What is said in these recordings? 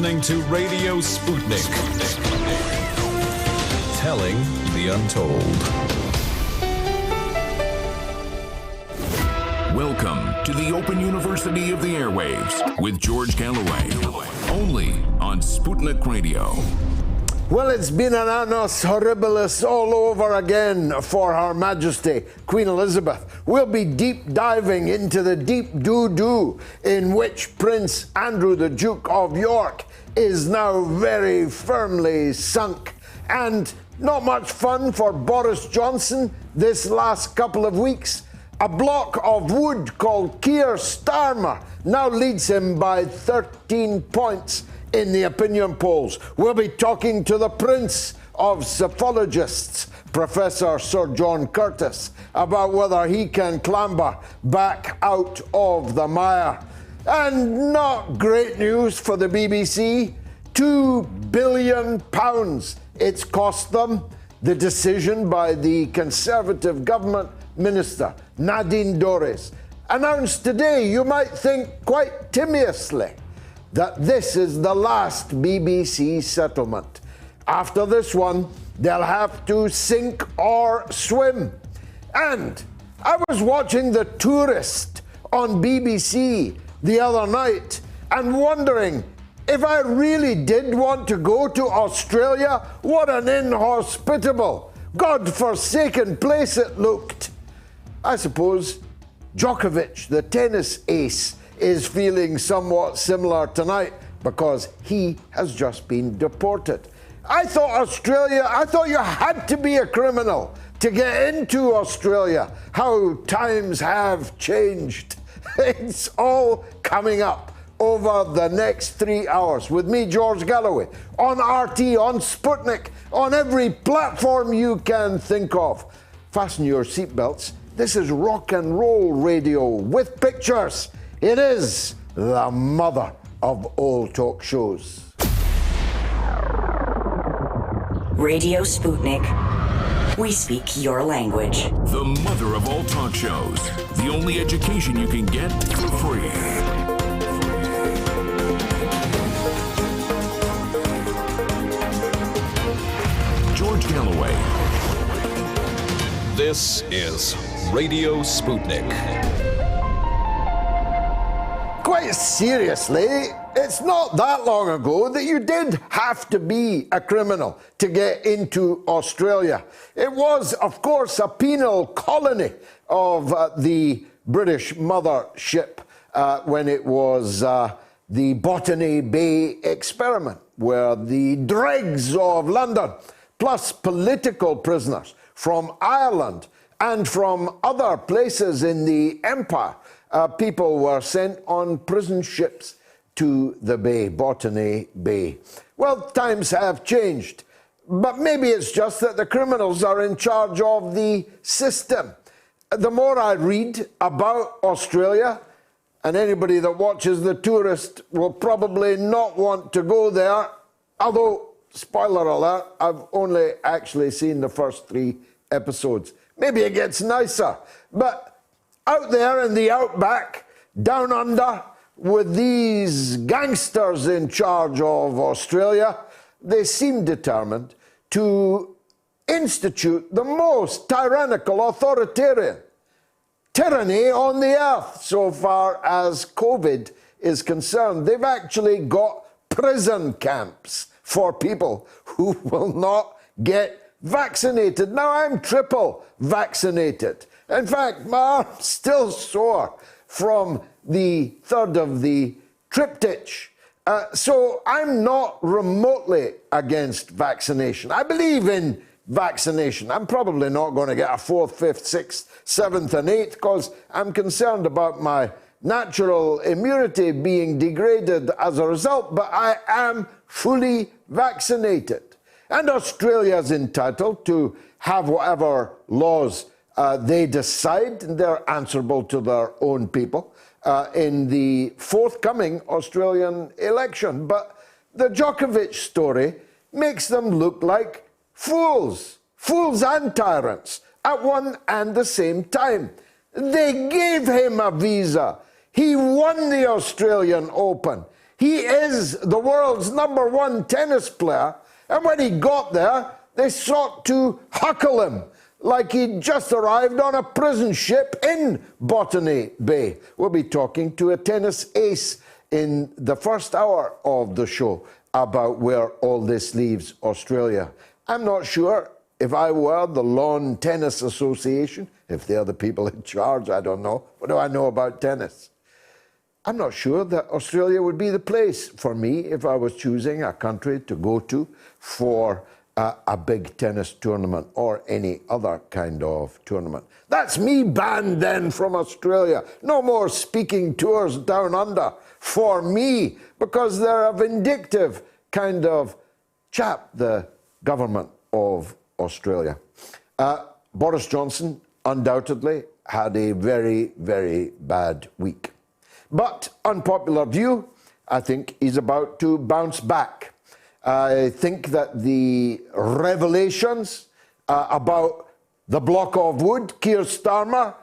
listening to Radio Sputnik. Telling the untold. Welcome to the Open University of the Airwaves with George Galloway. Only on Sputnik Radio. Well, it's been an annus horribilis all over again for Her Majesty, Queen Elizabeth. We'll be deep diving into the deep doo-doo in which Prince Andrew, the Duke of York, is now very firmly sunk. And not much fun for Boris Johnson this last couple of weeks. A block of wood called Keir Starmer now leads him by 13 points in the opinion polls. We'll be talking to the Prince of Psephologists, Professor Sir John Curtice, about whether he can clamber back out of the mire. And not great news for the BBC. £2 billion it's cost them. The decision by the Conservative government minister, Nadine Dorries, announced today, you might think quite timorously, that this is the last BBC settlement. After this one, they'll have to sink or swim. And I was watching The Tourist on BBC the other night and wondering if I really did want to go to Australia, what an inhospitable, God-forsaken place it looked. I suppose Djokovic, the tennis ace, is feeling somewhat similar tonight because he has just been deported. I thought you had to be a criminal to get into Australia. How times have changed. It's all coming up over the next 3 hours with me, George Galloway, on RT, on Sputnik, on every platform you can think of. Fasten your seatbelts. This is rock and roll radio with pictures. It is the mother of all talk shows. Radio Sputnik. We speak your language. The mother of all talk shows. The only education you can get for free. George Galloway. This is Radio Sputnik. Quite seriously, it's not that long ago that you did have to be a criminal to get into Australia. It was, of course, a penal colony of the British mothership when it was the Botany Bay experiment, where the dregs of London, plus political prisoners from Ireland and from other places in the empire, people were sent on prison ships to the bay, Botany Bay. Well, times have changed, but maybe it's just that the criminals are in charge of the system. The more I read about Australia, and anybody that watches The Tourist will probably not want to go there, although, spoiler alert, I've only actually seen the first 3 episodes. Maybe it gets nicer, but out there in the outback, down under, with these gangsters in charge of Australia, they seem determined to institute the most tyrannical authoritarian tyranny on the earth so far as COVID is concerned. They've actually got prison camps for people who will not get vaccinated. Now, I'm triple vaccinated. In fact, my arm's still sore from the third of the triptych. So I'm not remotely against vaccination. I believe in vaccination. I'm probably not going to get a 4th, 5th, 6th, 7th and 8th because I'm concerned about my natural immunity being degraded as a result, but I am fully vaccinated. And Australia is entitled to have whatever laws they decide, and they're answerable to their own people in the forthcoming Australian election. But the Djokovic story makes them look like fools and tyrants at one and the same time. They gave him a visa. He won the Australian Open. He is the world's #1 tennis player, and when he got there, they sought to huckle him like he'd just arrived on a prison ship in Botany Bay. We'll be talking to a tennis ace in the first hour of the show about where all this leaves Australia. I'm not sure if I were the Lawn Tennis Association, if they're the people in charge, I don't know. What do I know about tennis? I'm not sure that Australia would be the place for me if I was choosing a country to go to for a big tennis tournament or any other kind of tournament. That's me banned then from Australia. No more speaking tours down under for me, because they're a vindictive kind of chap, the government of Australia. Boris Johnson undoubtedly had a very, very bad week. But unpopular view, I think he's about to bounce back. I think that the revelations about the block of wood, Keir Starmer,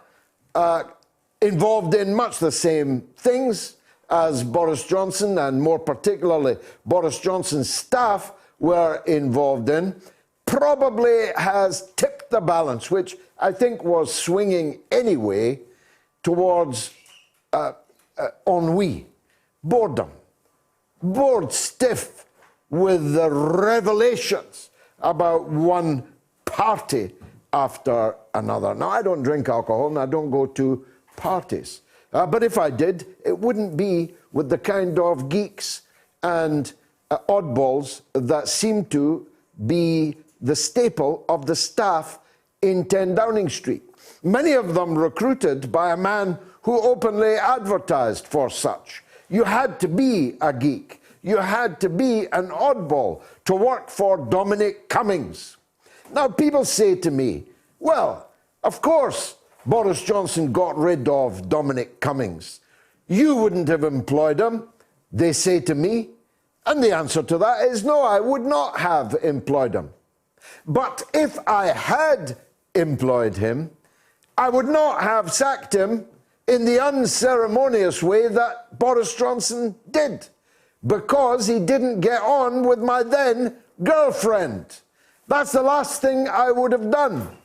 involved in much the same things as Boris Johnson, and more particularly Boris Johnson's staff were involved in, probably has tipped the balance, which I think was swinging anyway towards ennui, boredom, bored stiff with the revelations about one party after another. Now, I don't drink alcohol and I don't go to parties. But if I did, it wouldn't be with the kind of geeks and oddballs that seem to be the staple of the staff in 10 Downing Street. Many of them recruited by a man who openly advertised for such. You had to be a geek. You had to be an oddball to work for Dominic Cummings. Now, people say to me, well, of course, Boris Johnson got rid of Dominic Cummings. You wouldn't have employed him, they say to me. And the answer to that is no, I would not have employed him. But if I had employed him, I would not have sacked him in the unceremonious way that Boris Johnson did, because he didn't get on with my then girlfriend. That's the last thing I would have done.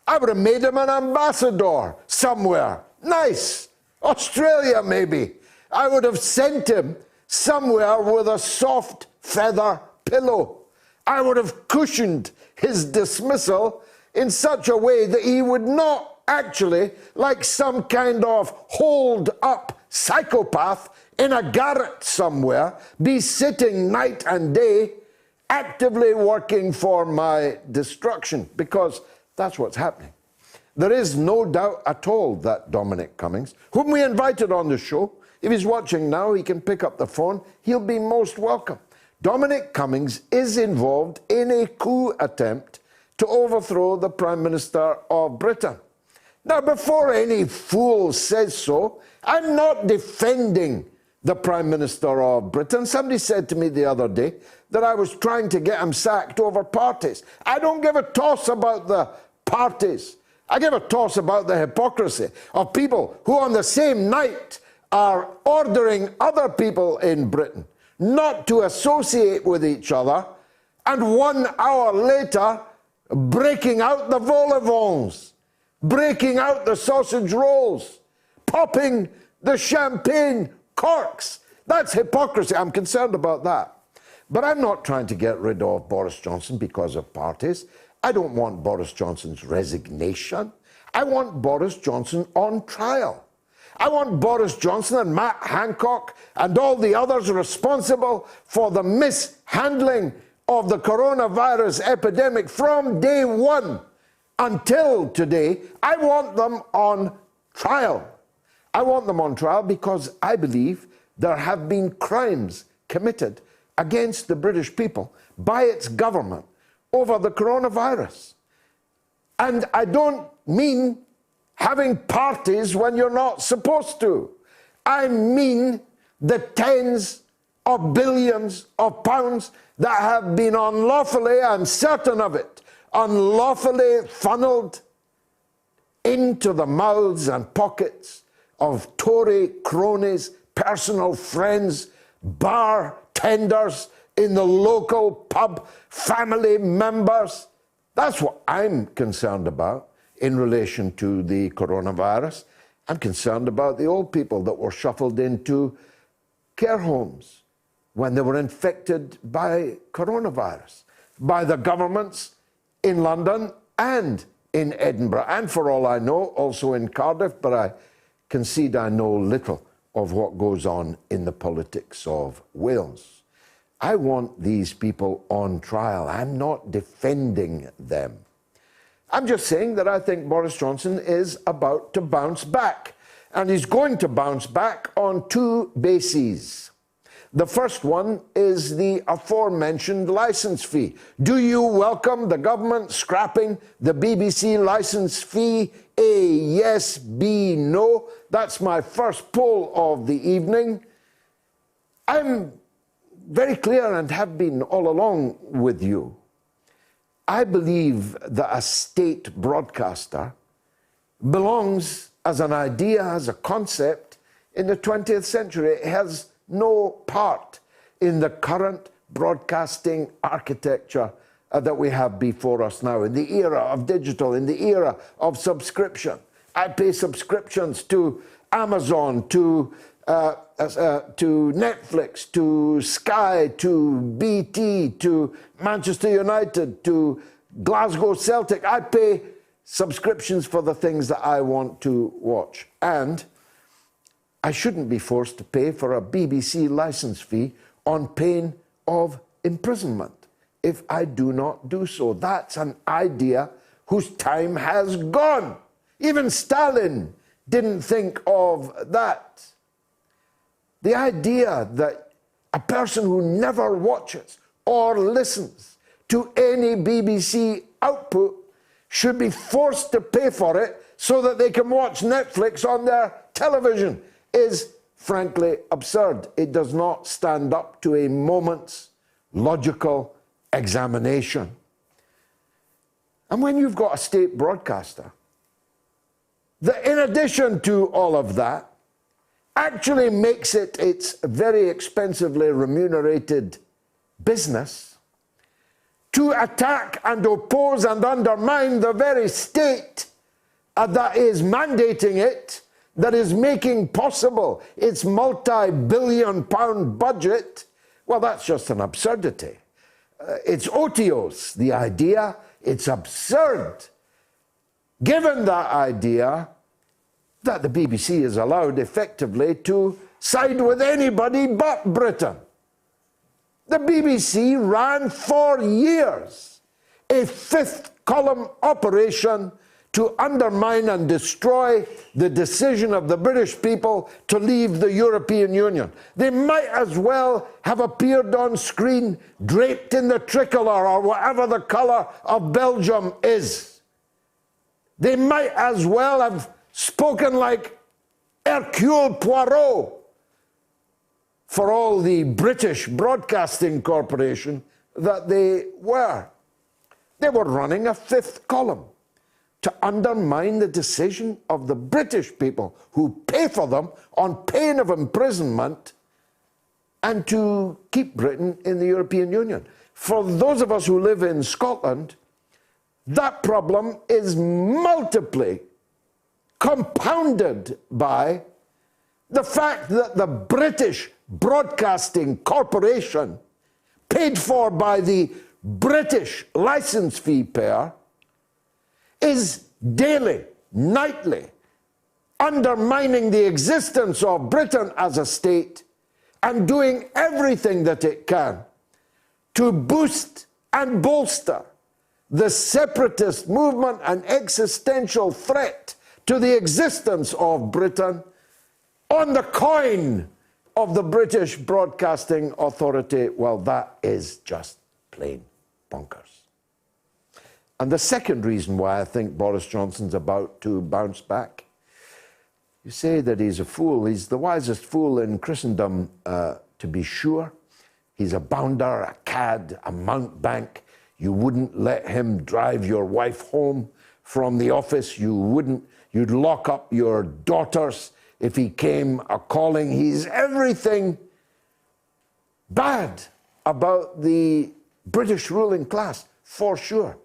I would have made him an ambassador somewhere. Nice. Australia, maybe. I would have sent him somewhere with a soft feather pillow. I would have cushioned his dismissal in such a way that he would not actually, like some kind of holed-up psychopath in a garret somewhere, be sitting night and day actively working for my destruction, because that's what's happening. There is no doubt at all that Dominic Cummings, whom we invited on the show, if he's watching now, he can pick up the phone, he'll be most welcome. Dominic Cummings is involved in a coup attempt to overthrow the Prime Minister of Britain. Now, before any fool says so, I'm not defending the Prime Minister of Britain. Somebody said to me the other day that I was trying to get him sacked over parties. I don't give a toss about the parties. I give a toss about the hypocrisy of people who on the same night are ordering other people in Britain not to associate with each other, and 1 hour later breaking out the vol au vents, breaking out the sausage rolls, popping the champagne corks. That's hypocrisy. I'm concerned about that. But I'm not trying to get rid of Boris Johnson because of parties. I don't want Boris Johnson's resignation. I want Boris Johnson on trial. I want Boris Johnson and Matt Hancock and all the others responsible for the mishandling of the coronavirus epidemic from day one until today. I want them on trial. I want them on trial because I believe there have been crimes committed against the British people by its government over the coronavirus. And I don't mean having parties when you're not supposed to. I mean the tens of billions of pounds that have been unlawfully, I'm certain of it, unlawfully funneled into the mouths and pockets of Tory cronies, personal friends, bartenders in the local pub, family members. That's what I'm concerned about in relation to the coronavirus. I'm concerned about the old people that were shuffled into care homes when they were infected by coronavirus, by the governments in London and in Edinburgh, and for all I know, also in Cardiff, but I concede I know little of what goes on in the politics of Wales. I want these people on trial. I'm not defending them. I'm just saying that I think Boris Johnson is about to bounce back, and he's going to bounce back on two bases. The first one is the aforementioned license fee. Do you welcome the government scrapping the BBC license fee? A, yes, B, no. That's my first poll of the evening. I'm very clear and have been all along with you. I believe that a state broadcaster belongs as an idea, as a concept, in the 20th century. It has no part in the current broadcasting architecture that we have before us now, in the era of digital, in the era of subscription. I pay subscriptions to Amazon, to Netflix, to Sky, to BT, to Manchester United, to Glasgow Celtic. I pay subscriptions for the things that I want to watch. And I shouldn't be forced to pay for a BBC license fee on pain of imprisonment if I do not do so. That's an idea whose time has gone. Even Stalin didn't think of that. The idea that a person who never watches or listens to any BBC output should be forced to pay for it so that they can watch Netflix on their television is frankly absurd. It does not stand up to a moment's logical examination. And when you've got a state broadcaster that, in addition to all of that, actually makes it its very expensively remunerated business to attack and oppose and undermine the very state that is mandating it, that is making possible its multi-billion-pound budget, well, that's just an absurdity. It's otiose, the idea. It's absurd. Given that idea that the BBC is allowed effectively to side with anybody but Britain. The BBC ran for years a fifth column operation to undermine and destroy the decision of the British people to leave the European Union. They might as well have appeared on screen draped in the tricolour or whatever the colour of Belgium is. They might as well have spoken like Hercule Poirot for all the British Broadcasting Corporation that they were. They were running a fifth column to undermine the decision of the British people who pay for them on pain of imprisonment and to keep Britain in the European Union. For those of us who live in Scotland, that problem is multiply compounded by the fact that the British Broadcasting Corporation, paid for by the British license fee payer, is daily, nightly, undermining the existence of Britain as a state and doing everything that it can to boost and bolster the separatist movement and existential threat to the existence of Britain on the coin of the British Broadcasting Authority. Well, that is just plain bonkers. And the second reason why I think Boris Johnson's about to bounce back, you say that he's a fool. He's the wisest fool in Christendom, to be sure. He's a bounder, a cad, a mountebank. You wouldn't let him drive your wife home from the office. You'd lock up your daughters if he came a-calling. He's everything bad about the British ruling class, for sure.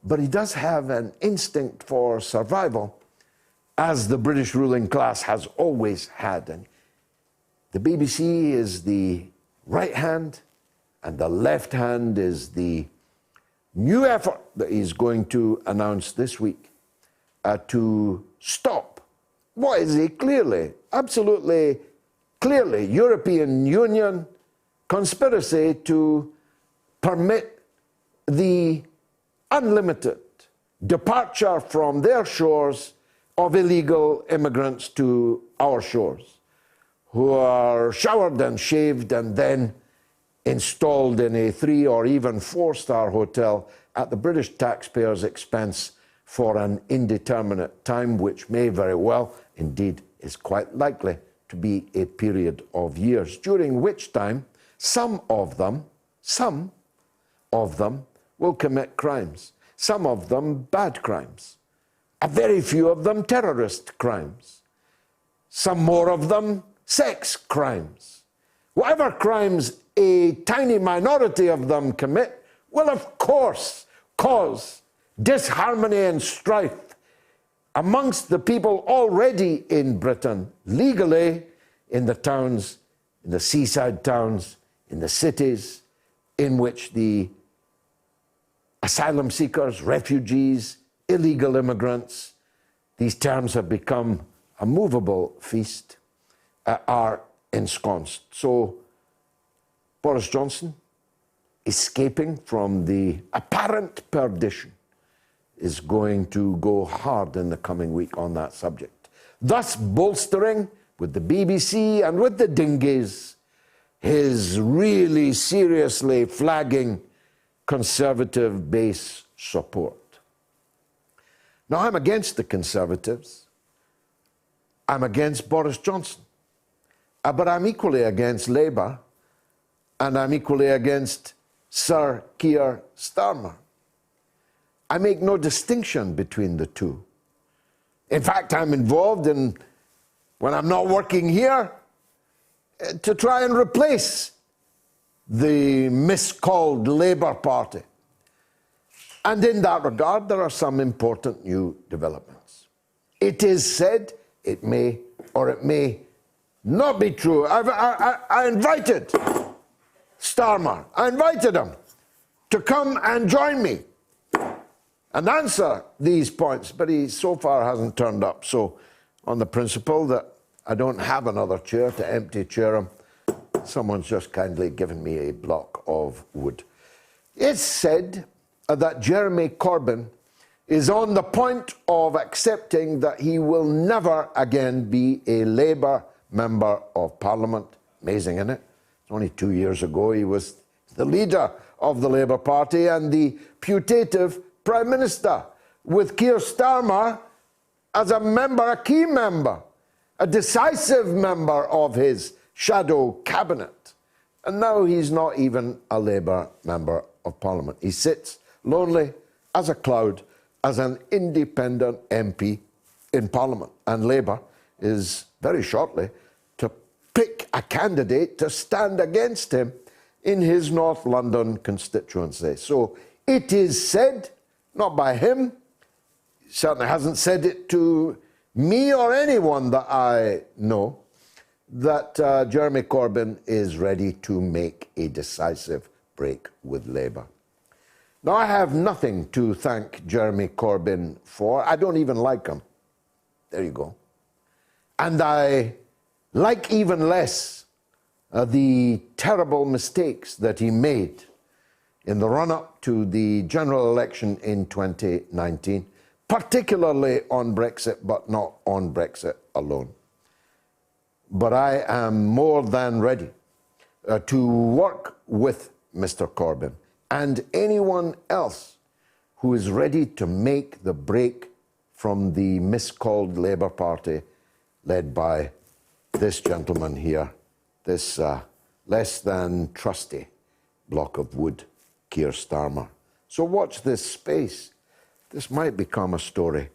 But he does have an instinct for survival, as the British ruling class has always had. And the BBC is the right hand, and the left hand is the new effort that he's going to announce this week to stop what is a clearly, absolutely clearly European Union conspiracy to permit the unlimited departure from their shores of illegal immigrants to our shores, who are showered and shaved and then installed in a 3 or even 4-star hotel at the British taxpayers' expense for an indeterminate time, which may very well, indeed is quite likely, to be a period of years, during which time some of them will commit crimes, some of them bad crimes, a very few of them terrorist crimes, some more of them sex crimes. Whatever crimes a tiny minority of them commit will of course cause disharmony and strife amongst the people already in Britain, legally, in the towns, in the seaside towns, in the cities, in which the asylum seekers, refugees, illegal immigrants, these terms have become a movable feast, are ensconced. So Boris Johnson, escaping from the apparent perdition, is going to go hard in the coming week on that subject, thus bolstering, with the BBC and with the dinghies, his really seriously flagging Conservative base support. Now, I'm against the Conservatives. I'm against Boris Johnson. But I'm equally against Labour, and I'm equally against Sir Keir Starmer. I make no distinction between the two. In fact, I'm involved in, when I'm not working here, to try and replace the miscalled Labour Party. And in that regard, there are some important new developments. It is said, it may or it may not be true. I invited Starmer, I invited him to come and join me and answer these points, but he so far hasn't turned up. So on the principle that I don't have another chair to empty chair him, someone's just kindly given me a block of wood. It's said that Jeremy Corbyn is on the point of accepting that he will never again be a Labour member of Parliament. Amazing, isn't it? Only 2 years ago he was the leader of the Labour Party and the putative Prime Minister, with Keir Starmer as a member, a key member, a decisive member of his shadow cabinet. And now he's not even a Labour member of Parliament. He sits lonely as a cloud as an independent MP in Parliament. And Labour is very shortly to pick a candidate to stand against him in his North London constituency. So it is said, not by him, he certainly hasn't said it to me or anyone that I know, that Jeremy Corbyn is ready to make a decisive break with Labour. Now, I have nothing to thank Jeremy Corbyn for. I don't even like him. There you go. And I like even less the terrible mistakes that he made in the run-up to the general election in 2019, particularly on Brexit, but not on Brexit alone. But I am more than ready to work with Mr. Corbyn and anyone else who is ready to make the break from the miscalled Labour Party led by this gentleman here, this less than trusty block of wood, Keir Starmer. So watch this space. This might become a story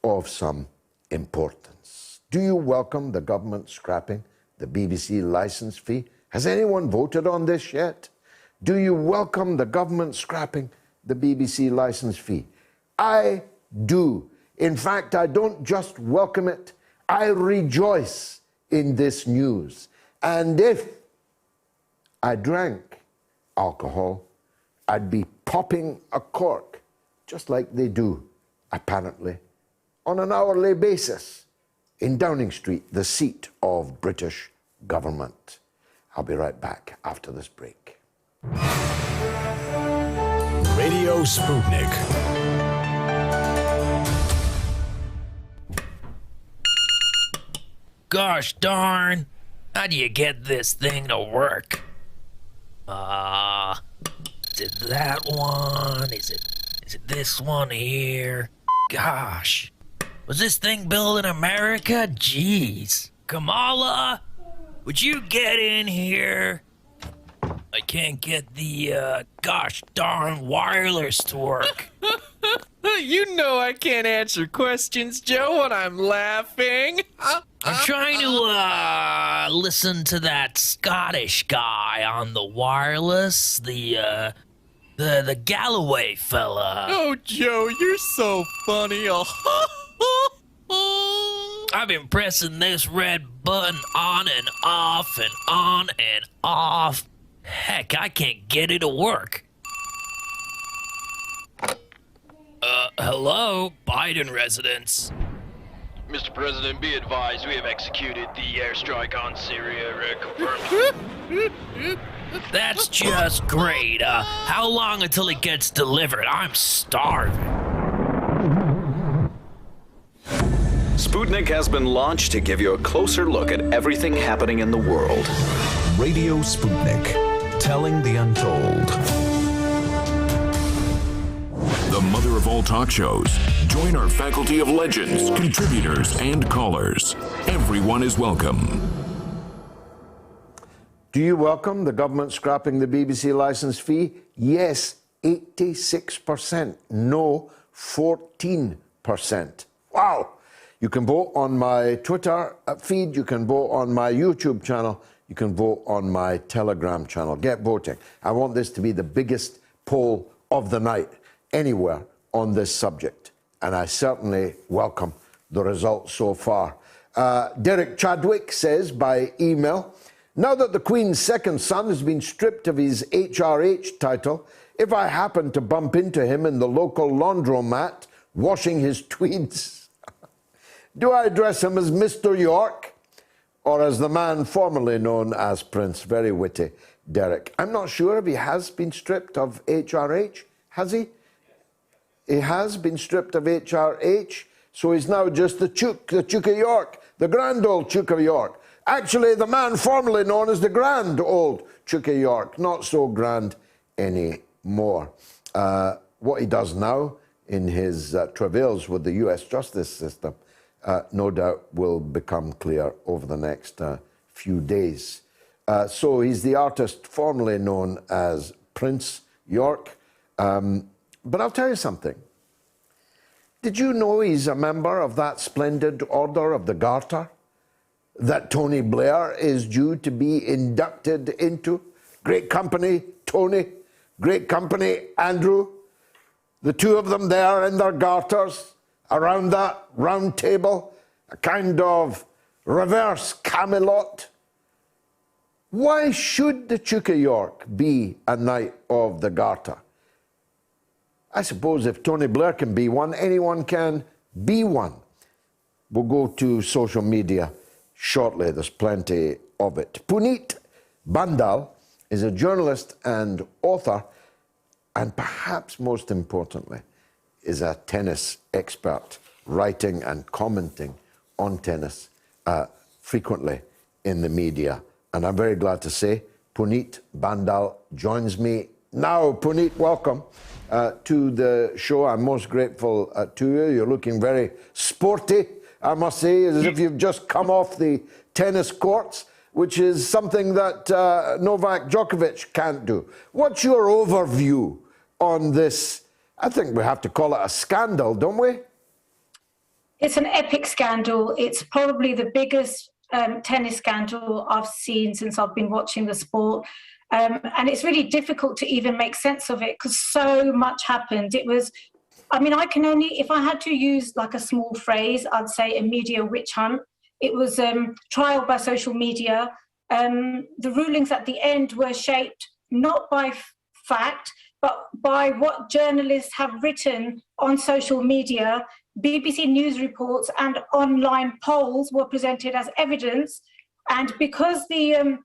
of some importance. Do you welcome the government scrapping the BBC licence fee Has anyone voted on this yet? Do you welcome the government scrapping the BBC licence fee? I do. In fact, I don't just welcome it, I rejoice in this news. And if I drank alcohol, I'd be popping a cork, just like they do, apparently, on an hourly basis in Downing Street, the seat of British government. I'll be right back after this break. Radio Sputnik. Gosh darn, how do you get this thing to work? Is it that one? Is it this one here? Gosh, was this thing built in America? Jeez. Kamala, would you get in here? I can't get the, gosh darn wireless to work. You know I can't answer questions, Joe, when I'm laughing. I'm trying to, listen to that Scottish guy on the wireless, the Galloway fella. Oh, Joe, you're so funny. I've been pressing this red button on and off and on and off. Heck, I can't get it to work. Hello, Biden residence. Mr. President, be advised we have executed the airstrike on Syria. Confirmed. That's just great. How long until it gets delivered? I'm starving. Sputnik has been launched to give you a closer look at everything happening in the world. Radio Sputnik, telling the untold. The mother of all talk shows. Join our faculty of legends, contributors, and callers. Everyone is welcome. Do you welcome the government scrapping the BBC licence fee? Yes, 86%. No, 14%. Wow! You can vote on my Twitter feed, you can vote on my YouTube channel, you can vote on my Telegram channel. Get voting. I want this to be the biggest poll of the night anywhere on this subject, and I certainly welcome the results so far. Derek Chadwick says by email, now that the Queen's second son has been stripped of his HRH title, if I happen to bump into him in the local laundromat washing his tweeds, do I address him as Mr. York or as the man formerly known as Prince? Very witty, Derek. I'm not sure if he has been stripped of HRH. Has he? He has been stripped of HRH, so he's now just the Duke of York, the grand old Duke of York. Actually, the man formerly known as the grand old Duke of York, not so grand anymore. What he does now in his travails with the US justice system, no doubt will become clear over the next few days. So he's the artist formerly known as Prince York. But I'll tell you something. Did you know he's a member of that splendid Order of the Garter that Tony Blair is due to be inducted into? Great company, Tony. Great company, Andrew. The two of them there in their garters around that round table, a kind of reverse Camelot. Why should the Duke of York be a Knight of the Garter? I suppose if Tony Blair can be one, anyone can be one. We'll go to social media shortly. There's plenty of it. Puneet Bhandal is a journalist and author, and perhaps most importantly, is a tennis expert, writing and commenting on tennis frequently in the media. And I'm very glad to say Puneet Bhandal joins me now. Puneet, welcome to the show. I'm most grateful to you. You're looking very sporty, I must say, as if you've just come off the tennis courts, which is something that Novak Djokovic can't do. What's your overview on this? I think we have to call it a scandal, don't we? It's an epic scandal. It's probably the biggest tennis scandal I've seen since I've been watching the sport. And it's really difficult to even make sense of it because so much happened. It was, I mean, I can only, if I had to use like a small phrase, I'd say a media witch hunt. It was trial by social media. The rulings at the end were shaped not by fact, but by what journalists have written on social media. BBC News reports and online polls were presented as evidence. And because the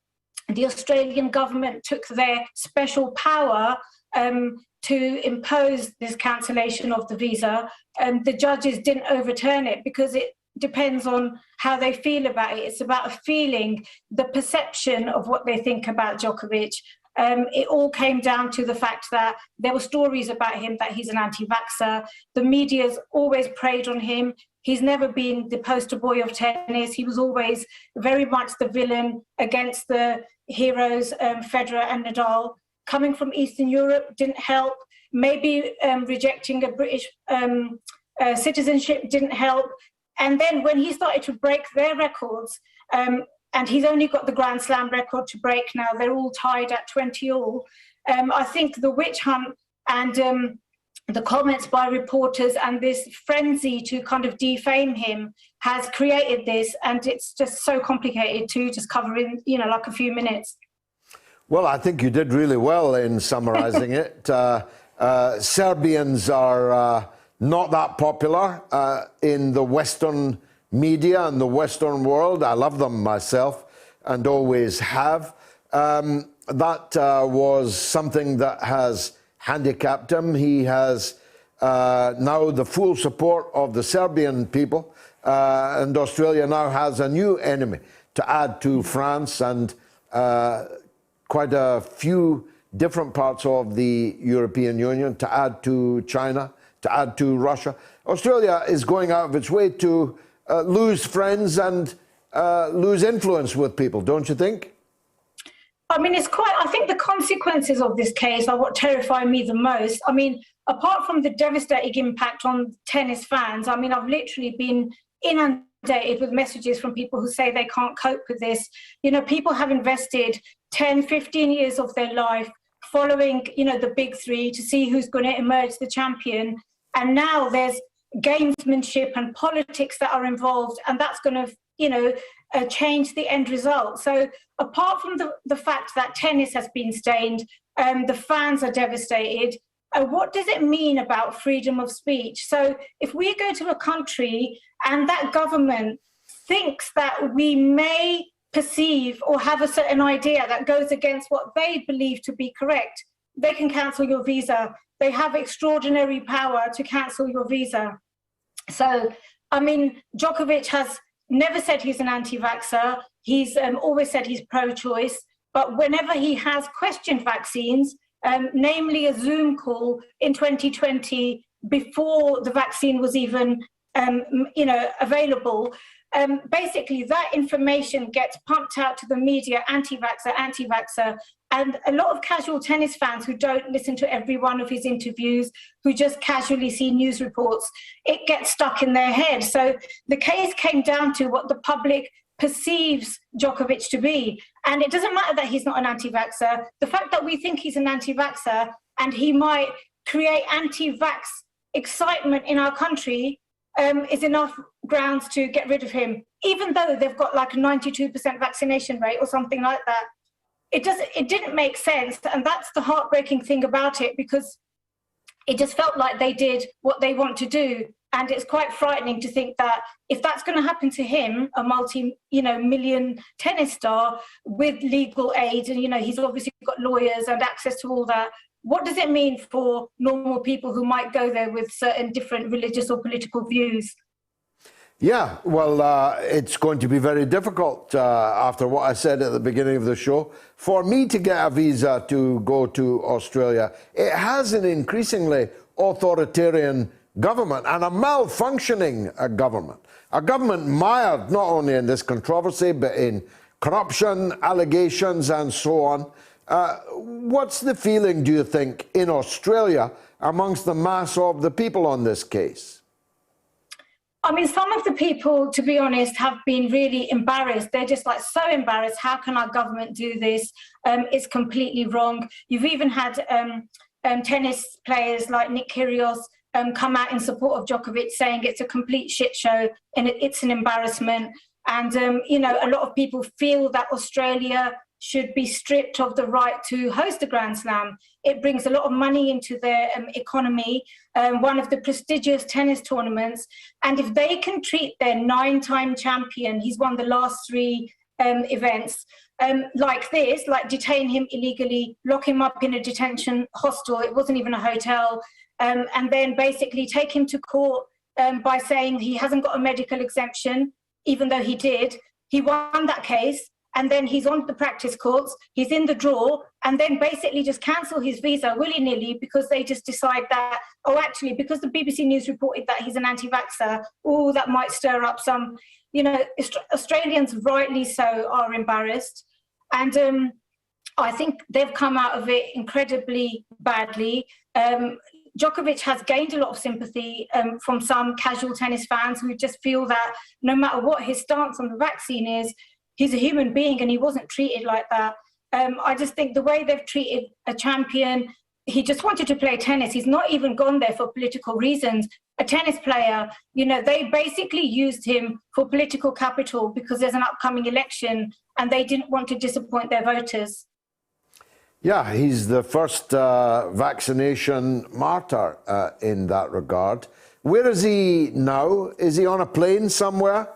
Australian government took their special power to impose this cancellation of the visa, the judges didn't overturn it because it depends on how they feel about it. It's about a feeling, the perception of what they think about Djokovic. It all came down to the fact that there were stories about him that he's an anti-vaxxer. The media's always preyed on him. He's never been the poster boy of tennis. He was always very much the villain against the heroes, Federer and Nadal. Coming from Eastern Europe didn't help. Maybe rejecting a British citizenship didn't help. And then when he started to break their records, and he's only got the Grand Slam record to break now, they're all tied at 20 all. I think the witch hunt and the comments by reporters and this frenzy to kind of defame him has created this, and it's just so complicated to just cover in, like a few minutes. Well, I think you did really well in summarizing it. Serbians are not that popular in the Western media and the Western world. I love them myself and always have. That was something that has handicapped him. He has now the full support of the Serbian people, and Australia now has a new enemy to add to France and quite a few different parts of the European Union, to add to China, to add to Russia. Australia is going out of its way to lose friends and lose influence with people, don't you think? I mean, I think the consequences of this case are what terrify me the most. I mean, apart from the devastating impact on tennis fans, I mean, I've literally been inundated with messages from people who say they can't cope with this. People have invested 10, 15 years of their life following, the big three to see who's going to emerge the champion. And now there's gamesmanship and politics that are involved, and that's going to, change the end result. So apart from the fact that tennis has been stained, the fans are devastated, what does it mean about freedom of speech? So if we go to a country and that government thinks that we may perceive or have a certain idea that goes against what they believe to be correct, they can cancel your visa. They have extraordinary power to cancel your visa. So, I mean, Djokovic has never said he's an anti-vaxxer. He's always said he's pro-choice. But whenever he has questioned vaccines, namely a Zoom call in 2020 before the vaccine was even, available, basically that information gets pumped out to the media, anti-vaxxer. And a lot of casual tennis fans who don't listen to every one of his interviews, who just casually see news reports, it gets stuck in their head. So the case came down to what the public perceives Djokovic to be. And it doesn't matter that he's not an anti-vaxxer. The fact that we think he's an anti-vaxxer and he might create anti-vax excitement in our country is enough grounds to get rid of him, even though they've got like a 92% vaccination rate or something like that. It didn't make sense, and that's the heartbreaking thing about it, because it just felt like they did what they want to do, and it's quite frightening to think that if that's going to happen to him, a multi-million tennis star with legal aid, and he's obviously got lawyers and access to all that, what does it mean for normal people who might go there with certain different religious or political views? Yeah, well, it's going to be very difficult after what I said at the beginning of the show for me to get a visa to go to Australia. It has an increasingly authoritarian government and a malfunctioning government. A government mired not only in this controversy, but in corruption, allegations, and so on. What's the feeling, do you think, in Australia amongst the mass of the people on this case? I mean, some of the people, to be honest, have been really embarrassed. They're just like so embarrassed. How can our government do this? It's completely wrong. You've even had tennis players like Nick Kyrgios come out in support of Djokovic, saying it's a complete shit show and it's an embarrassment. And, you know, a lot of people feel that Australia should be stripped of the right to host a Grand Slam. It brings a lot of money into their economy, one of the prestigious tennis tournaments. And if they can treat their 9-time champion, he's won the last 3 events, like this, like detain him illegally, lock him up in a detention hostel, it wasn't even a hotel, and then basically take him to court by saying he hasn't got a medical exemption, even though he did. He won that case. And then he's on the practice courts, he's in the draw, and then basically just cancel his visa willy-nilly because they just decide that, oh, actually, because the BBC News reported that he's an anti-vaxxer, oh, that might stir up some, you know, Australians, rightly so, are embarrassed. And I think they've come out of it incredibly badly. Djokovic has gained a lot of sympathy from some casual tennis fans who just feel that no matter what his stance on the vaccine is, he's a human being and he wasn't treated like that. I just think the way they've treated a champion, he just wanted to play tennis. He's not even gone there for political reasons. A tennis player, you know, they basically used him for political capital because there's an upcoming election and they didn't want to disappoint their voters. Yeah, he's the first vaccination martyr in that regard. Where is he now? Is he on a plane somewhere?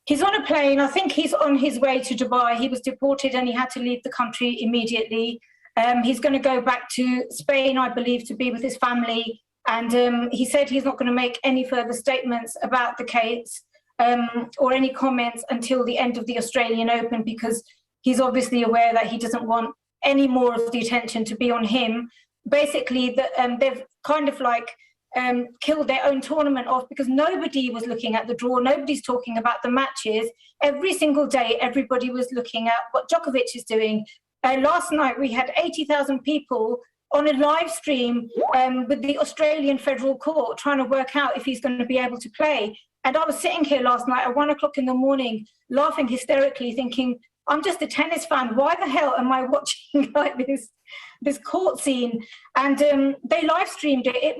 He's on a plane. I think he's on his way to Dubai. He was deported and he had to leave the country immediately. He's going to go back to Spain, I believe, to be with his family. And he said he's not going to make any further statements about the case or any comments until the end of the Australian Open, because he's obviously aware that he doesn't want any more of the attention to be on him. Basically, they've kind of like killed their own tournament off because nobody was looking at the draw. Nobody's talking about the matches. Every single day, everybody was looking at what Djokovic is doing. Last night, we had 80,000 people on a live stream with the Australian Federal Court trying to work out if he's going to be able to play. And I was sitting here last night at 1 o'clock in the morning, laughing hysterically, thinking, I'm just a tennis fan. Why the hell am I watching like this court scene? And they live streamed it. It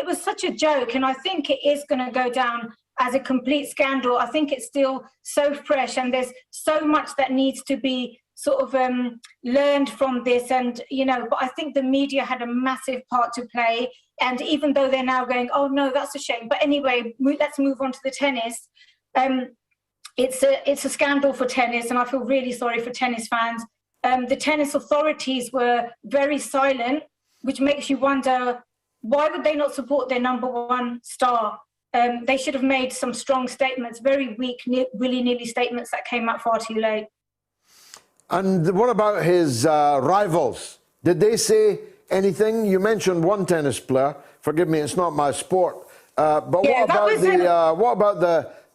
was such a joke, and I think it is going to go down as a complete scandal. I think it's still so fresh, and there's so much that needs to be sort of learned from this. And you know, but I think the media had a massive part to play. And even though they're now going, oh no, that's a shame. But anyway, let's move on to the tennis. It's a scandal for tennis, and I feel really sorry for tennis fans. The tennis authorities were very silent, which makes you wonder, why would they not support their number 1 star? They should have made some strong statements, very weak, willy-nilly statements that came out far too late. And what about his rivals? Did they say anything? You mentioned one tennis player. Forgive me, it's not my sport. But yeah, what about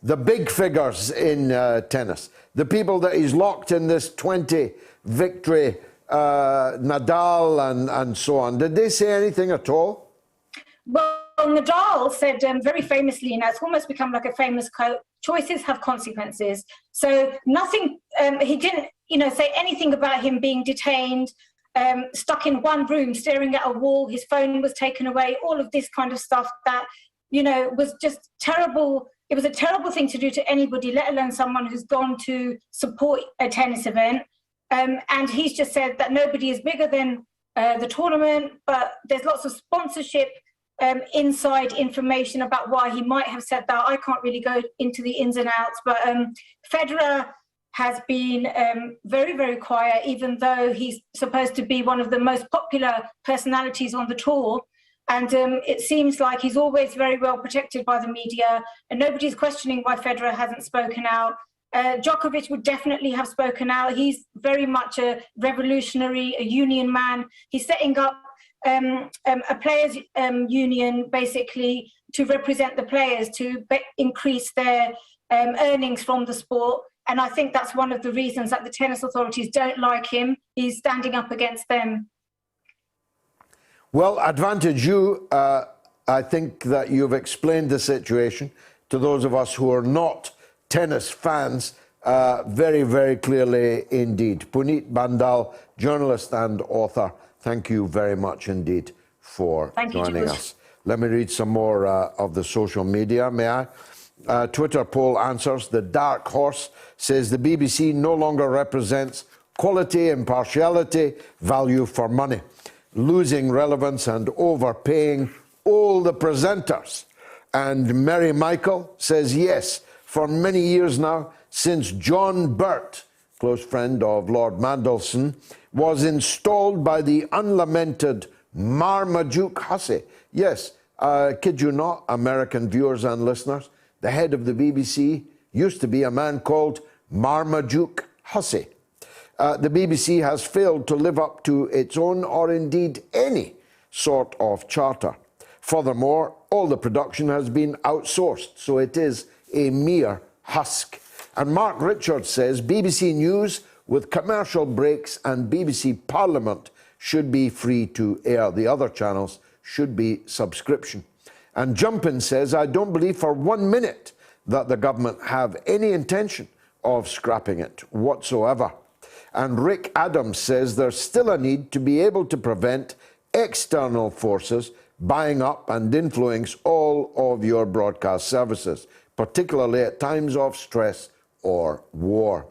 the big figures in tennis? The people that he's locked in this 20 victory, Nadal and so on. Did they say anything at all? Well, Nadal said very famously, and it's almost become like a famous quote, choices have consequences. So nothing, he didn't, say anything about him being detained, stuck in one room, staring at a wall, his phone was taken away, all of this kind of stuff that, was just terrible. It was a terrible thing to do to anybody, let alone someone who's gone to support a tennis event. And he's just said that nobody is bigger than the tournament, but there's lots of sponsorship, inside information about why he might have said that. I can't really go into the ins and outs, but Federer has been very, very quiet, even though he's supposed to be one of the most popular personalities on the tour. And it seems like he's always very well protected by the media, and nobody's questioning why Federer hasn't spoken out. Djokovic would definitely have spoken out. He's very much a revolutionary, a union man. He's setting up a players' union, basically, to represent the players, to increase their earnings from the sport. And I think that's one of the reasons that the tennis authorities don't like him. He's standing up against them. Well, advantage you, I think that you've explained the situation to those of us who are not tennis fans, very, very clearly indeed. Puneet Bhandal, journalist and author, thank you very much indeed for joining us. Let me read some more of the social media, may I? Twitter poll answers. The Dark Horse says the BBC no longer represents quality, impartiality, value for money, losing relevance and overpaying all the presenters. And Mary Michael says yes, for many years now, since John Burt, close friend of Lord Mandelson, was installed by the unlamented Marmaduke Hussey. Yes, kid you not, American viewers and listeners, the head of the BBC used to be a man called Marmaduke Hussey. The BBC has failed to live up to its own, or indeed any, sort of charter. Furthermore, all the production has been outsourced, so it is a mere husk. And Mark Richards says BBC News with commercial breaks and BBC Parliament should be free to air. The other channels should be subscription. And Jumpin says, I don't believe for 1 minute that the government have any intention of scrapping it whatsoever. And Rick Adams says there's still a need to be able to prevent external forces buying up and influence all of your broadcast services, particularly at times of stress or war.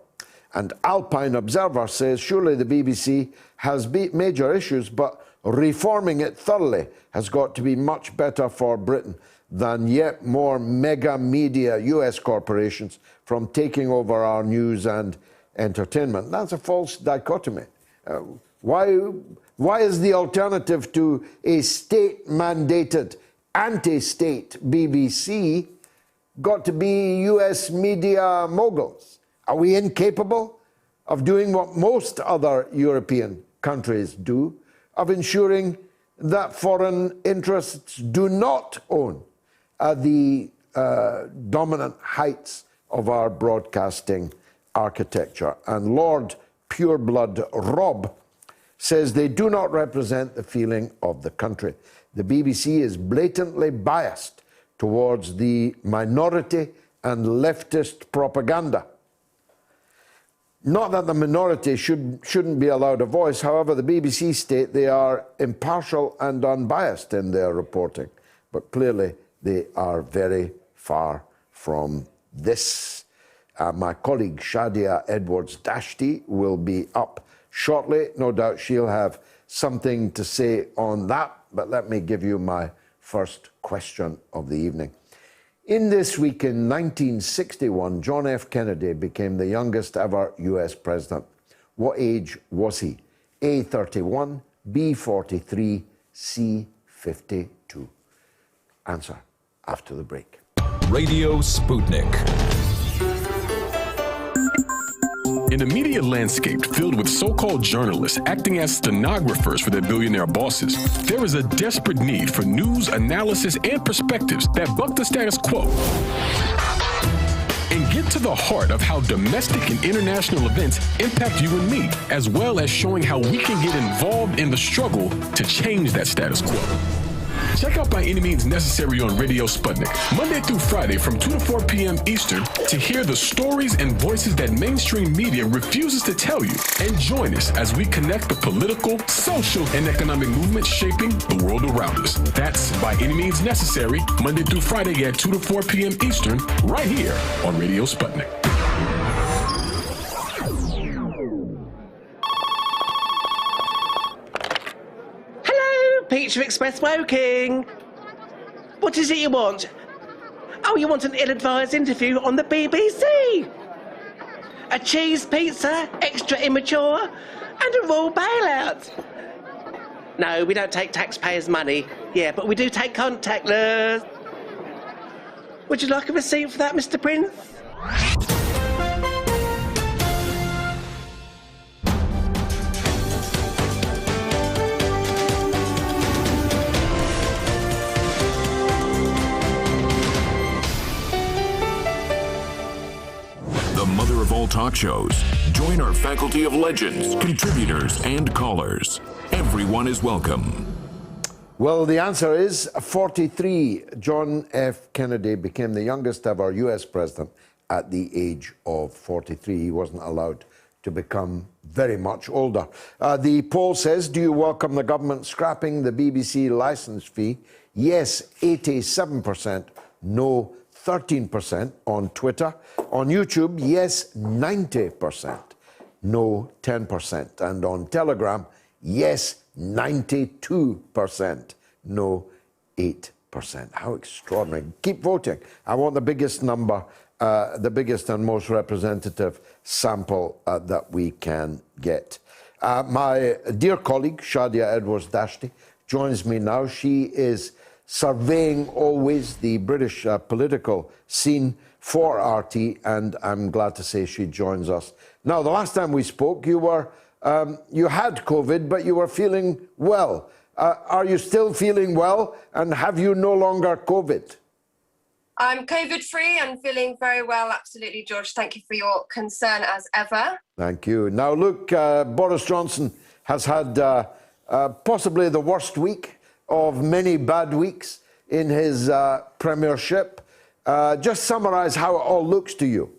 And Alpine Observer says surely the BBC has major issues, but reforming it thoroughly has got to be much better for Britain than yet more mega media US corporations from taking over our news and entertainment. That's a false dichotomy. Why is the alternative to a state-mandated, anti-state BBC got to be US media moguls? Are we incapable of doing what most other European countries do, of ensuring that foreign interests do not own the dominant heights of our broadcasting architecture? And Lord Pureblood Rob says they do not represent the feeling of the country. The BBC is blatantly biased towards the minority and leftist propaganda. Not that the minority shouldn't be allowed a voice. However, the BBC state they are impartial and unbiased in their reporting. But clearly, they are very far from this. My colleague Shadia Edwards-Dashti will be up shortly. No doubt she'll have something to say on that. But let me give you my first question of the evening. In this week in 1961, John F. Kennedy became the youngest ever US president. What age was he? A, 31, B, 43, C, 52. Answer after the break. Radio Sputnik. In a media landscape filled with so-called journalists acting as stenographers for their billionaire bosses, there is a desperate need for news, analysis, and perspectives that buck the status quo and get to the heart of how domestic and international events impact you and me, as well as showing how we can get involved in the struggle to change that status quo. Check out By Any Means Necessary on Radio Sputnik, Monday through Friday from 2 to 4 p.m. Eastern, to hear the stories and voices that mainstream media refuses to tell you. And join us as we connect the political, social, and economic movements shaping the world around us. That's By Any Means Necessary, Monday through Friday at 2 to 4 p.m. Eastern, right here on Radio Sputnik. Pizza Express Woking. What is it you want? Oh, you want an ill-advised interview on the BBC? A cheese pizza, extra immature, and a raw bailout. No, we don't take taxpayers' money. Yeah, but we do take contactless. Would you like a receipt for that, Mr. Prince? Mother of all talk shows. Join our faculty of legends, contributors, and callers. Everyone is welcome. Well, the answer is 43. John F. Kennedy became the youngest ever US president at the age of 43. He wasn't allowed to become very much older. The poll says, do you welcome the government scrapping the BBC licence fee? Yes, 87%. No, 13% on Twitter. On YouTube, yes, 90%. No, 10%. And on Telegram, yes, 92%. No, 8%. How extraordinary. Keep voting. I want the biggest number, the biggest and most representative sample that we can get. My dear colleague, Shadia Edwards-Dashti, joins me now. She is surveying always the British political scene for RT, and I'm glad to say she joins us. Now, the last time we spoke, you had COVID, but you were feeling well. Are you still feeling well, and have you no longer COVID? I'm COVID-free and feeling very well, absolutely, George. Thank you for your concern, as ever. Thank you. Now, look, Boris Johnson has had possibly the worst week of many bad weeks in his premiership. Just summarise how it all looks to you.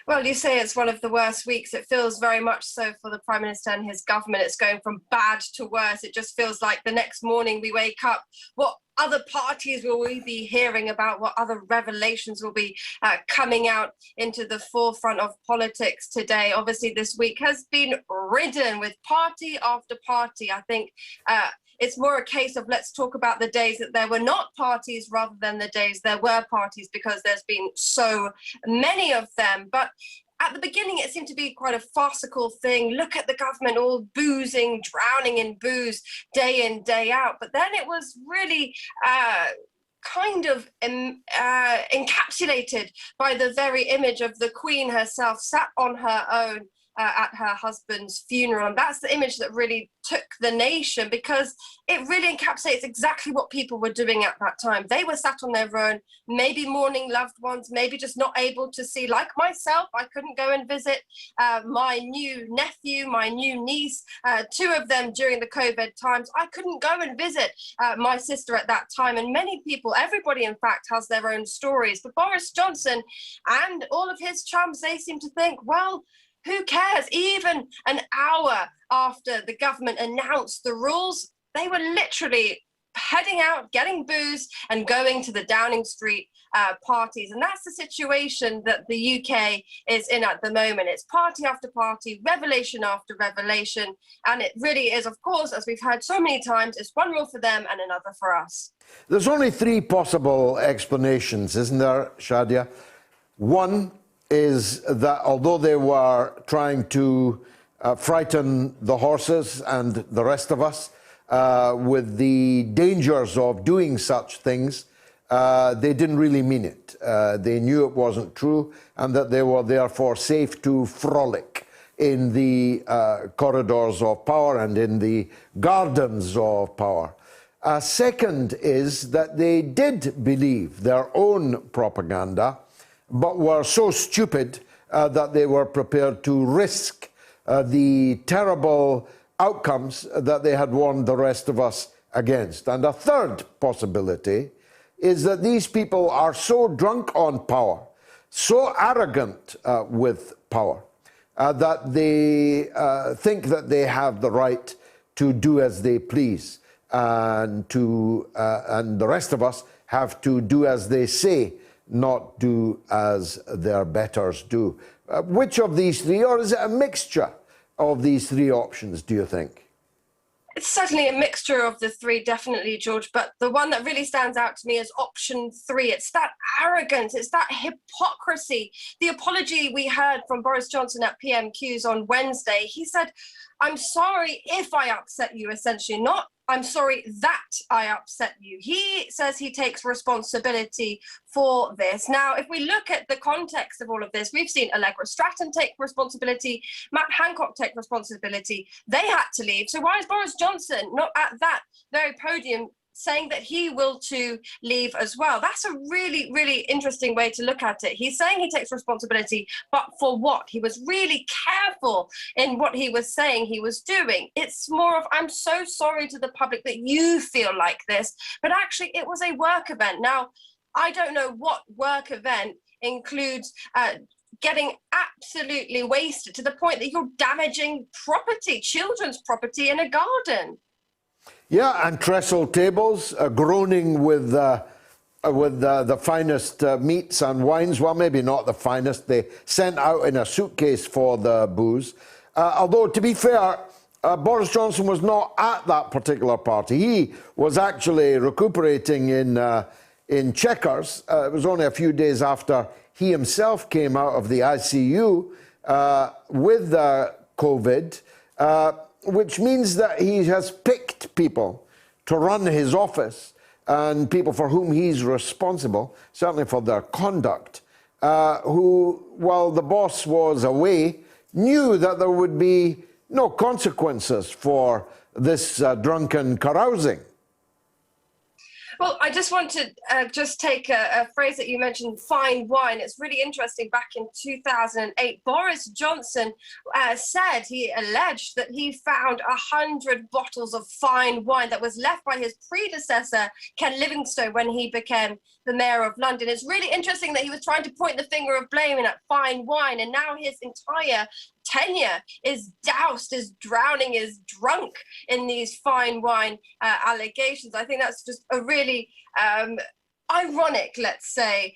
Well, you say it's one of the worst weeks. It feels very much so for the Prime Minister and his government. It's going from bad to worse. It just feels like the next morning we wake up. What other parties will we be hearing about? What other revelations will be coming out into the forefront of politics today? Obviously, this week has been ridden with party after party. I think it's more a case of let's talk about the days that there were not parties rather than the days there were parties, because there's been so many of them. But at the beginning, it seemed to be quite a farcical thing. Look at the government all boozing, drowning in booze day in, day out. But then it was really kind of encapsulated by the very image of the Queen herself sat on her own at her husband's funeral. And that's the image that really took the nation, because it really encapsulates exactly what people were doing at that time. They were sat on their own, maybe mourning loved ones, maybe just not able to see, like myself. I couldn't go and visit my new nephew, my new niece, two of them during the COVID times. I couldn't go and visit my sister at that time. And many people, everybody in fact, has their own stories. But Boris Johnson and all of his chums, they seem to think, well, who cares? Even an hour after the government announced the rules, they were literally heading out, getting booze, and going to the Downing Street parties. And that's the situation that the UK is in at the moment. It's party after party, revelation after revelation. And it really is, of course, as we've heard so many times, it's one rule for them and another for us. There's only three possible explanations, isn't there, Shadia? One is that although they were trying to frighten the horses and the rest of us with the dangers of doing such things, they didn't really mean it. They knew it wasn't true, and that they were therefore safe to frolic in the corridors of power and in the gardens of power. Second is that they did believe their own propaganda, but were so stupid that they were prepared to risk the terrible outcomes that they had warned the rest of us against. And a third possibility is that these people are so drunk on power, so arrogant with power, that they think that they have the right to do as they please, and the rest of us have to do as they say, not do as their betters do. Which of these three, or is it a mixture of these three options, do you think? It's certainly a mixture of the three, definitely, George. But the one that really stands out to me is option three. It's that arrogance. It's that hypocrisy. The apology we heard from Boris Johnson at PMQs on Wednesday, he said, I'm sorry if I upset you, essentially, not I'm sorry that I upset you. He says he takes responsibility for this. Now, if we look at the context of all of this, we've seen Allegra Stratton take responsibility, Matt Hancock take responsibility. They had to leave. So why is Boris Johnson not at that very podium saying that he will to leave as well. That's a really, really interesting way to look at it. He's saying he takes responsibility, but for what? He was really careful in what he was saying he was doing. It's more of, I'm so sorry to the public that you feel like this, but actually it was a work event. Now, I don't know what work event includes getting absolutely wasted to the point that you're damaging property, children's property in a garden. Yeah, and trestle tables, groaning with the finest meats and wines. Well, maybe not the finest. They sent out in a suitcase for the booze. Although, to be fair, Boris Johnson was not at that particular party. He was actually recuperating in Chequers. It was only a few days after he himself came out of the ICU with COVID, which means that he has picked people to run his office and people for whom he's responsible, certainly for their conduct, who, while the boss was away, knew that there would be no consequences for this drunken carousing. Well, I just want to just take a phrase that you mentioned, fine wine. It's really interesting. Back in 2008, Boris Johnson he alleged that he found 100 bottles of fine wine that was left by his predecessor, Ken Livingstone, when he became the mayor of London. It's really interesting that he was trying to point the finger of blame at fine wine, and now his entire tenure is doused, is drowning, is drunk in these fine wine allegations. I think that's just a really ironic, let's say,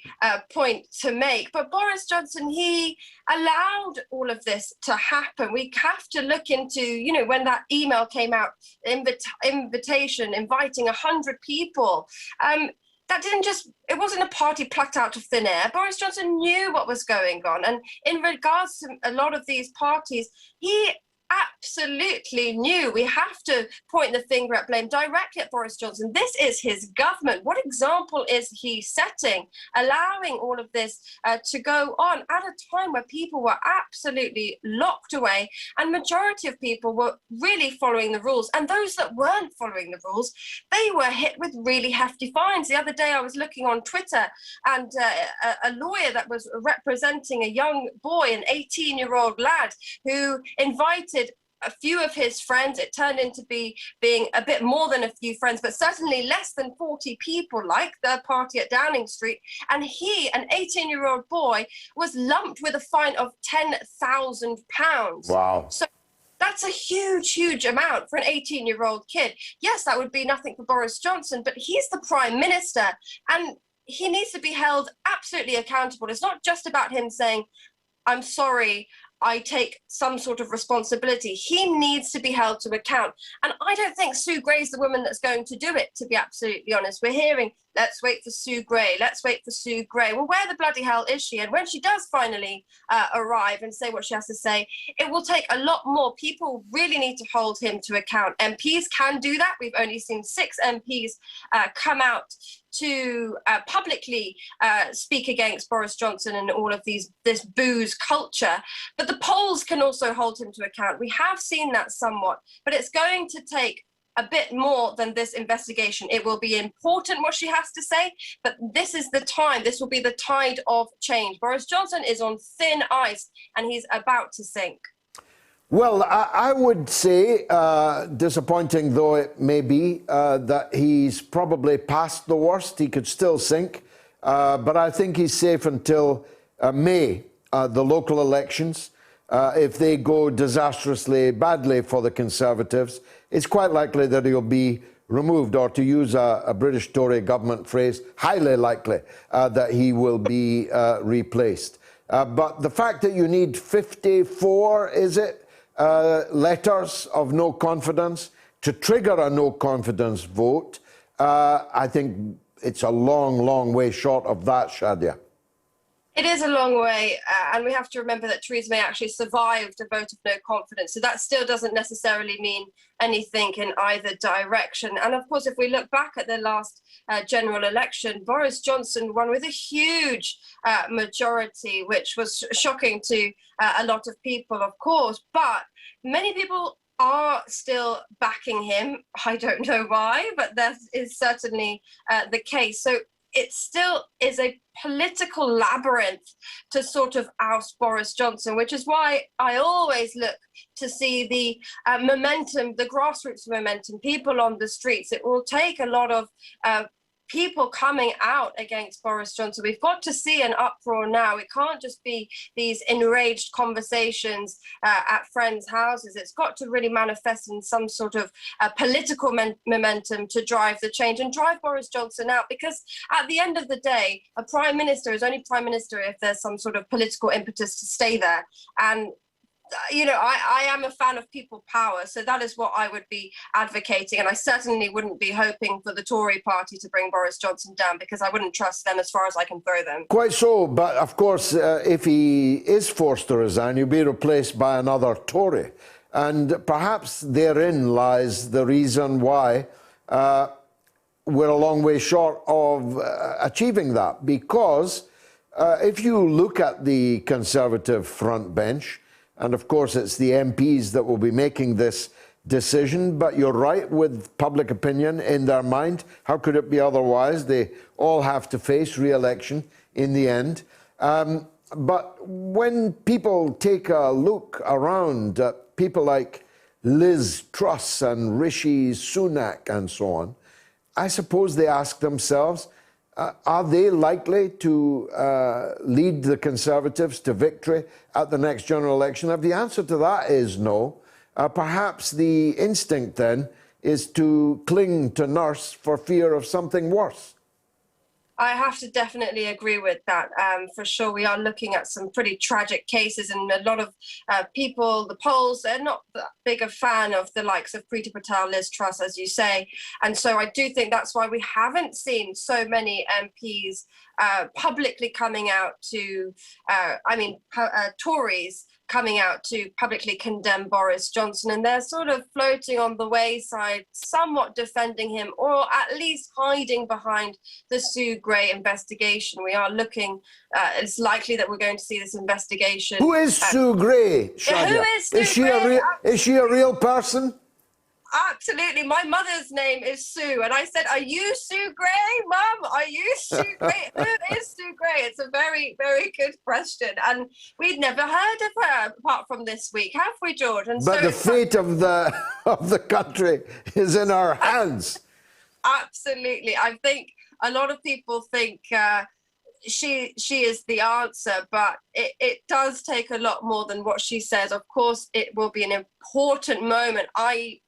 point to make. But Boris Johnson, he allowed all of this to happen. We have to look into, you know, when that email came out, invitation inviting 100 people. That didn't just, it wasn't a party plucked out of thin air. Boris Johnson knew what was going on. And in regards to a lot of these parties, he absolutely knew. We have to point the finger at blame directly at Boris Johnson. This is his government. What example is he setting, allowing all of this to go on at a time where people were absolutely locked away and majority of people were really following the rules. And those that weren't following the rules, they were hit with really hefty fines. The other day I was looking on Twitter and a lawyer that was representing a young boy, an 18-year-old lad, who invited a few of his friends. It turned into being a bit more than a few friends, but certainly less than 40 people, like the party at Downing Street. And he, an 18-year-old boy, was lumped with a fine of £10,000. Wow. So that's a huge, huge amount for an 18-year-old kid. Yes, that would be nothing for Boris Johnson, but he's the Prime Minister and he needs to be held absolutely accountable. It's not just about him saying, I'm sorry, I take some sort of responsibility. He needs to be held to account. And I don't think Sue Gray's the woman that's going to do it, to be absolutely honest. We're hearing, let's wait for Sue Gray, let's wait for Sue Gray. Well, where the bloody hell is she? And when she does finally arrive and say what she has to say, it will take a lot more. People really need to hold him to account. MPs can do that. We've only seen 6 MPs come out to publicly speak against Boris Johnson and all of this booze culture. But the polls can also hold him to account. We have seen that somewhat, but it's going to take a bit more than this investigation. It will be important what she has to say, but this is the time. This will be the tide of change. Boris Johnson is on thin ice and he's about to sink. Well, I would say, disappointing though it may be, that he's probably past the worst. He could still sink, but I think he's safe until May, the local elections. If they go disastrously badly for the Conservatives, it's quite likely that he'll be removed, or to use a British Tory government phrase, highly likely that he will be replaced. But the fact that you need 54, is it, letters of no confidence to trigger a no confidence vote, I think it's a long, long way short of that, Shadia. It is a long way, and we have to remember that Theresa May actually survived a vote of no confidence, so that still doesn't necessarily mean anything in either direction. And of course, if we look back at the last general election, Boris Johnson won with a huge majority, which was shocking to a lot of people, of course, but many people are still backing him. I don't know why, but that is certainly the case. So it still is a political labyrinth to sort of oust Boris Johnson, which is why I always look to see the momentum, the grassroots momentum, people on the streets. It will take a lot of people coming out against Boris Johnson. We've got to see an uproar now. It can't just be these enraged conversations at friends' houses. It's got to really manifest in some sort of political momentum to drive the change and drive Boris Johnson out. Because at the end of the day, a prime minister is only prime minister if there's some sort of political impetus to stay there. And you know, I am a fan of people power, so that is what I would be advocating. And I certainly wouldn't be hoping for the Tory party to bring Boris Johnson down, because I wouldn't trust them as far as I can throw them. Quite so, but of course, if he is forced to resign, he'll be replaced by another Tory. And perhaps therein lies the reason why we're a long way short of achieving that. Because if you look at the Conservative front bench, and of course, it's the MPs that will be making this decision. But you're right, with public opinion in their mind, how could it be otherwise? They all have to face re-election in the end. But when people take a look around at people like Liz Truss and Rishi Sunak and so on, I suppose they ask themselves, are they likely to lead the Conservatives to victory at the next general election? If the answer to that is no, perhaps the instinct then is to cling to nurse for fear of something worse. I have to definitely agree with that. For sure, we are looking at some pretty tragic cases, and a lot of people, the polls, they're not that big a fan of the likes of Priti Patel, Liz Truss, as you say. And so I do think that's why we haven't seen so many MPs publicly coming out to, Tories coming out to publicly condemn Boris Johnson, and they're sort of floating on the wayside, somewhat defending him, or at least hiding behind the Sue Gray investigation. We are looking, it's likely that we're going to see this investigation. Who is Sue Gray, Shadia? Who is Sue Gray? Is she a real person? Absolutely. My mother's name is Sue, and I said, "Are you Sue Gray, Mum? Are you Sue Gray? Who is Sue Gray?" It's a very, very good question, and we'd never heard of her apart from this week, have we, George? And but so the fate of the country is in our hands. Absolutely. I think a lot of people think she is the answer, but it does take a lot more than what she says. Of course, it will be an important moment. I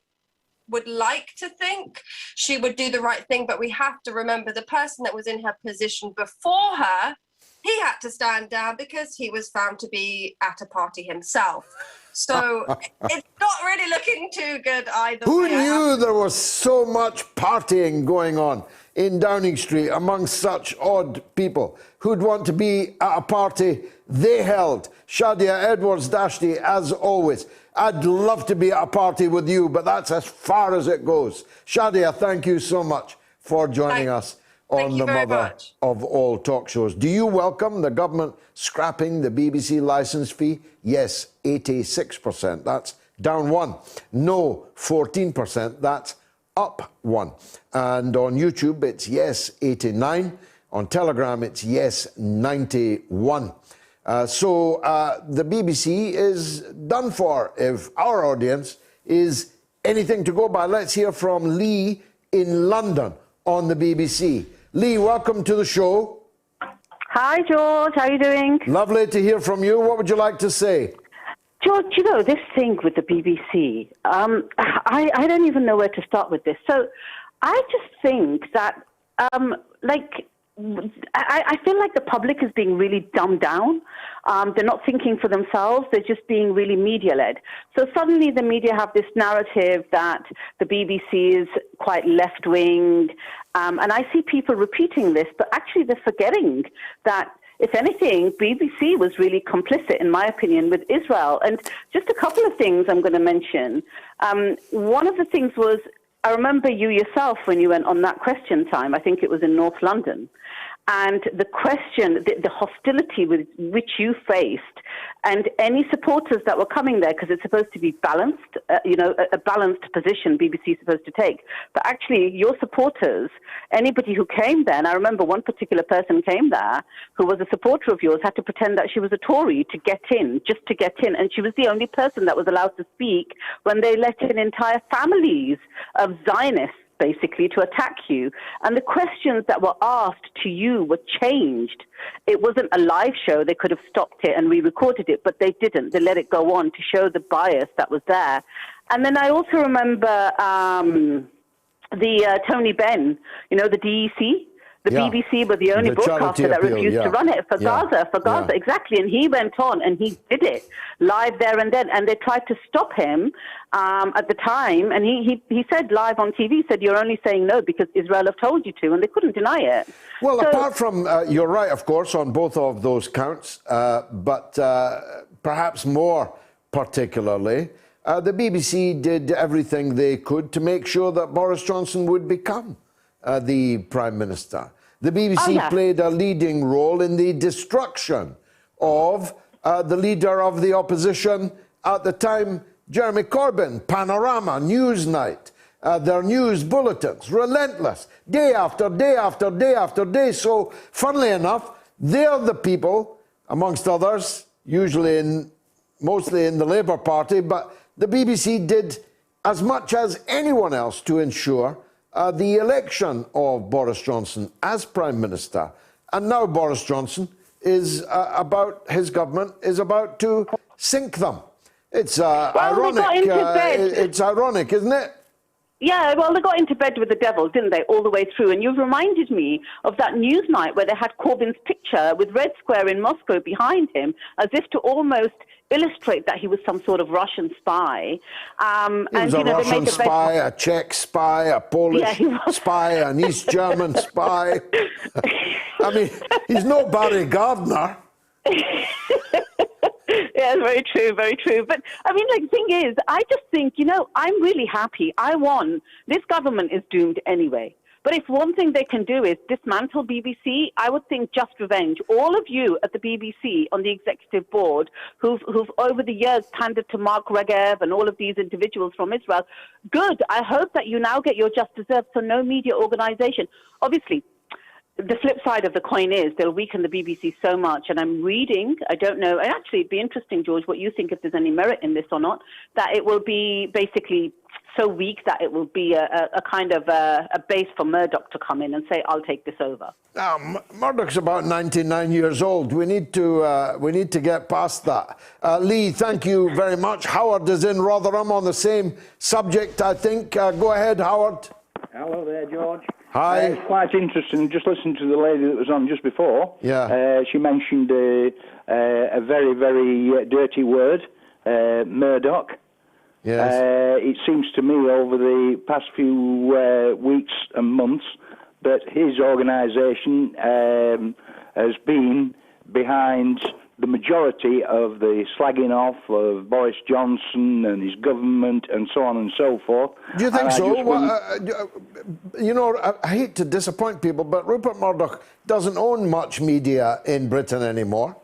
would like to think she would do the right thing, but we have to remember the person that was in her position before her, he had to stand down because he was found to be at a party himself. So it's not really looking too good either. Who knew there was so much partying going on in Downing Street among such odd people who'd want to be at a party they held? Shadia Edwards-Dashti, as always, I'd love to be at a party with you, but that's as far as it goes. Shadia, thank you so much for joining us on the mother of all talk shows. Do you welcome the government scrapping the BBC licence fee? Yes, 86%. That's down 1. No, 14%. That's up 1. And on YouTube, it's yes, 89. On Telegram, it's yes, 91. So the BBC is done for if our audience is anything to go by. Let's hear from Lee in London on the BBC. Lee, welcome to the show. Hi, George. How are you doing? Lovely to hear from you. What would you like to say? George, you know, this thing with the BBC, I don't even know where to start with this. So I just think that, I feel like the public is being really dumbed down. They're not thinking for themselves. They're just being really media-led. So suddenly the media have this narrative that the BBC is quite left-wing. And I see people repeating this, but actually they're forgetting that, if anything, BBC was really complicit, in my opinion, with Israel. And just a couple of things I'm going to mention. One of the things was, I remember you yourself when you went on that Question Time. I think it was in North London. and the question, the hostility with which you faced, and any supporters that were coming there, because it's supposed to be balanced, a balanced position BBC is supposed to take. But actually, your supporters, anybody who came there, and I remember one particular person came there who was a supporter of yours, had to pretend that she was a Tory to get in, just to get in. And she was the only person that was allowed to speak when they let in entire families of Zionists, basically, to attack you. And the questions that were asked to you were changed. It wasn't a live show. They could have stopped it and re-recorded it, but they didn't. They let it go on to show the bias that was there. And then I also remember the Tony Benn, the DEC. The BBC were the only broadcaster that refused to run it for Gaza, exactly. And he went on and he did it live there and then. And they tried to stop him at the time. And he said live on TV, he said, you're only saying no because Israel have told you to. And they couldn't deny it. Well, apart from, you're right, of course, on both of those counts, but perhaps more particularly, the BBC did everything they could to make sure that Boris Johnson would become the Prime Minister. The BBC played a leading role in the destruction of the leader of the opposition at the time, Jeremy Corbyn. Panorama, Newsnight, their news bulletins, relentless, day after day after day after day. So, funnily enough, they're the people, amongst others, mostly in the Labour Party, but the BBC did as much as anyone else to ensure the election of Boris Johnson as Prime Minister. And now Boris Johnson his government is about to sink them. It's ironic. It's ironic, isn't it? Yeah, well, they got into bed with the devil, didn't they, all the way through? And you've reminded me of that Newsnight where they had Corbyn's picture with Red Square in Moscow behind him, as if to almost illustrate that he was some sort of Russian spy. He was a Russian spy, a Czech spy, a Polish spy, an East German spy. I mean, he's no Barry Gardner. Yeah, very true, very true. But, I mean, the thing is, I just think, I'm really happy. I won. This government is doomed anyway. But if one thing they can do is dismantle BBC, I would think just revenge. All of you at the BBC on the executive board who've over the years pandered to Mark Regev and all of these individuals from Israel, good. I hope that you now get your just deserved, so no media organisation. Obviously, the flip side of the coin is they'll weaken the BBC so much. And I'm reading, I don't know, and actually it'd be interesting, George, what you think, if there's any merit in this or not, that it will be basically so weak that it will be a kind of a base for Murdoch to come in and say, I'll take this over. Murdoch's about 99 years old. We need to get past that. Lee, thank you very much. Howard is in Rotherham on the same subject, I think. Go ahead, Howard. Hello there, George. Hi. It's quite interesting. Just listen to the lady that was on just before. Yeah. She mentioned a very, very dirty word, Murdoch. Yes. It seems to me over the past few weeks and months that his organisation has been behind the majority of the slagging off of Boris Johnson and his government and so on and so forth. Do you think so? I hate to disappoint people, but Rupert Murdoch doesn't own much media in Britain anymore.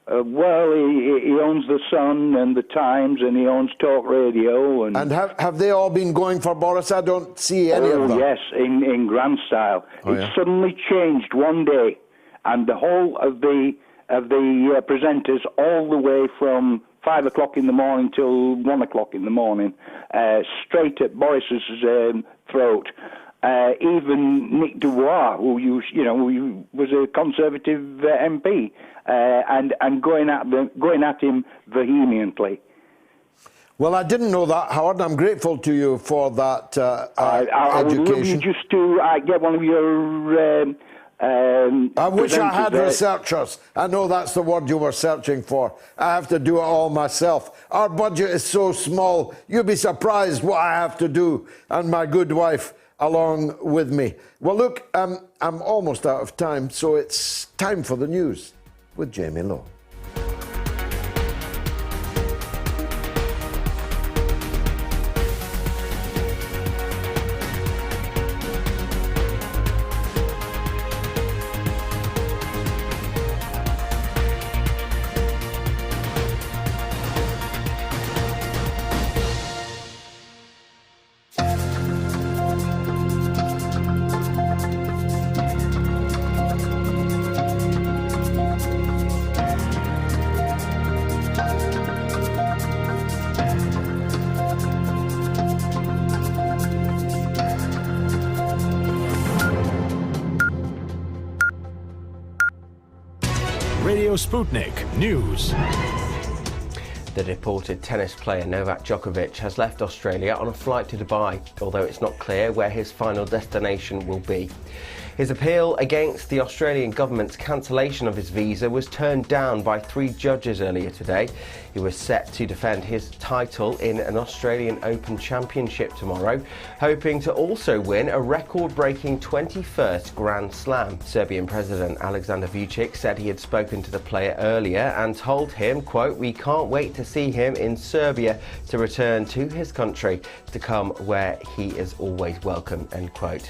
Well, he owns The Sun and The Times, and he owns Talk Radio. And have they all been going for Boris? I don't see any of them. Yes, in grand style. It suddenly changed one day, and the whole of the presenters, all the way from 5 o'clock in the morning till 1 o'clock in the morning, straight at Boris's throat. Even Nick Dubois, who was a Conservative MP, and going at him vehemently. Well, I didn't know that, Howard. I'm grateful to you for that I would love you just to get one of your. I wish I had researchers. I know that's the word you were searching for. I have to do it all myself. Our budget is so small, you'd be surprised what I have to do, and my good wife along with me. Well, look, I'm almost out of time, so it's time for the news with Jamie Lowe. Radio Sputnik News. The deported tennis player Novak Djokovic has left Australia on a flight to Dubai, although it's not clear where his final destination will be. His appeal against the Australian government's cancellation of his visa was turned down by 3 judges earlier today. He was set to defend his title in an Australian Open Championship tomorrow, hoping to also win a record-breaking 21st Grand Slam. Serbian President Alexander Vučić said he had spoken to the player earlier and told him, quote, "We can't wait to see him in Serbia to return to his country, to come where he is always welcome," end quote.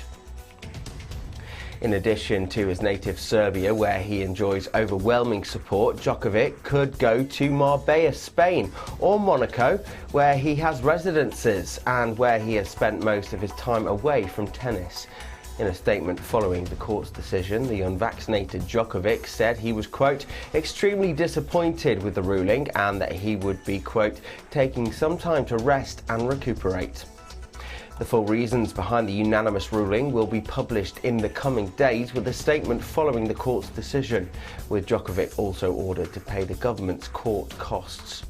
In addition to his native Serbia, where he enjoys overwhelming support, Djokovic could go to Marbella, Spain, or Monaco, where he has residences and where he has spent most of his time away from tennis. In a statement following the court's decision, the unvaccinated Djokovic said he was, quote, "extremely disappointed with the ruling and that he would be, quote, taking some time to rest and recuperate." The full reasons behind the unanimous ruling will be published in the coming days, with a statement following the court's decision, with Djokovic also ordered to pay the government's court costs.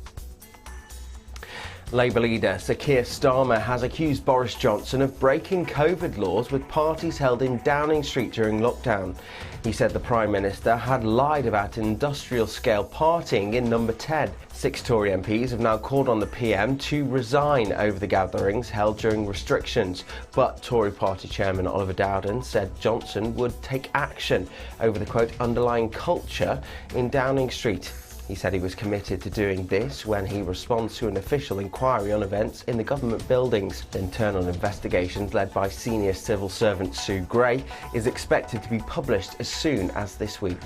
Labour leader Sir Keir Starmer has accused Boris Johnson of breaking COVID laws with parties held in Downing Street during lockdown. He said the Prime Minister had lied about industrial-scale partying in Number 10. 6 Tory MPs have now called on the PM to resign over the gatherings held during restrictions, but Tory party chairman Oliver Dowden said Johnson would take action over the, quote, underlying culture in Downing Street. He said he was committed to doing this when he responds to an official inquiry on events in the government buildings. The internal investigations, led by senior civil servant Sue Gray, is expected to be published as soon as this week.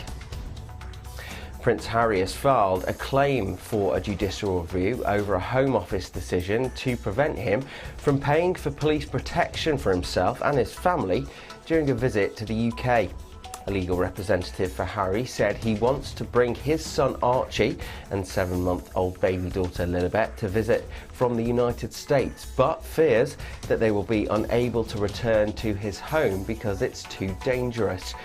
Prince Harry has filed a claim for a judicial review over a Home Office decision to prevent him from paying for police protection for himself and his family during a visit to the UK. A legal representative for Harry said he wants to bring his son Archie and 7-month-old baby daughter Lilibet to visit from the United States, but fears that they will be unable to return to his home because it's too dangerous.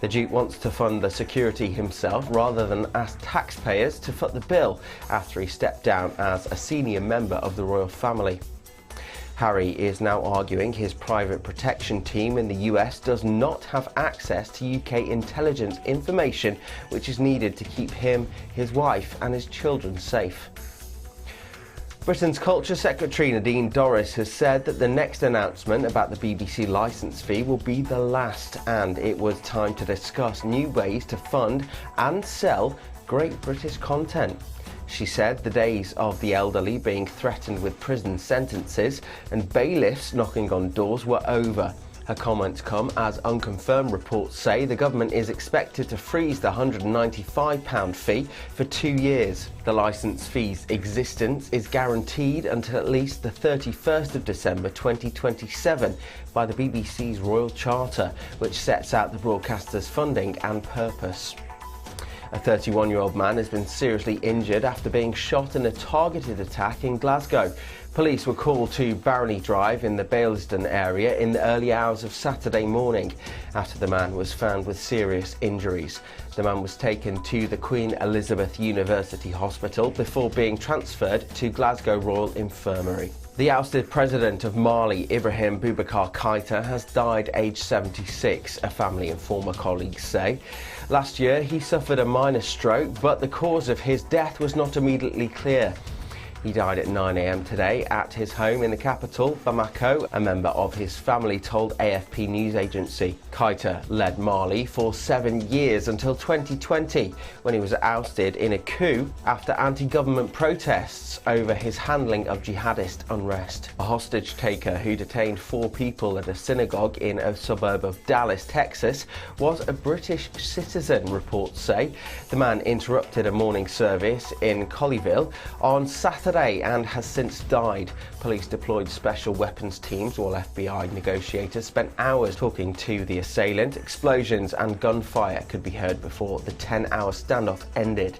The Duke wants to fund the security himself rather than ask taxpayers to foot the bill after he stepped down as a senior member of the royal family. Harry is now arguing his private protection team in the US does not have access to UK intelligence information which is needed to keep him, his wife and his children safe. Britain's Culture Secretary Nadine Dorries has said that the next announcement about the BBC licence fee will be the last, and it was time to discuss new ways to fund and sell great British content. She said the days of the elderly being threatened with prison sentences and bailiffs knocking on doors were over. Her comments come as unconfirmed reports say the government is expected to freeze the £195 fee for 2 years. The licence fee's existence is guaranteed until at least the 31st of December 2027 by the BBC's Royal Charter, which sets out the broadcaster's funding and purpose. A 31-year-old man has been seriously injured after being shot in a targeted attack in Glasgow. Police were called to Barony Drive in the Bailsdon area in the early hours of Saturday morning after the man was found with serious injuries. The man was taken to the Queen Elizabeth University Hospital before being transferred to Glasgow Royal Infirmary. The ousted president of Mali, Ibrahim Boubacar Keïta, has died aged 76, a family and former colleagues say. Last year, he suffered a minor stroke, but the cause of his death was not immediately clear. He died at 9 a.m. today at his home in the capital, Bamako, a member of his family told AFP news agency. Keïta led Mali for 7 years until 2020, when he was ousted in a coup after anti-government protests over his handling of jihadist unrest. A hostage taker who detained 4 people at a synagogue in a suburb of Dallas, Texas, was a British citizen, reports say. The man interrupted a morning service in Colleyville on Saturday and has since died. Police deployed special weapons teams while FBI negotiators spent hours talking to the assailant. Explosions and gunfire could be heard before the 10-hour standoff ended.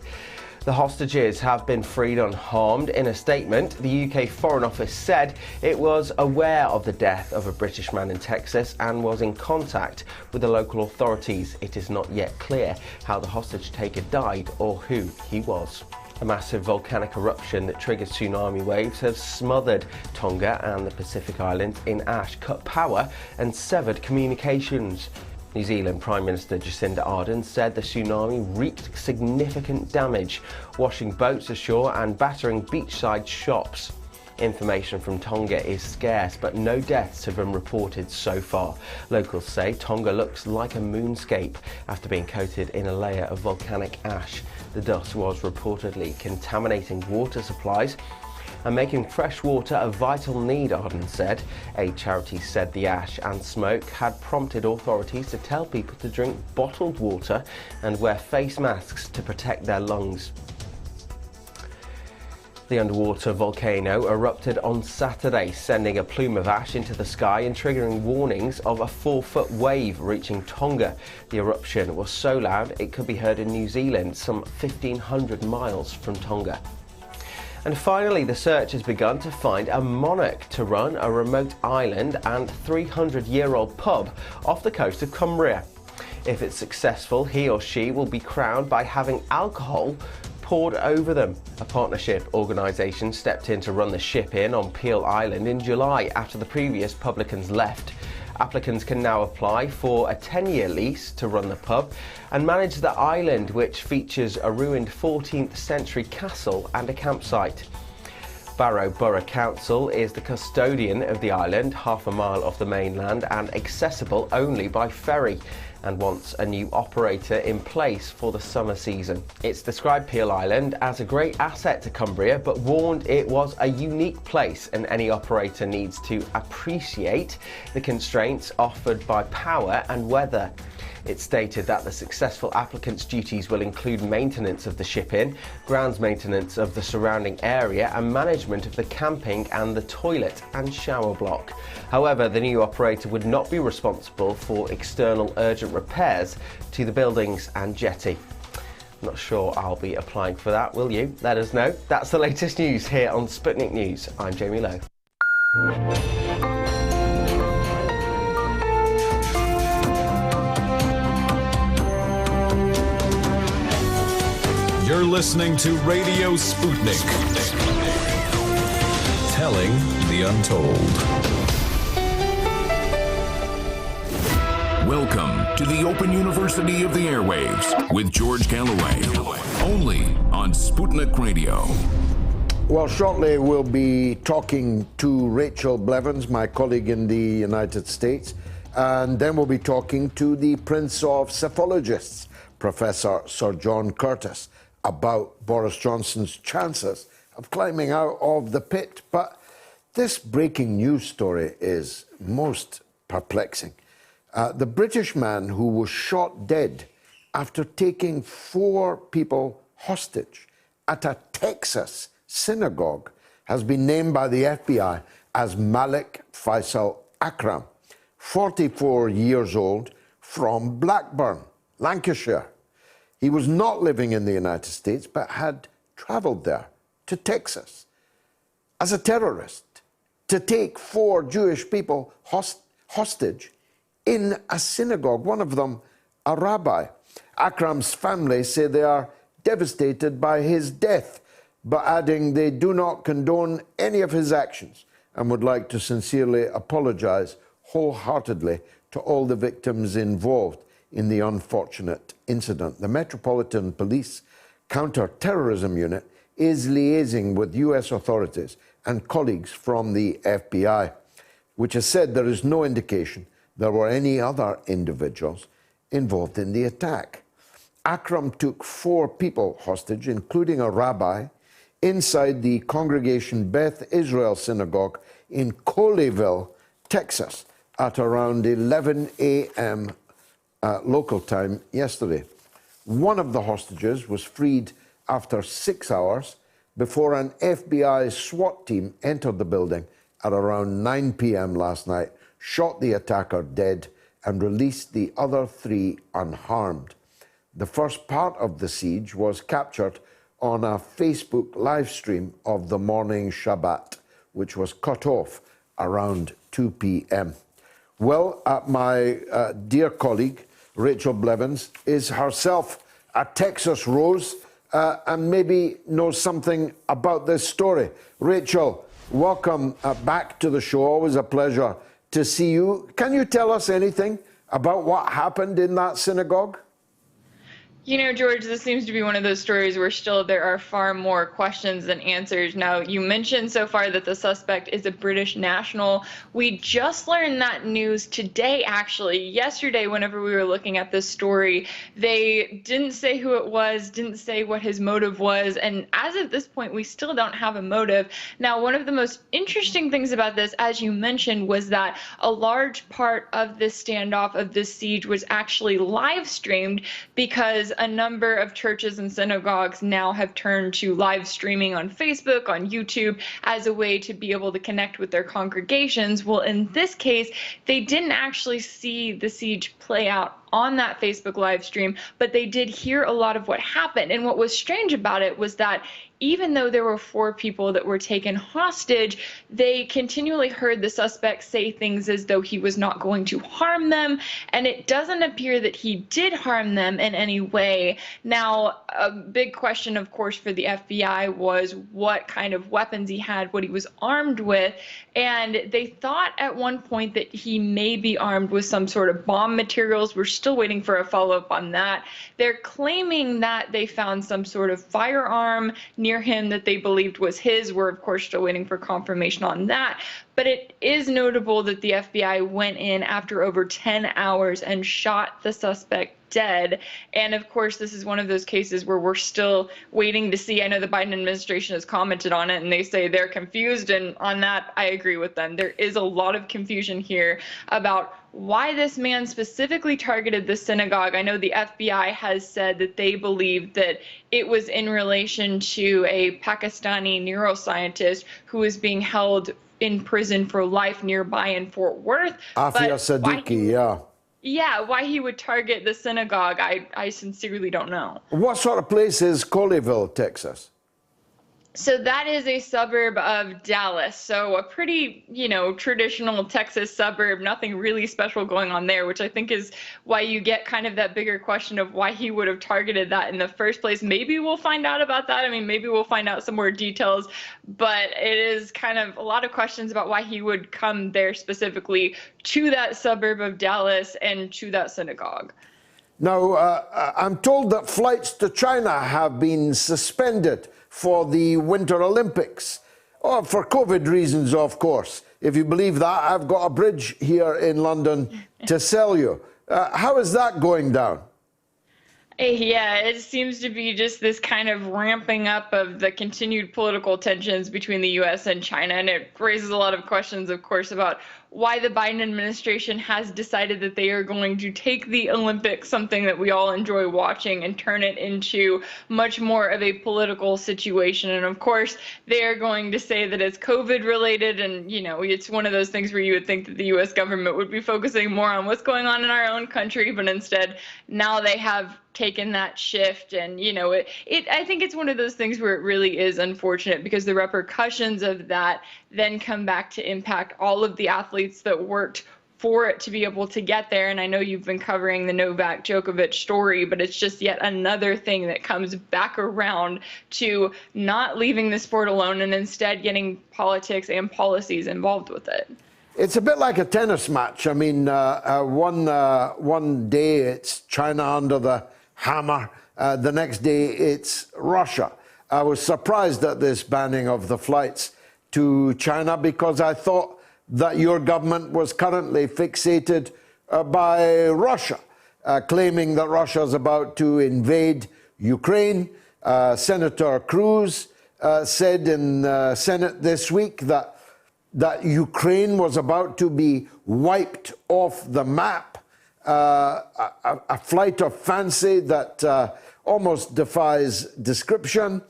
The hostages have been freed unharmed. In a statement, the UK Foreign Office said it was aware of the death of a British man in Texas and was in contact with the local authorities. It is not yet clear how the hostage taker died or who he was. A massive volcanic eruption that triggers tsunami waves has smothered Tonga and the Pacific Islands in ash, cut power and severed communications. New Zealand Prime Minister Jacinda Ardern said the tsunami wreaked significant damage, washing boats ashore and battering beachside shops. Information from Tonga is scarce, but no deaths have been reported so far. Locals say Tonga looks like a moonscape after being coated in a layer of volcanic ash. The dust was reportedly contaminating water supplies and making fresh water a vital need, Arden said. Aid charities said the ash and smoke had prompted authorities to tell people to drink bottled water and wear face masks to protect their lungs. The underwater volcano erupted on Saturday, sending a plume of ash into the sky and triggering warnings of a 4-foot wave reaching Tonga. The eruption was so loud it could be heard in New Zealand, some 1,500 miles from Tonga. And finally, the search has begun to find a monarch to run a remote island and 300-year-old pub off the coast of Cumbria. If it's successful, he or she will be crowned by having alcohol poured over them. A partnership organisation stepped in to run the ship in on Peel Island in July after the previous publicans left. Applicants can now apply for a 10-year lease to run the pub and manage the island, which features a ruined 14th century castle and a campsite. Barrow Borough Council is the custodian of the island, half a mile off the mainland and accessible only by ferry, and wants a new operator in place for the summer season. It's described Peel Island as a great asset to Cumbria, but warned it was a unique place and any operator needs to appreciate the constraints offered by power and weather. It stated that the successful applicant's duties will include maintenance of the ship inn, grounds maintenance of the surrounding area and management of the camping and the toilet and shower block. However, the new operator would not be responsible for external urgent repairs to the buildings and jetty. I'm not sure I'll be applying for that, will you? Let us know. That's the latest news here on Sputnik News. I'm Jamie Lowe. You're listening to Radio Sputnik. Telling the untold. Welcome to the Open University of the Airwaves with George Galloway. Only on Sputnik Radio. Well, shortly we'll be talking to Rachel Blevins, my colleague in the United States, and then we'll be talking to the Prince of Psephologists, Professor Sir John Curtice, about Boris Johnson's chances of climbing out of the pit. But this breaking news story is most perplexing. The British man who was shot dead after taking 4 people hostage at a Texas synagogue has been named by the FBI as Malik Faisal Akram, 44 years old, from Blackburn, Lancashire. He was not living in the United States, but had travelled there to Texas as a terrorist to take 4 Jewish people hostage in a synagogue, one of them a rabbi. Akram's family say they are devastated by his death, but adding they do not condone any of his actions and would like to sincerely apologise wholeheartedly to all the victims involved in the unfortunate incident. The Metropolitan Police Counter-Terrorism Unit is liaising with US authorities and colleagues from the FBI, which has said there is no indication there were any other individuals involved in the attack. Akram took 4 people hostage, including a rabbi, inside the Congregation Beth Israel Synagogue in Colleyville, Texas, at around 11 a.m. Local time yesterday. One of the hostages was freed after 6 hours before an FBI SWAT team entered the building at around 9 p.m. last night, shot the attacker dead, and released the other 3 unharmed. The first part of the siege was captured on a Facebook live stream of the morning Shabbat, which was cut off around 2 p.m. Well, my dear colleague, Rachel Blevins, is herself a Texas Rose and maybe knows something about this story. Rachel, welcome back to the show. Always a pleasure to see you. Can you tell us anything about what happened in that synagogue? You know, George, this seems to be one of those stories where still there are far more questions than answers. Now, you mentioned so far that the suspect is a British national. We just learned that news today, actually. Yesterday, whenever we were looking at this story, they didn't say who it was, didn't say what his motive was, and as of this point, we still don't have a motive. Now, one of the most interesting things about this, as you mentioned, was that a large part of this standoff, of this siege, was actually live streamed because a number of churches and synagogues now have turned to live streaming on Facebook, on YouTube, as a way to be able to connect with their congregations. Well, in this case, they didn't actually see the siege play out on that Facebook live stream, but they did hear a lot of what happened. And what was strange about it was that even though there were 4 people that were taken hostage, they continually heard the suspect say things as though he was not going to harm them, and it doesn't appear that he did harm them in any way. Now, a big question, of course, for the FBI was what kind of weapons he had, what he was armed with, and they thought at one point that he may be armed with some sort of bomb materials. We're still waiting for a follow-up on that. They're claiming that they found some sort of firearm near him that they believed was his. We're, of course, still waiting for confirmation on that. But it is notable that the FBI went in after over 10 hours and shot the suspect dead. And of course, this is one of those cases where we're still waiting to see. I know the Biden administration has commented on it and they say they're confused. And on that, I agree with them. There is a lot of confusion here about why this man specifically targeted the synagogue. I know the FBI has said that they believe that it was in relation to a Pakistani neuroscientist who is being held in prison for life nearby in Fort Worth. Afia Siddiqui, yeah. Yeah, why he would target the synagogue, I sincerely don't know. What sort of place is Colleyville, Texas? So that is a suburb of Dallas. So a pretty, traditional Texas suburb, nothing really special going on there, which I think is why you get kind of that bigger question of why he would have targeted that in the first place. Maybe we'll find out about that. I mean, maybe we'll find out some more details, but it is kind of a lot of questions about why he would come there specifically to that suburb of Dallas and to that synagogue. Now, I'm told that flights to China have been suspended for the Winter Olympics. Oh, for COVID reasons, of course. If you believe that, I've got a bridge here in London to sell you. How is that going down? Yeah, it seems to be just this kind of ramping up of the continued political tensions between the U.S. and China, and it raises a lot of questions, of course, about why the Biden administration has decided that they are going to take the Olympics, something that we all enjoy watching, and turn it into much more of a political situation. And of course, they are going to say that it's COVID related. And, it's one of those things where you would think that the U.S. government would be focusing more on what's going on in our own country. But instead, now they have taken that shift. And, I think it's one of those things where it really is unfortunate because the repercussions of that then come back to impact all of the athletes that worked for it to be able to get there. And I know you've been covering the Novak Djokovic story, but it's just yet another thing that comes back around to not leaving the sport alone and instead getting politics and policies involved with it. It's a bit like a tennis match. I mean, one day it's China under the hammer. The next day it's Russia. I was surprised at this banning of the flights to China because I thought that your government was currently fixated by Russia, claiming that Russia is about to invade Ukraine. Senator Cruz said in Senate this week that Ukraine was about to be wiped off the map. A flight of fancy that almost defies description.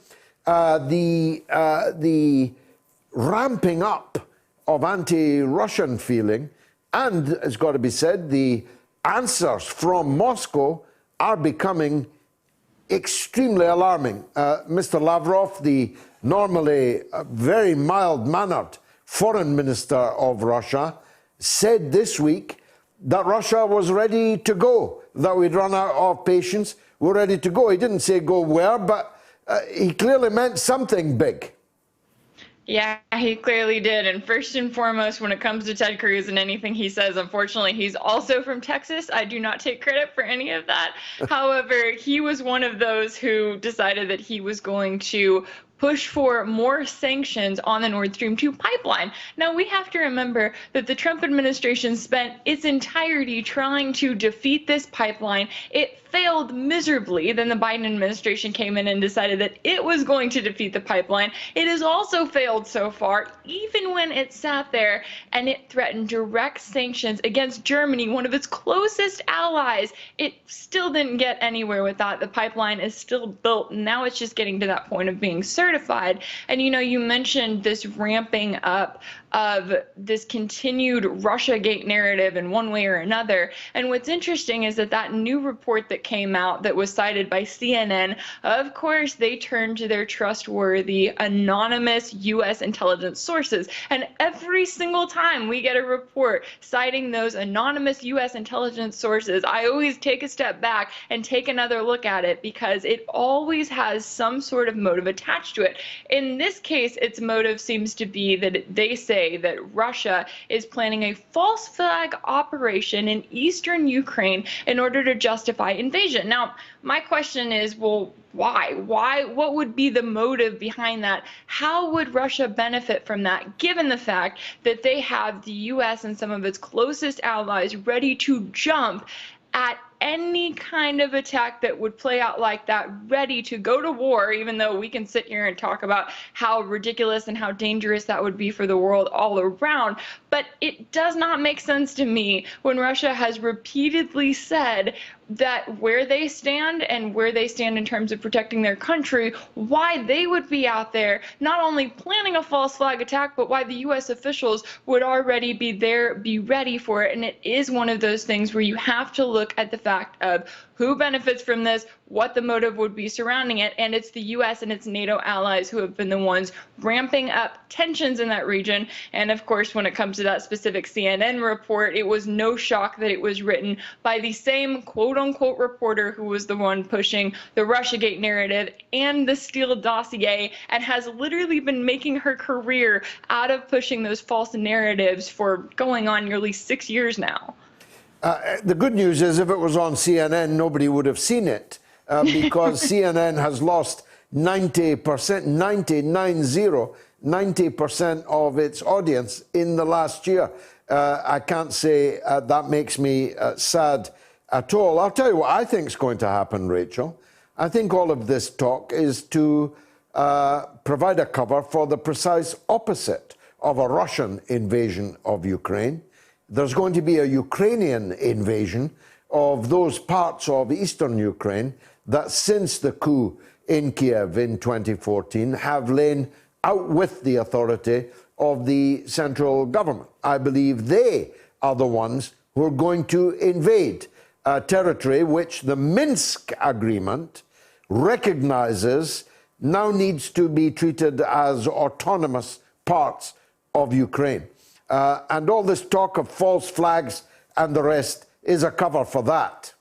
The ramping up of anti-Russian feeling, and it's got to be said, the answers from Moscow are becoming extremely alarming. Mr. Lavrov, the normally very mild-mannered foreign minister of Russia, said this week that Russia was ready to go, that we'd run out of patience, we're ready to go. He didn't say go where, but he clearly meant something big. Yeah, he clearly did. And first and foremost, when it comes to Ted Cruz and anything he says, unfortunately, he's also from Texas. I do not take credit for any of that. However, he was one of those who decided that he was going to push for more sanctions on the Nord Stream 2 pipeline. Now, we have to remember that the Trump administration spent its entirety trying to defeat this pipeline. It failed miserably. Then the Biden administration came in and decided that it was going to defeat the pipeline. It has also failed so far, even when it sat there and it threatened direct sanctions against Germany, one of its closest allies. It still didn't get anywhere with that. The pipeline is still built. Now it's just getting to that point of being certified. And you know, you mentioned this ramping up of this continued Russiagate narrative in one way or another. And what's interesting is that that new report that came out that was cited by CNN, of course, they turned to their trustworthy, anonymous U.S. intelligence sources. And every single time we get a report citing those anonymous U.S. intelligence sources, I always take a step back and take another look at it, because it always has some sort of motive attached to it. In this case, its motive seems to be that they say that Russia is planning a false flag operation in eastern Ukraine in order to justify invasion. Now, my question is, well, why? What would be the motive behind that? How would Russia benefit from that, given the fact that they have the U.S. and some of its closest allies ready to jump at any kind of attack that would play out like that, ready to go to war, even though we can sit here and talk about how ridiculous and how dangerous that would be for the world all around. But it does not make sense to me when Russia has repeatedly said that where they stand and where they stand in terms of protecting their country, why they would be out there not only planning a false flag attack, but why the U.S. officials would already be there, be ready for it. And it is one of those things where you have to look at the fact of who benefits from this, what the motive would be surrounding it, and it's the U.S. and its NATO allies who have been the ones ramping up tensions in that region. And of course, when it comes to that specific CNN report, it was no shock that it was written by the same quote-unquote reporter who was the one pushing the Russiagate narrative and the Steele dossier, and has literally been making her career out of pushing those false narratives for going on nearly 6 years now. The good news is, if it was on CNN, nobody would have seen it, because CNN has lost 90% of its audience in the last year. I can't say that makes me sad at all. I'll tell you what I think is going to happen, Rachel. I think all of this talk is to provide a cover for the precise opposite of a Russian invasion of Ukraine. There's going to be a Ukrainian invasion of those parts of eastern Ukraine that since the coup in Kiev in 2014 have lain out with the authority of the central government. I believe they are the ones who are going to invade a territory which the Minsk agreement recognizes now needs to be treated as autonomous parts of Ukraine. And all this talk of false flags and the rest is a cover for that.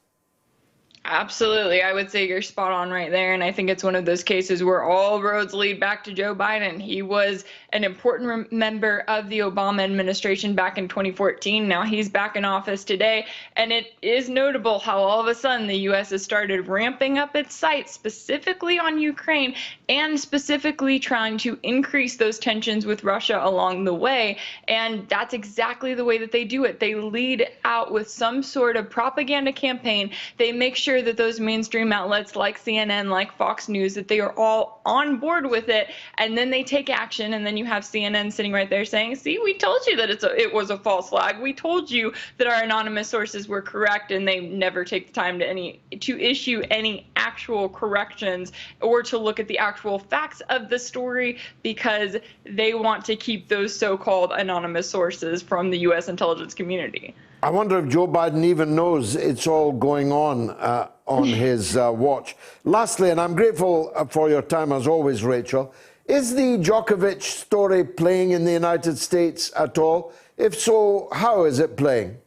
Absolutely. I would say you're spot on right there. And I think it's one of those cases where all roads lead back to Joe Biden. He was an important member of the Obama administration back in 2014. Now he's back in office today. And it is notable how all of a sudden the U.S. has started ramping up its sights specifically on Ukraine, and specifically trying to increase those tensions with Russia along the way. And that's exactly the way that they do it. They lead out with some sort of propaganda campaign. They make sure that those mainstream outlets like CNN, like Fox News, that they are all on board with it, and then they take action. And then you have CNN sitting right there saying, see, we told you that it was a false flag. We told you that our anonymous sources were correct, and they never take the time to issue any actual corrections or to look at the actual facts of the story, because they want to keep those so-called anonymous sources from the U.S. intelligence community. I wonder if Joe Biden even knows it's all going on on his watch. Lastly, and I'm grateful for your time as always, Rachel, is the Djokovic story playing in the United States at all? If so, how is it playing?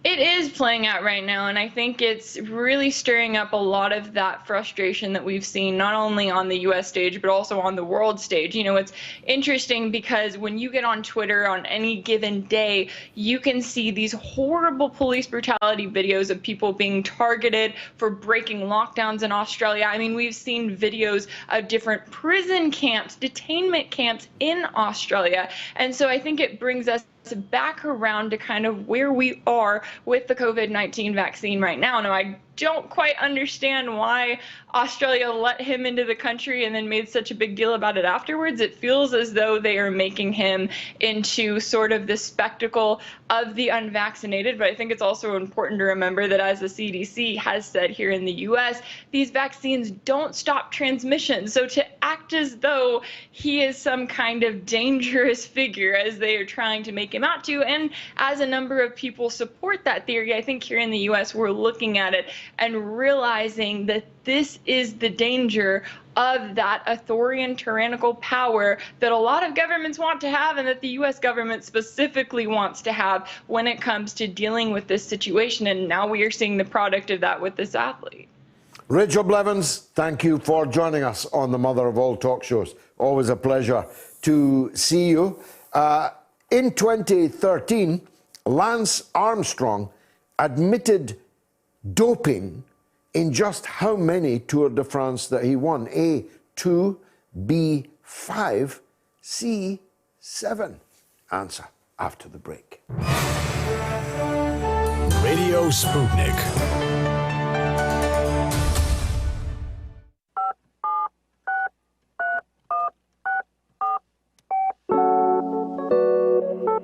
It is playing out right now, and I think it's really stirring up a lot of that frustration that we've seen not only on the US stage but also on the world stage. You know, it's interesting because when you get on Twitter on any given day, you can see these horrible police brutality videos of people being targeted for breaking lockdowns in Australia. I mean, we've seen videos of different prison camps, detainment camps in Australia. And so I think it brings us back around to kind of where we are with the COVID-19 vaccine right now. Now, I don't quite understand why Australia let him into the country and then made such a big deal about it afterwards. It feels as though they are making him into sort of the spectacle of the unvaccinated. But I think it's also important to remember that, as the CDC has said here in the US, these vaccines don't stop transmission. So to act as though he is some kind of dangerous figure, as they are trying to make him out to, and as a number of people support that theory, I think here in the US we're looking at it and realizing that this is the danger of that authoritarian, tyrannical power that a lot of governments want to have, and that the US government specifically wants to have when it comes to dealing with this situation. And now we are seeing the product of that with this athlete. Rachel Blevins, thank you for joining us on the mother of all talk shows. Always a pleasure to see you. In 2013, Lance Armstrong admitted doping in just how many Tour de France that he won? A, 2, B, 5, C, 7. Answer after the break. Radio Sputnik.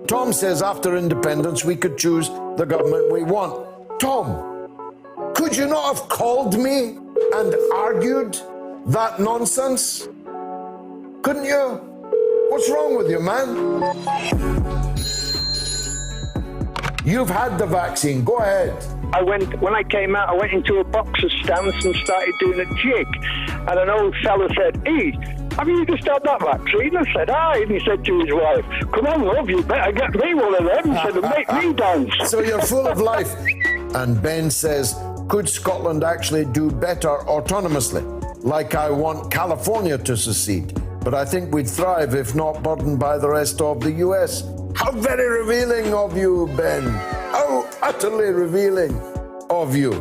Tom says after independence we could choose the government we want. Tom, could you not have called me and argued that nonsense? Couldn't you? What's wrong with you, man? You've had the vaccine. Go ahead. When I came out, I went into a boxer's stance and started doing a jig. And an old fella said, "Hey, have you just had that vaccine?" I said, "Aye." And he said to his wife, "Come on, love, you better get me one of them." He said, "Make me dance." So you're full of life. And Ben says, could Scotland actually do better autonomously? Like I want California to secede, but I think we'd thrive if not burdened by the rest of the US. How very revealing of you, Ben. How utterly revealing of you.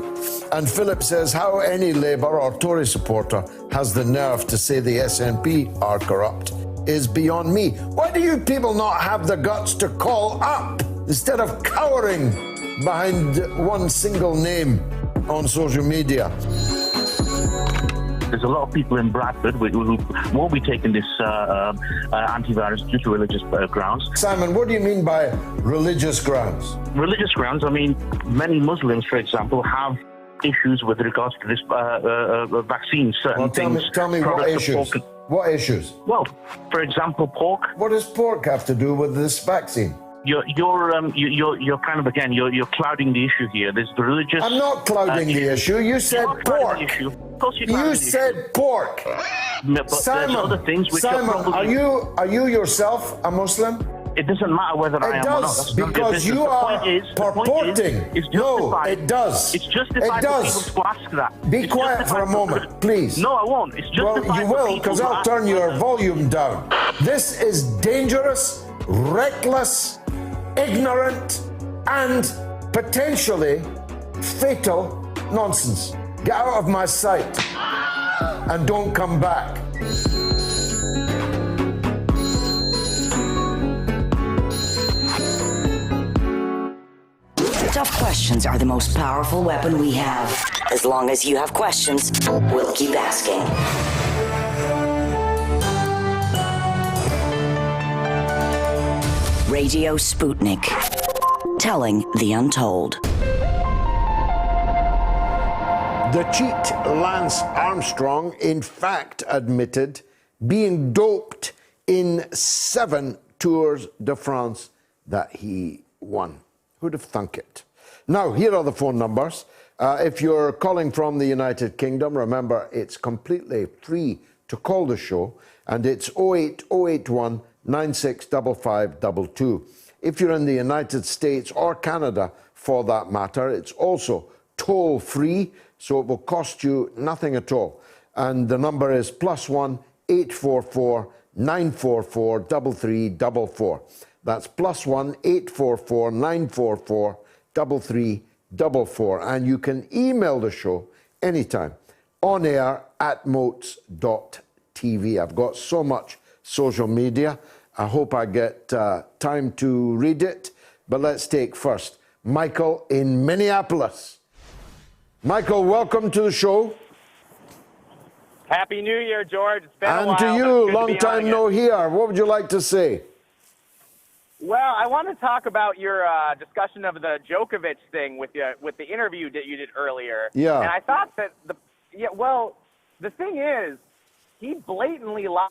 And Philip says, how any Labour or Tory supporter has the nerve to say the SNP are corrupt is beyond me. Why do you people not have the guts to call up instead of cowering behind one single name on social media? There's a lot of people in Bradford who won't be taking this antivirus due to religious grounds. Simon, what do you mean by religious grounds? Religious grounds, I mean, many Muslims, for example, have issues with regards to this vaccine. Certain things. Tell me what issues? What issues? Well, for example, pork. What does pork have to do with this vaccine? You're kind of, again, you're clouding the issue here. There's the religious. I'm not clouding the issue. You said pork. Of course you said pork. But Simon, other things which are you yourself a Muslim? It doesn't matter whether I am or not. It does, because you are purporting. No, it does. It's justified for people to ask that. Be quiet for a moment, please. No, I won't. It's justified. Well, you will, because I'll turn your volume down. This is dangerous, reckless, ignorant, and potentially fatal nonsense. Get out of my sight and don't come back. Tough questions are the most powerful weapon we have. As long as you have questions, we'll keep asking. Radio Sputnik. Telling the untold. The cheat Lance Armstrong, in fact, admitted being doped in 7 Tours de France that he won. Who'd have thunk it? Now, here are the phone numbers. If you're calling from the United Kingdom, remember it's completely free to call the show, and it's 08081 965522. If you're in the United States or Canada, for that matter, it's also toll-free, so it will cost you nothing at all. And the number is +1 844 944 3344. That's +1 844 944 3344. And you can email the show anytime, on air at moats.tv. I've got so much social media. I hope I get time to read it. But let's take first Michael in Minneapolis. Michael, welcome to the show. Happy New Year, George. It's been a while. And to you, long time no hear. What would you like to say? Well, I want to talk about your discussion of the Djokovic thing with the interview that you did earlier. Yeah. And I thought that the thing is, he blatantly lied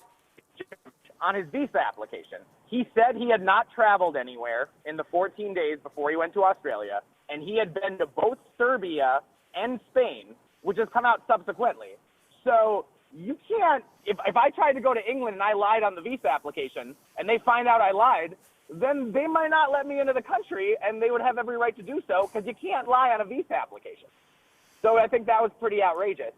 on his visa application. He said he had not traveled anywhere in the 14 days before he went to Australia, and he had been to both Serbia and Spain, which has come out subsequently. So you can't, if I tried to go to England and I lied on the visa application and they find out I lied, then they might not let me into the country, and they would have every right to do so, because you can't lie on a visa application. So I think that was pretty outrageous.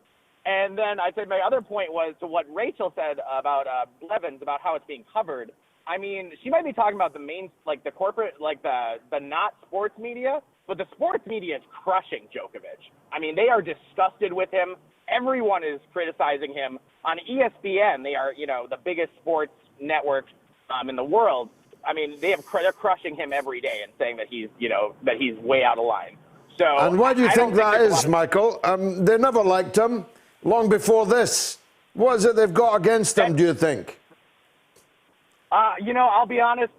And then I said my other point was to what Rachel said about Blevins, about how it's being covered. I mean, she might be talking about the main, like the corporate, like the not sports media, but the sports media is crushing Djokovic. I mean, they are disgusted with him. Everyone is criticizing him. On ESPN, they are, the biggest sports network in the world. I mean, they're crushing him every day and saying that he's way out of line. So, and why do you think that is, Michael? They never liked him long before this. What is it they've got against him, do you think? I'll be honest,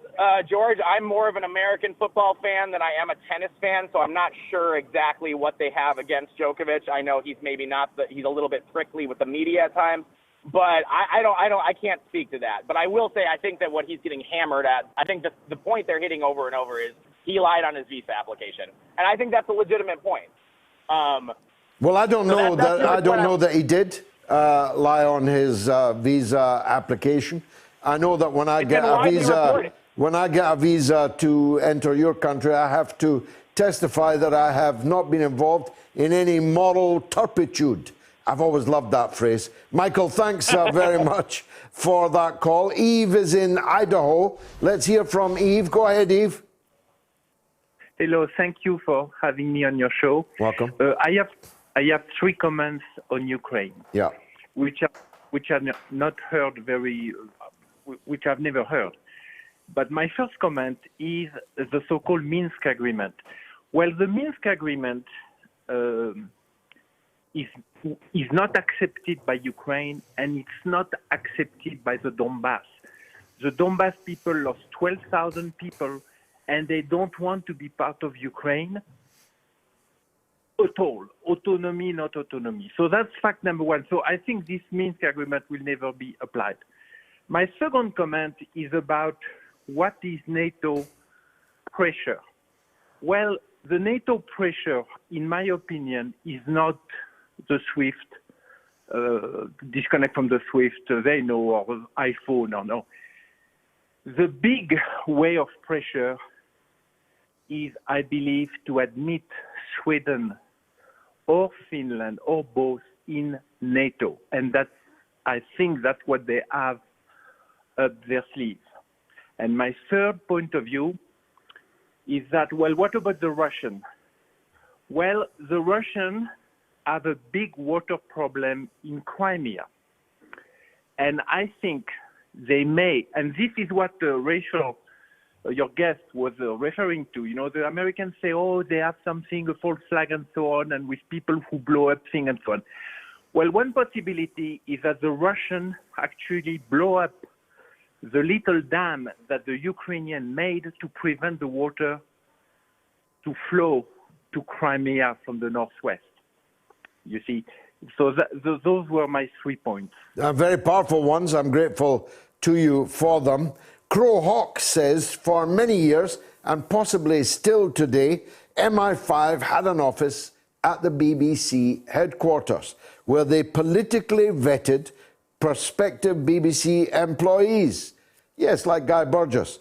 George, I'm more of an American football fan than I am a tennis fan, so I'm not sure exactly what they have against Djokovic. I know he's maybe he's a little bit prickly with the media at times, but I can't speak to that. But I will say, I think that what he's getting hammered at, I think the point they're hitting over and over is he lied on his visa application. And I think that's a legitimate point. Well, I don't know that he did lie on his visa application. I know that when I get a visa to enter your country, I have to testify that I have not been involved in any moral turpitude. I've always loved that phrase. Michael, thanks very much for that call. Eve is in Idaho. Let's hear from Eve. Go ahead, Eve. Hello, thank you for having me on your show. Welcome. I have 3 comments on Ukraine. Yeah. Which I've not heard which I've never heard. But my first comment is the so-called Minsk agreement. Well, the Minsk agreement is not accepted by Ukraine, and it's not accepted by the Donbass. The Donbass people lost 12,000 people, and they don't want to be part of Ukraine at all. Autonomy, not autonomy. So that's fact number one. So I think this Minsk agreement will never be applied. My second comment is about what is NATO pressure. Well, the NATO pressure, in my opinion, is not the SWIFT, disconnect from the SWIFT, they know, or iPhone, or no. The big way of pressure is, I believe, to admit Sweden or Finland or both in NATO. And I think that's what they have up their sleeves. And my third point of view is that, well, what about the Russians? Well, the Russians have a big water problem in Crimea. And I think they may, and this is what Rachel, your guest, was referring to. You know, the Americans say, oh, they have something, a false flag and so on, and with people who blow up things and so on. Well, one possibility is that the Russians actually blow up the little dam that the Ukrainians made to prevent the water to flow to Crimea from the northwest. You see, so those were my 3 points. Very powerful ones. I'm grateful to you for them. Crow Hawk says, for many years, and possibly still today, MI5 had an office at the BBC headquarters, where they politically vetted prospective BBC employees. Yes, like Guy Burgess.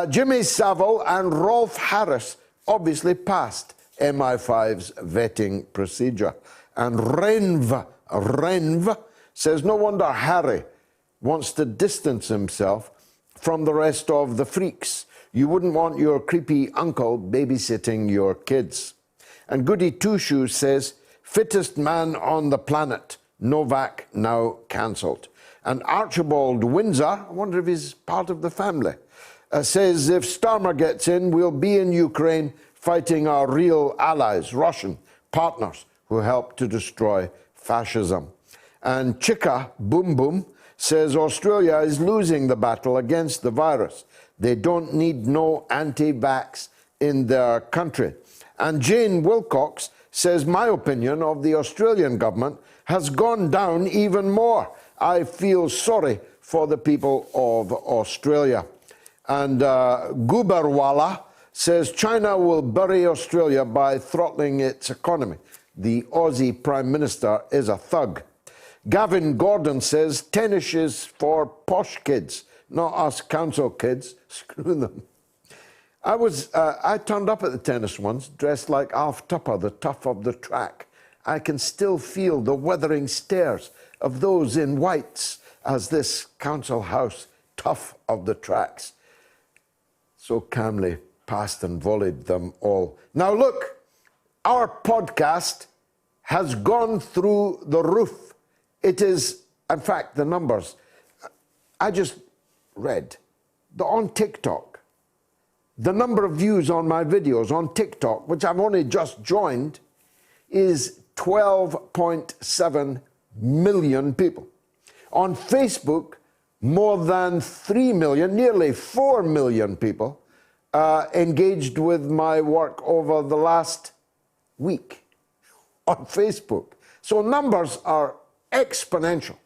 Jimmy Savile and Rolf Harris obviously passed MI5's vetting procedure. And Renv says, no wonder Harry wants to distance himself from the rest of the freaks. You wouldn't want your creepy uncle babysitting your kids. And Goody Two Shoes says, fittest man on the planet, Novak now cancelled. And Archibald Windsor, I wonder if he's part of the family, says, if Starmer gets in, we'll be in Ukraine fighting our real allies, Russian partners who helped to destroy fascism. And Chika Boom Boom says Australia is losing the battle against the virus. They don't need no anti-vax in their country. And Jane Wilcox says, my opinion of the Australian government has gone down even more. I feel sorry for the people of Australia. And Guberwala says China will bury Australia by throttling its economy. The Aussie Prime Minister is a thug. Gavin Gordon says tennis is for posh kids, not us council kids. Screw them. I turned up at the tennis once, dressed like Alf Tupper, the tough of the track. I can still feel the withering stares of those in whites as this council house tough of the tracks so calmly passed and volleyed them all. Now look, our podcast has gone through the roof. It is, in fact, the numbers. I just read on TikTok, the number of views on my videos on TikTok, which I've only just joined, is 12.7 million people. On Facebook, more than 3 million, nearly 4 million people engaged with my work over the last week on Facebook. So numbers are exponential.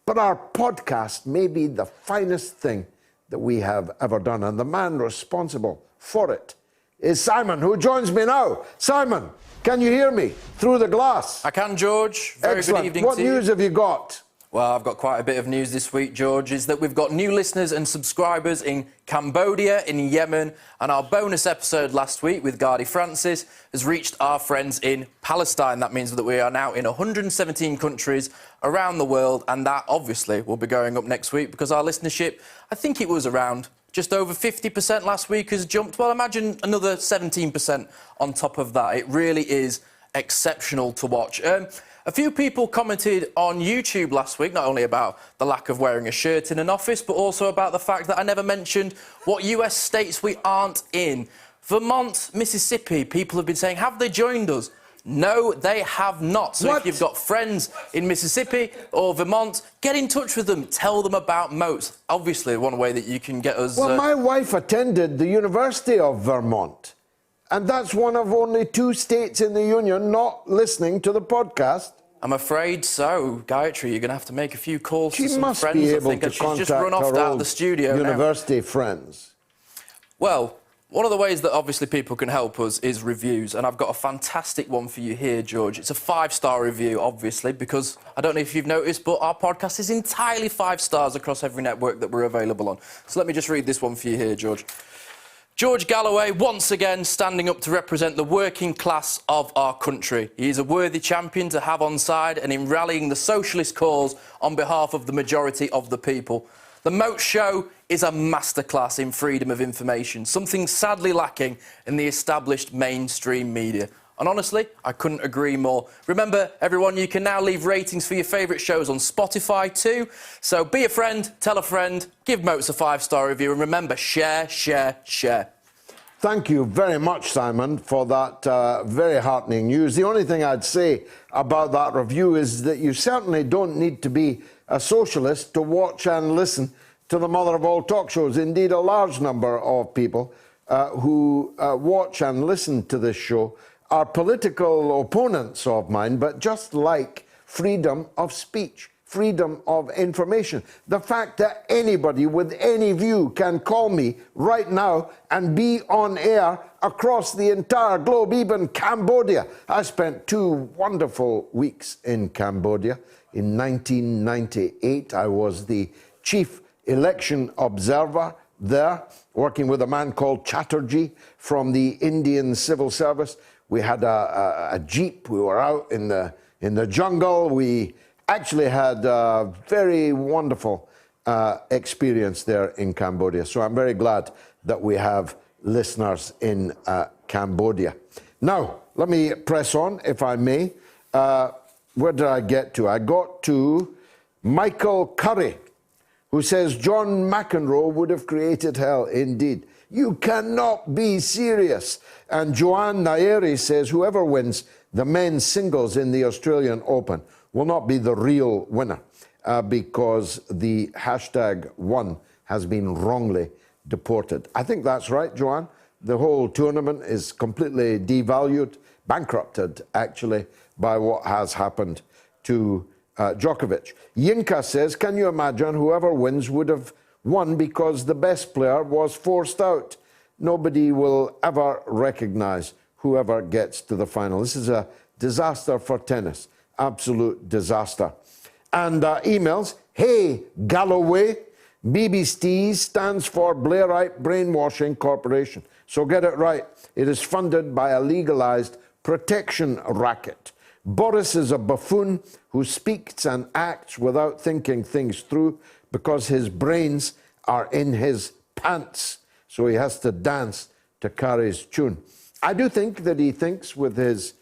But our podcast may be the finest thing that we have ever done. And the man responsible for it is Simon, who joins me now. Simon, can you hear me through the glass? I can, George. Very Excellent. Good evening What to you. news have you got? Well, I've got quite a bit of news this week, George, is that we've got new listeners and subscribers in Cambodia, in Yemen, and our bonus episode last week with Gardy Francis has reached our friends in Palestine. That means that we are now in 117 countries around the world, and that obviously will be going up next week because our listenership, I think it was around just over 50% last week, has jumped. Well, imagine another 17% on top of that. It really is exceptional to watch. A few people commented on YouTube last week, not only about the lack of wearing a shirt in an office, but also about the fact that I never mentioned what US states we aren't in. Vermont, Mississippi, people have been saying, have they joined us? No, they have not. So if you've got friends in Mississippi or Vermont, get in touch with them. Tell them about Moats. Obviously, one way that you can get us... Well, my wife attended the University of Vermont. And that's one of only 2 states in the Union not listening to the podcast. I'm afraid so. Gayatri, you're going to have to make a few calls to some friends. She must be able to she's contact just run off her out of old the studio university friends. Well, one of the ways that obviously people can help us is reviews, and I've got a fantastic one for you here, George. It's a 5-star review, obviously, because I don't know if you've noticed, but our podcast is entirely 5 stars across every network that we're available on. So let me just read this one for you here, George. George Galloway, once again, standing up to represent the working class of our country. He is a worthy champion to have on side and in rallying the socialist cause on behalf of the majority of the people. The Moat Show is a masterclass in freedom of information, something sadly lacking in the established mainstream media. And honestly, I couldn't agree more. Remember, everyone, you can now leave ratings for your favourite shows on Spotify too. So be a friend, tell a friend, give Moats a 5-star review, and remember, share, share, share. Thank you very much, Simon, for that very heartening news. The only thing I'd say about that review is that you certainly don't need to be a socialist to watch and listen to the mother of all talk shows. Indeed, a large number of people who watch and listen to this show are political opponents of mine, but just like freedom of speech. freedom of information. The fact that anybody with any view can call me right now and be on air across the entire globe, even Cambodia. I spent 2 wonderful weeks in Cambodia. In 1998, I was the chief election observer there, working with a man called Chatterjee from the Indian Civil Service. We had a jeep. We were out in the jungle. We actually had a very wonderful experience there in Cambodia. So I'm very glad that we have listeners in Cambodia. Now, let me press on, if I may. Where did I get to? I got to Michael Curry, who says, John McEnroe would have created hell. Indeed. You cannot be serious. And Joanne Nairi says, whoever wins the men's singles in the Australian Open will not be the real winner because the #1 has been wrongly deported. I think that's right, Joanne. The whole tournament is completely devalued, bankrupted, actually, by what has happened to Djokovic. Yinka says, can you imagine whoever wins would have won because the best player was forced out? Nobody will ever recognize whoever gets to the final. This is a disaster for tennis. Absolute disaster. And emails, hey, Galloway, BBC stands for Blairite Brainwashing Corporation. So get it right. It is funded by a legalized protection racket. Boris is a buffoon who speaks and acts without thinking things through because his brains are in his pants. So he has to dance to Carrie's tune. I do think that he thinks with his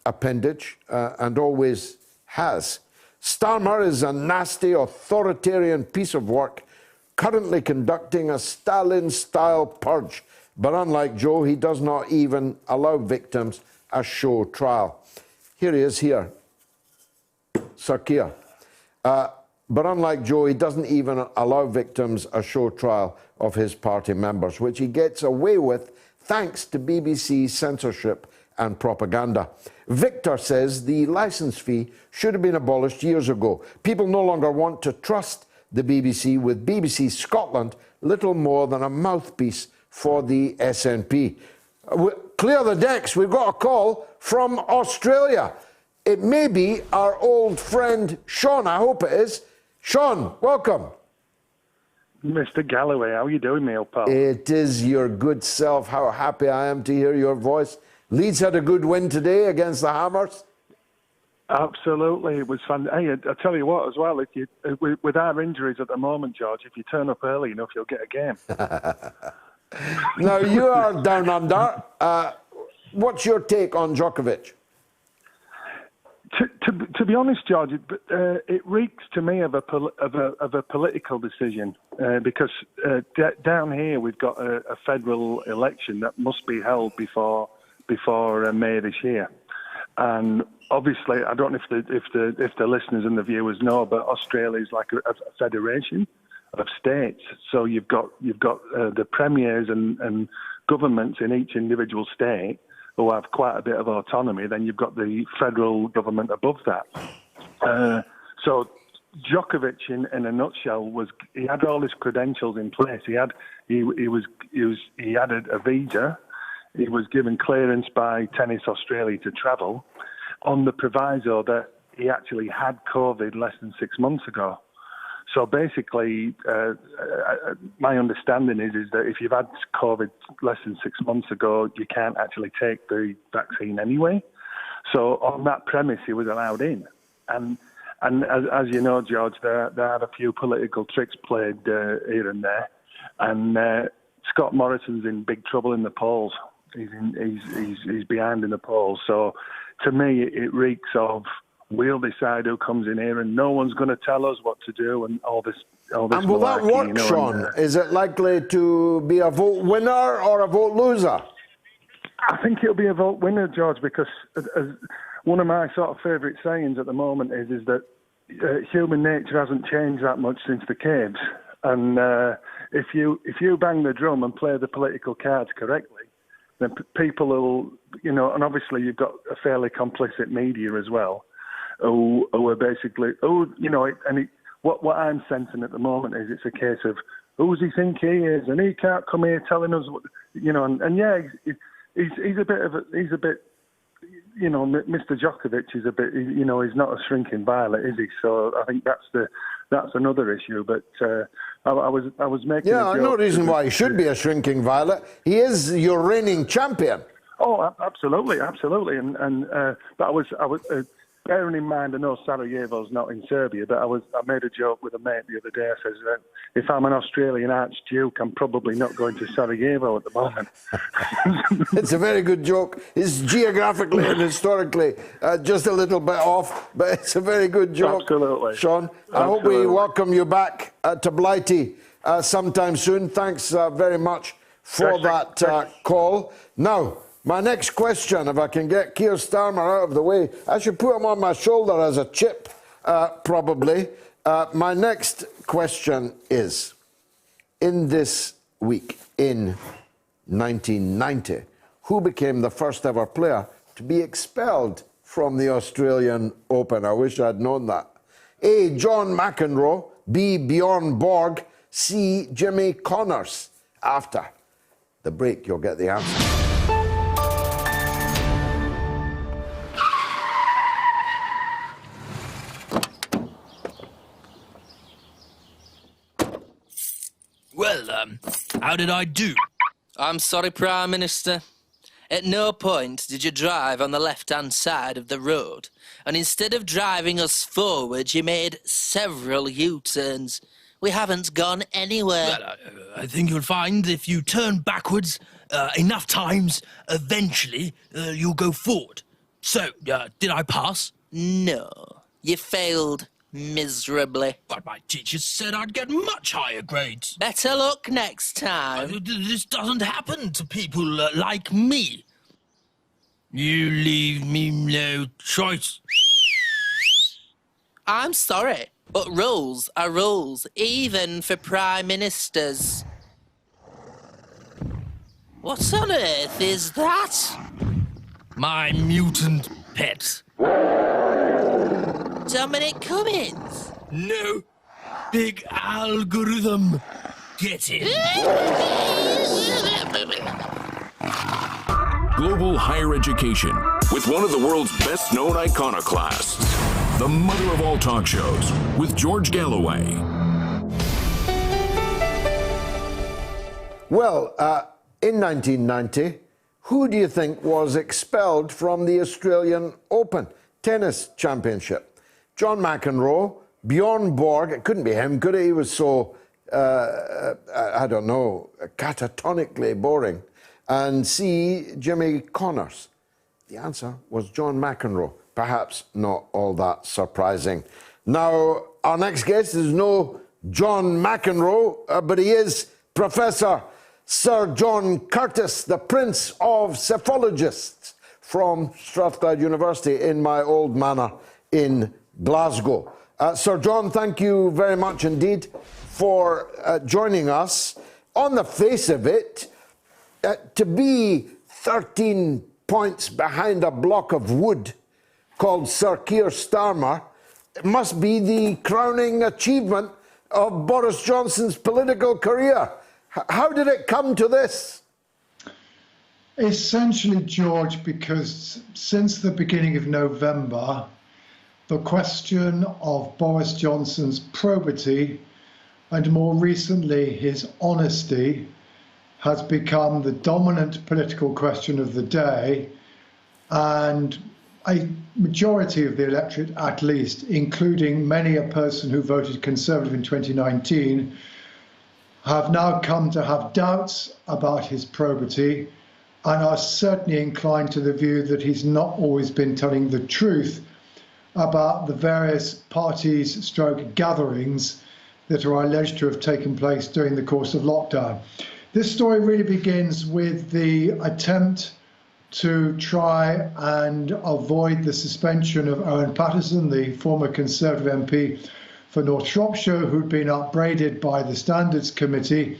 appendage and always has. Starmer is a nasty authoritarian piece of work currently conducting a Stalin-style purge. But unlike Joe, he does not even allow victims a show trial. Here he is here, Sarkir. But unlike Joe, he doesn't even allow victims a show trial of his party members, which he gets away with thanks to BBC censorship and propaganda. Victor says the licence fee should have been abolished years ago. People no longer want to trust the BBC, with BBC Scotland little more than a mouthpiece for the SNP. Clear the decks, we've got a call from Australia. It may be our old friend Sean, I hope it is. Sean, welcome. Mr. Galloway, how are you doing, me old pal? It is your good self. How happy I am to hear your voice. Leeds had a good win today against the Hammers. Absolutely, it was fun. Hey, I tell you what, as well, if you, with our injuries at the moment, George, if you turn up early enough, you'll get a game. Now, you are down under. What's your take on Djokovic? To be honest, George, it reeks to me of a political decision because down here we've got a federal election that must be held before May this year, and obviously I don't know if the listeners and the viewers know, but Australia is like a federation of states. So you've got the premiers and governments in each individual state who have quite a bit of autonomy. Then you've got the federal government above that. So Djokovic, in a nutshell, he had all his credentials in place. He had a visa. He was given clearance by Tennis Australia to travel, on the proviso that he actually had COVID less than 6 months ago. So basically, my understanding is that if you've had COVID less than 6 months ago, you can't actually take the vaccine anyway. So on that premise, he was allowed in. And as you know, George, there had a few political tricks played here and there. And Scott Morrison's in big trouble in the polls. He's behind in the polls. So to me, it reeks of, we'll decide who comes in here, and no one's going to tell us what to do, and all this. And will that work, Sean? Is it likely to be a vote winner or a vote loser? I think it'll be a vote winner, George, because one of my sort of favourite sayings at the moment is that human nature hasn't changed that much since the caves, and if you bang the drum and play the political cards correctly, then people will, and obviously you've got a fairly complicit media as well, who are basically, what I'm sensing at the moment is it's a case of, who does he think he is? And he can't come here telling us what, he's a bit, Mr. Djokovic is a bit, he's not a shrinking violet, is he? So I think that's another issue. But I was making. Yeah, no reason why he should be a shrinking violet. He is your reigning champion. Oh, absolutely. But I was bearing in mind, I know Sarajevo's not in Serbia, but I made a joke with a mate the other day. I says, if I'm an Australian Archduke, I'm probably not going to Sarajevo at the moment. It's a very good joke. It's geographically and historically just a little bit off, but it's a very good joke. Absolutely. Sean, I hope we welcome you back to Blighty sometime soon. Thanks very much for that call. Now, my next question, if I can get Keir Starmer out of the way, I should put him on my shoulder as a chip, probably. My next question is, in this week, in 1990, who became the first ever player to be expelled from the Australian Open? I wish I'd known that. A, John McEnroe, B, Bjorn Borg, C, Jimmy Connors. After the break, you'll get the answer. Well, how did I do? I'm sorry, Prime Minister. At no point did you drive on the left-hand side of the road, and instead of driving us forward, you made several U-turns. We haven't gone anywhere. Well, I think you'll find if you turn backwards enough times, eventually you'll go forward. So, did I pass? No, you failed miserably. But my teacher said I'd get much higher grades. Better luck next time. This doesn't happen to people like me. You leave me no choice. I'm sorry, but rules are rules, even for Prime Ministers. What on earth is that? My mutant pet. Dominic Cummings? No. Big algorithm. Get it. Global higher education with one of the world's best-known iconoclasts. The mother of all talk shows with George Galloway. Well, in 1990, who do you think was expelled from the Australian Open Tennis Championship? John McEnroe, Bjorn Borg, it couldn't be him, could it? He was so, I don't know, catatonically boring. And C, Jimmy Connors. The answer was John McEnroe. Perhaps not all that surprising. Now, our next guest is no John McEnroe, but he is Professor Sir John Curtice, the Prince of Psephologists from Strathclyde University in my old manor in Glasgow. Sir John, thank you very much indeed for joining us. On the face of it, to be 13 points behind a block of wood called Sir Keir Starmer, it must be the crowning achievement of Boris Johnson's political career. How did it come to this? Essentially, George, because since the beginning of November, the question of Boris Johnson's probity and more recently his honesty has become the dominant political question of the day, and a majority of the electorate, at least, including many a person who voted Conservative in 2019, have now come to have doubts about his probity and are certainly inclined to the view that he's not always been telling the truth about the various parties stroke gatherings that are alleged to have taken place during the course of lockdown. This story really begins with the attempt to try and avoid the suspension of Owen Paterson, the former Conservative MP for North Shropshire, who'd been upbraided by the Standards Committee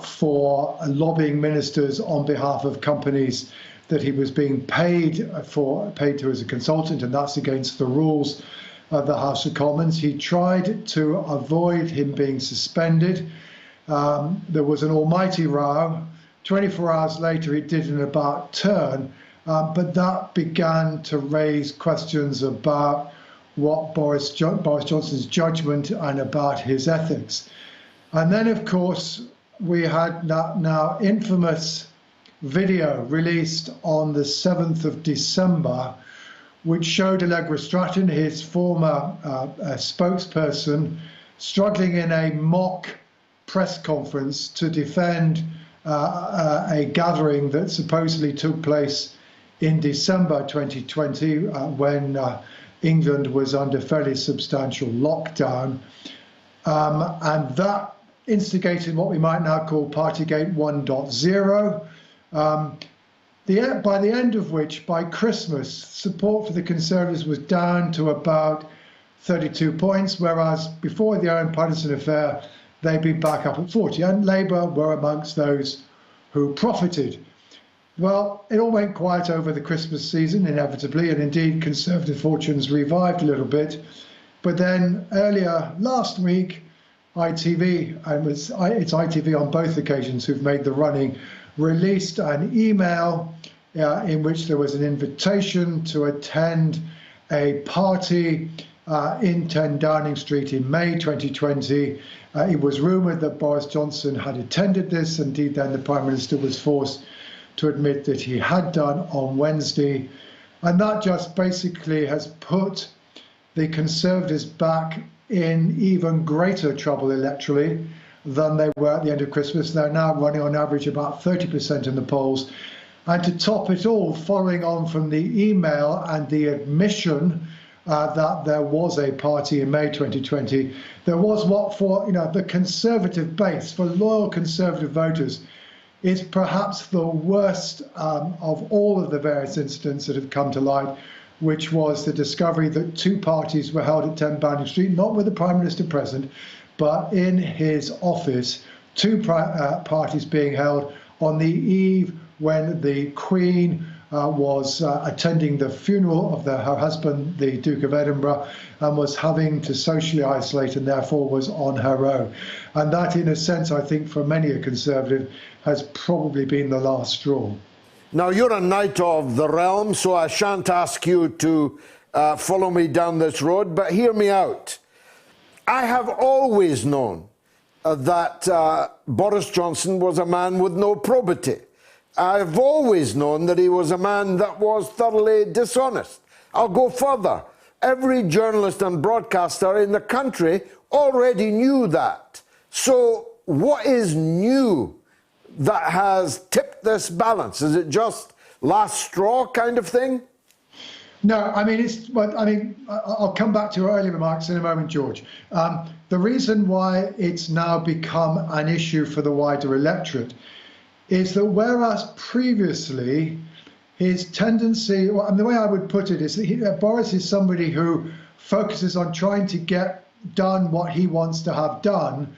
for lobbying ministers on behalf of companies that he was being paid to as a consultant, and that's against the rules of the House of Commons. He tried to avoid him being suspended. There was an almighty row. 24 hours later, he did an about turn, but that began to raise questions about what Boris Johnson's judgment and about his ethics. And then, of course, we had that now infamous video released on the 7th of December, which showed Allegra Stratton, his former spokesperson, struggling in a mock press conference to defend a gathering that supposedly took place in December 2020 when England was under fairly substantial lockdown. And that instigated what we might now call Partygate 1.0. By the end of which, by Christmas, support for the Conservatives was down to about 32 points, whereas before the Iron Partisan affair, they'd been back up at 40, and Labour were amongst those who profited. Well, it all went quiet over the Christmas season, inevitably, and indeed Conservative fortunes revived a little bit. But then earlier last week, ITV, and it's ITV on both occasions who've made the running, released an email in which there was an invitation to attend a party in 10 Downing Street in May 2020. It was rumoured that Boris Johnson had attended this. Indeed, then the Prime Minister was forced to admit that he had done on Wednesday. And that just basically has put the Conservatives back in even greater trouble electorally than they were at the end of Christmas. They're now running on average about 30% in the polls. And to top it all, following on from the email and the admission that there was a party in May 2020, there was what for the Conservative base, for loyal Conservative voters, is perhaps the worst of all of the various incidents that have come to light, which was the discovery that two parties were held at 10 Downing Street, not with the Prime Minister present, but in his office, two parties being held on the eve when the Queen was attending the funeral of her husband, the Duke of Edinburgh, and was having to socially isolate and therefore was on her own. And that, in a sense, I think for many a Conservative, has probably been the last straw. Now, you're a knight of the realm, so I shan't ask you to follow me down this road, but hear me out. I have always known that Boris Johnson was a man with no probity. I've always known that he was a man that was thoroughly dishonest. I'll go further. Every journalist and broadcaster in the country already knew that. So what is new that has tipped this balance? Is it just last straw kind of thing? No, I mean, I'll come back to your earlier remarks in a moment, George. The reason why it's now become an issue for the wider electorate is that whereas previously his tendency, and the way I would put it is that Boris is somebody who focuses on trying to get done what he wants to have done,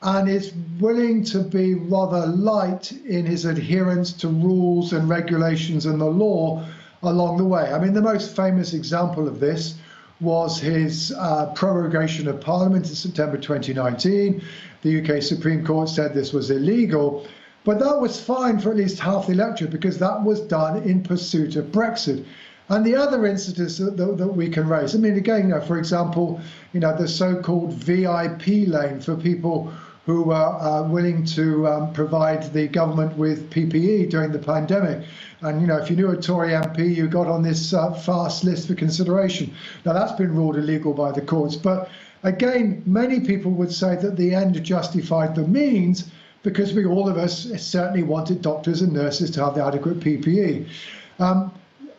and is willing to be rather light in his adherence to rules and regulations and the law along the way. I mean, the most famous example of this was his prorogation of Parliament in September 2019. The UK Supreme Court said this was illegal, but that was fine for at least half the electorate because that was done in pursuit of Brexit. And the other incidents that we can raise, I mean, again, for example, the so-called VIP lane for people who were willing to provide the government with PPE during the pandemic. And, if you knew a Tory MP, you got on this fast list for consideration. Now, that's been ruled illegal by the courts. But again, many people would say that the end justified the means because all of us certainly wanted doctors and nurses to have the adequate PPE.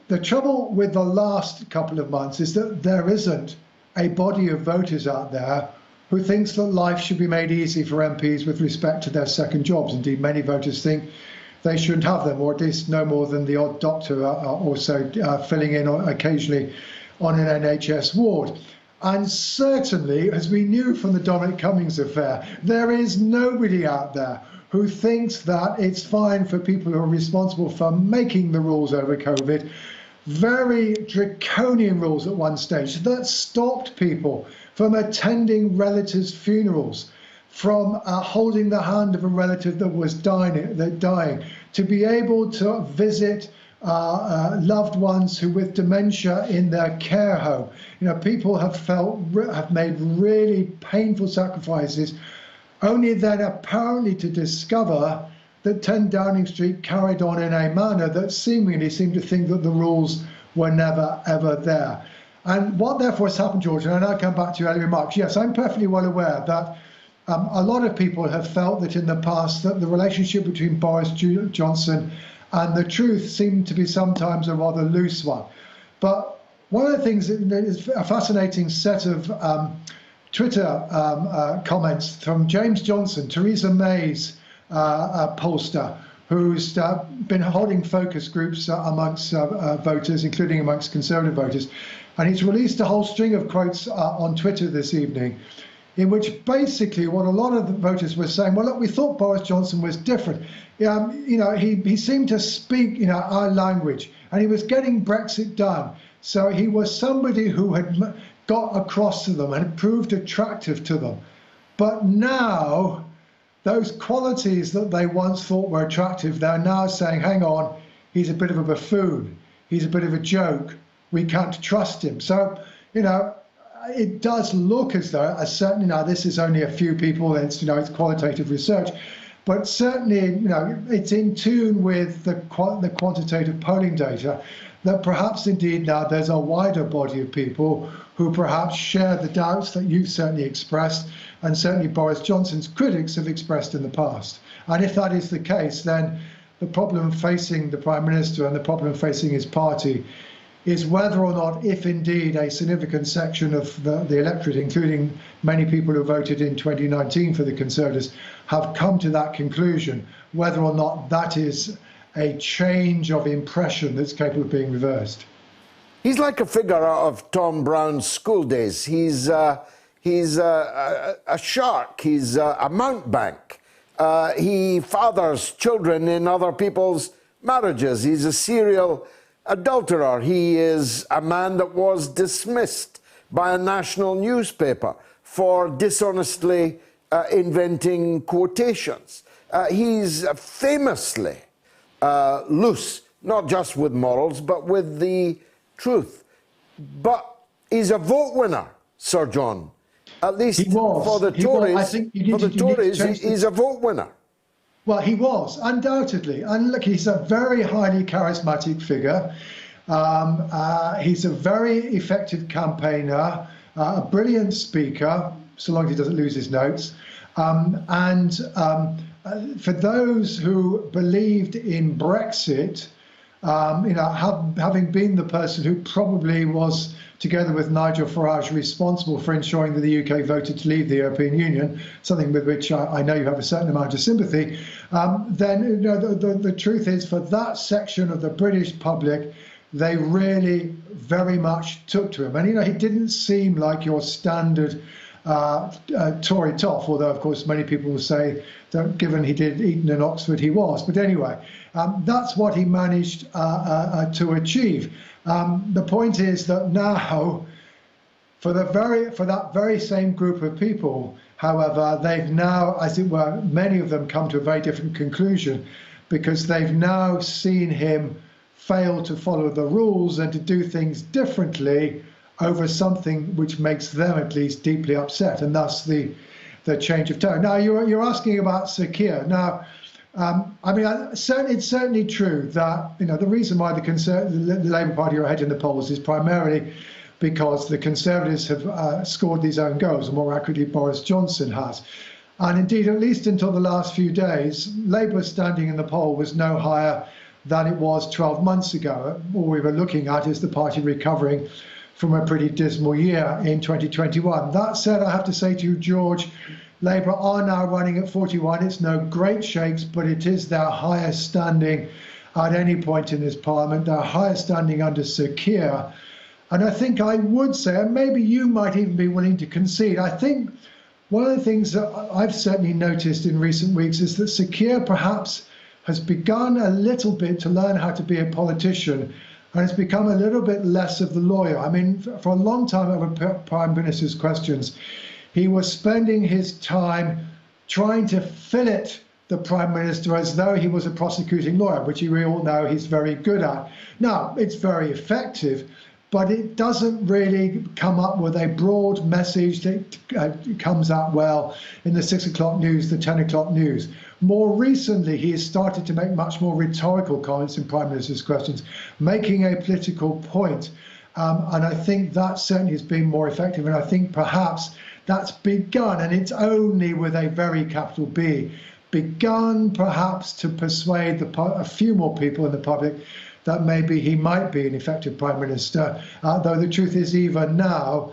The trouble with the last couple of months is that there isn't a body of voters out there who thinks that life should be made easy for MPs with respect to their second jobs. Indeed, many voters think they shouldn't have them, or at least no more than the odd doctor also filling in occasionally on an NHS ward. And certainly, as we knew from the Dominic Cummings affair, there is nobody out there who thinks that it's fine for people who are responsible for making the rules over COVID, very draconian rules at one stage that stopped people from attending relatives' funerals, from holding the hand of a relative that was dying, to be able to visit loved ones who with dementia in their care home. You know, people have made really painful sacrifices, only then apparently to discover that 10 Downing Street carried on in a manner that seemingly seemed to think that the rules were never, ever there. And what therefore has happened, George, and I now come back to your earlier remarks, yes, I'm perfectly well aware that a lot of people have felt that in the past that the relationship between Boris Johnson and the truth seemed to be sometimes a rather loose one. But one of the things that is a fascinating set of Twitter comments from James Johnson, Theresa May's pollster, who's been holding focus groups amongst voters, including amongst Conservative voters. And he's released a whole string of quotes on Twitter this evening, in which basically what a lot of the voters were saying, well, look, we thought Boris Johnson was different. You know, he seemed to speak, you know, our language, and he was getting Brexit done. So he was somebody who had got across to them and proved attractive to them. But now, those qualities that they once thought were attractive, they're now saying, hang on, he's a bit of a buffoon. He's a bit of a joke. We can't trust him. So, you know, it does look as though, certainly now this is only a few people, it's, you know, it's qualitative research, but certainly, you know, it's in tune with the quantitative polling data that perhaps indeed now there's a wider body of people who perhaps share the doubts that you've certainly expressed and certainly Boris Johnson's critics have expressed in the past. And if that is the case, then the problem facing the Prime Minister and the problem facing his party is whether or not, if indeed a significant section of the electorate, including many people who voted in 2019 for the Conservatives, have come to that conclusion, whether or not that is a change of impression that's capable of being reversed. He's like a figure out of Tom Brown's School Days. He's a shark. He's a mountebank. He fathers children in other people's marriages. He's a serial adulterer. He is a man that was dismissed by a national newspaper for dishonestly inventing quotations. He's famously loose, not just with morals, but with the truth. But he's a vote winner, Sir John. At least for the Tories, he's a vote winner. Well, he was, undoubtedly. And look, he's a very highly charismatic figure. He's a very effective campaigner, a brilliant speaker, so long as he doesn't lose his notes. For those who believed in Brexit, you know, having been the person who probably was, together with Nigel Farage, responsible for ensuring that the UK voted to leave the European Union, something with which I know you have a certain amount of sympathy, then you know, the truth is, for that section of the British public, they really very much took to him. And, you know, he didn't seem like your standard Tory toff, although, of course, many people will say that given he did Eton and Oxford, he was. But anyway, that's what he managed to achieve. The point is that now, for that very same group of people, however, they've now, as it were, many of them come to a very different conclusion, because they've now seen him fail to follow the rules and to do things differently over something which makes them at least deeply upset, and thus the change of tone. Now, you're asking about Sir Keir. Now, I mean, it's certainly true that, you know, the reason why the Labour Party are ahead in the polls is primarily because the Conservatives have scored these own goals, or more accurately, Boris Johnson has. And indeed, at least until the last few days, Labour's standing in the poll was no higher than it was 12 months ago. All we were looking at is the party recovering from a pretty dismal year in 2021. That said, I have to say to you, George, Labour are now running at 41. It's no great shakes, but it is their highest standing at any point in this parliament, their highest standing under Sir Keir. And I think I would say, and maybe you might even be willing to concede, I think one of the things that I've certainly noticed in recent weeks is that Sir Keir perhaps has begun a little bit to learn how to be a politician and has become a little bit less of the lawyer. I mean, for a long time over Prime Minister's questions, he was spending his time trying to fillet the Prime Minister as though he was a prosecuting lawyer, which we all know he's very good at. Now, it's very effective, but it doesn't really come up with a broad message that comes out well in the 6 o'clock news, the 10 o'clock news. More recently, he has started to make much more rhetorical comments in Prime Minister's questions, making a political point. And I think that certainly has been more effective. And I think perhaps that's begun, and it's only with a very capital B, begun perhaps to persuade a few more people in the public that maybe he might be an effective Prime Minister, though the truth is even now,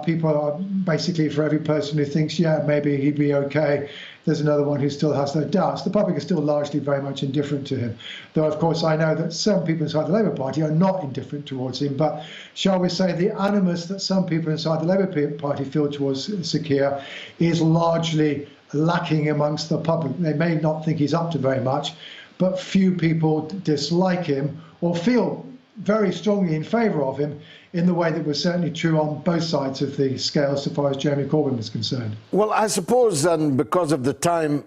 people are basically, for every person who thinks, yeah, maybe he'd be okay, there's another one who still has their doubts. The public is still largely very much indifferent to him, though of course I know that some people inside the Labour Party are not indifferent towards him, but shall we say the animus that some people inside the Labour Party feel towards Sir Keir is largely lacking amongst the public. They may not think he's up to very much, but few people dislike him or feel very strongly in favour of him in the way that was certainly true on both sides of the scale so far as Jeremy Corbyn was concerned. Well, I suppose, and because of the time,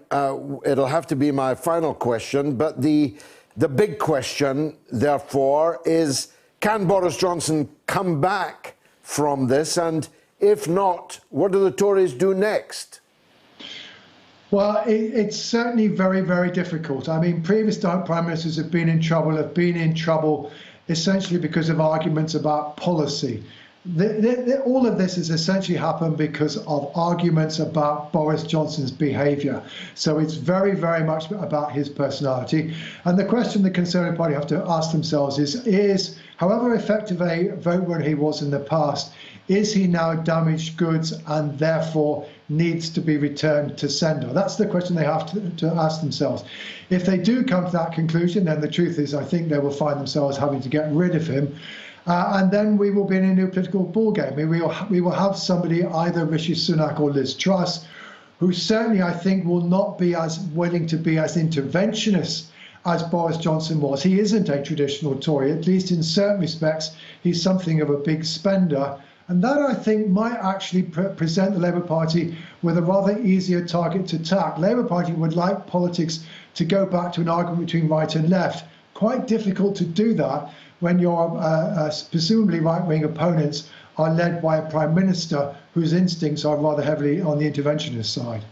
it'll have to be my final question, but the big question, therefore, is can Boris Johnson come back from this? And if not, what do the Tories do next? Well, it's certainly very, very difficult. I mean, previous Prime Ministers have been in trouble essentially because of arguments about policy. All of this has essentially happened because of arguments about Boris Johnson's behaviour. So it's very, very much about his personality. And the question the Conservative Party have to ask themselves is however effective a vote he was in the past, is he now damaged goods and therefore needs to be returned to sender? That's the question they have to ask themselves. If they do come to that conclusion, then the truth is I think they will find themselves having to get rid of him. And then we will be in a new political ballgame. We will have somebody, either Rishi Sunak or Liz Truss, who certainly I think will not be as willing to be as interventionist as Boris Johnson was. He isn't a traditional Tory, at least in certain respects. He's something of a big spender. And that, I think, might actually present the Labour Party with a rather easier target to attack. Labour Party would like politics to go back to an argument between right and left. Quite difficult to do that when your presumably right-wing opponents are led by a Prime Minister whose instincts are rather heavily on the interventionist side.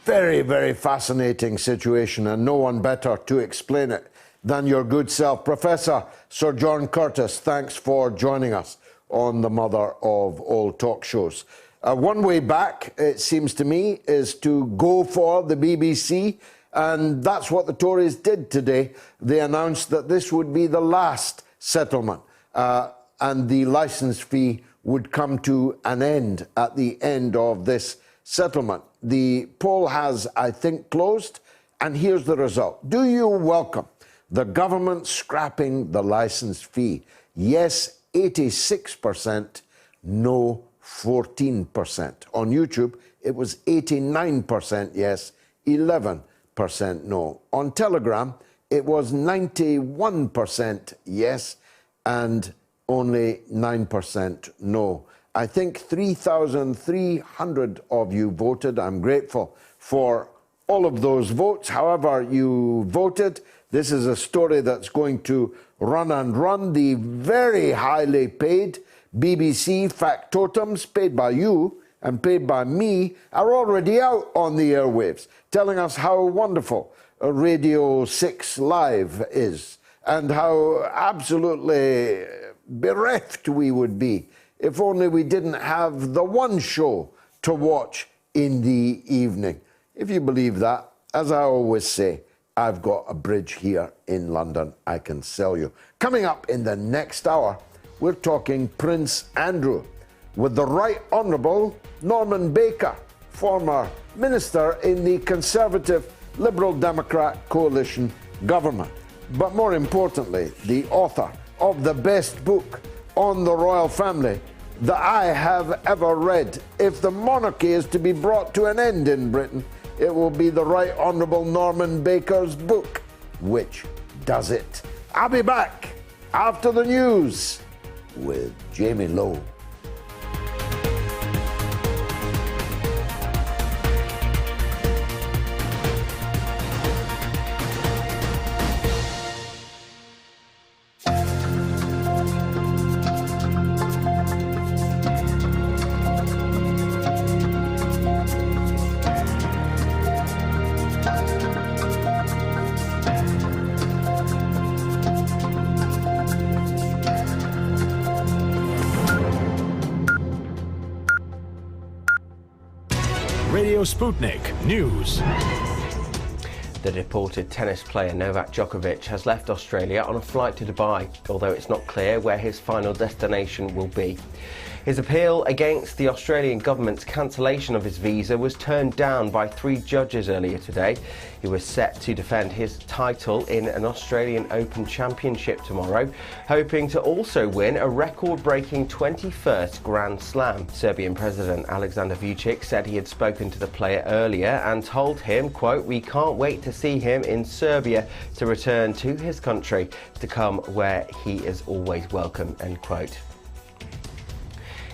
Very, very fascinating situation, and no one better to explain it than your good self. Professor Sir John Curtice, thanks for joining us on the mother of all talk shows. One way back, it seems to me, is to go for the BBC, and that's what the Tories did today. They announced that this would be the last settlement, and the licence fee would come to an end at the end of this settlement. The poll has, I think, closed, and here's the result. Do you welcome the government scrapping the licence fee? Yes, 86%, no, 14%. On YouTube, it was 89% yes, 11% no. On Telegram, it was 91% yes and only 9% no. I think 3,300 of you voted. I'm grateful for all of those votes. However you voted, this is a story that's going to run and run. The very highly paid BBC factotums, paid by you and paid by me, are already out on the airwaves, telling us how wonderful Radio 6 Live is and how absolutely bereft we would be if only we didn't have the one show to watch in the evening. If you believe that, as I always say, I've got a bridge here in London I can sell you. Coming up in the next hour, we're talking Prince Andrew with the Right Honourable Norman Baker, former minister in the Conservative Liberal Democrat coalition government. But more importantly, the author of the best book on the royal family, that I have ever read. If the monarchy is to be brought to an end in Britain, it will be the Right Honourable Norman Baker's book, which does it. I'll be back after the news with Jamie Lowe. Radio Sputnik News. The deported tennis player Novak Djokovic has left Australia on a flight to Dubai, although it's not clear where his final destination will be. His appeal against the Australian government's cancellation of his visa was turned down by 3 judges earlier today. He was set to defend his title in an Australian Open Championship tomorrow, hoping to also win a record-breaking 21st Grand Slam. Serbian President Alexander Vučić said he had spoken to the player earlier and told him, quote, "We can't wait to see him in Serbia to return to his country, to come where he is always welcome," end quote.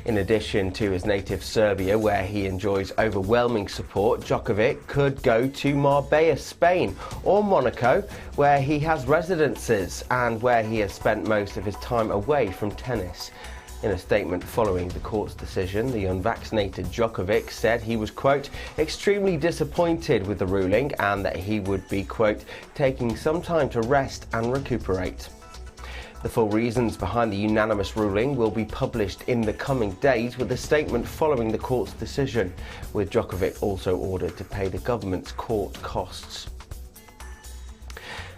In addition to his native Serbia, where he enjoys overwhelming support, Djokovic could go to Marbella, Spain, or Monaco, where he has residences and where he has spent most of his time away from tennis. In a statement following the court's decision, the unvaccinated Djokovic said he was, quote, "extremely disappointed with the ruling and that he would be, quote, taking some time to rest and recuperate." The full reasons behind the unanimous ruling will be published in the coming days, with a statement following the court's decision, with Djokovic also ordered to pay the government's court costs.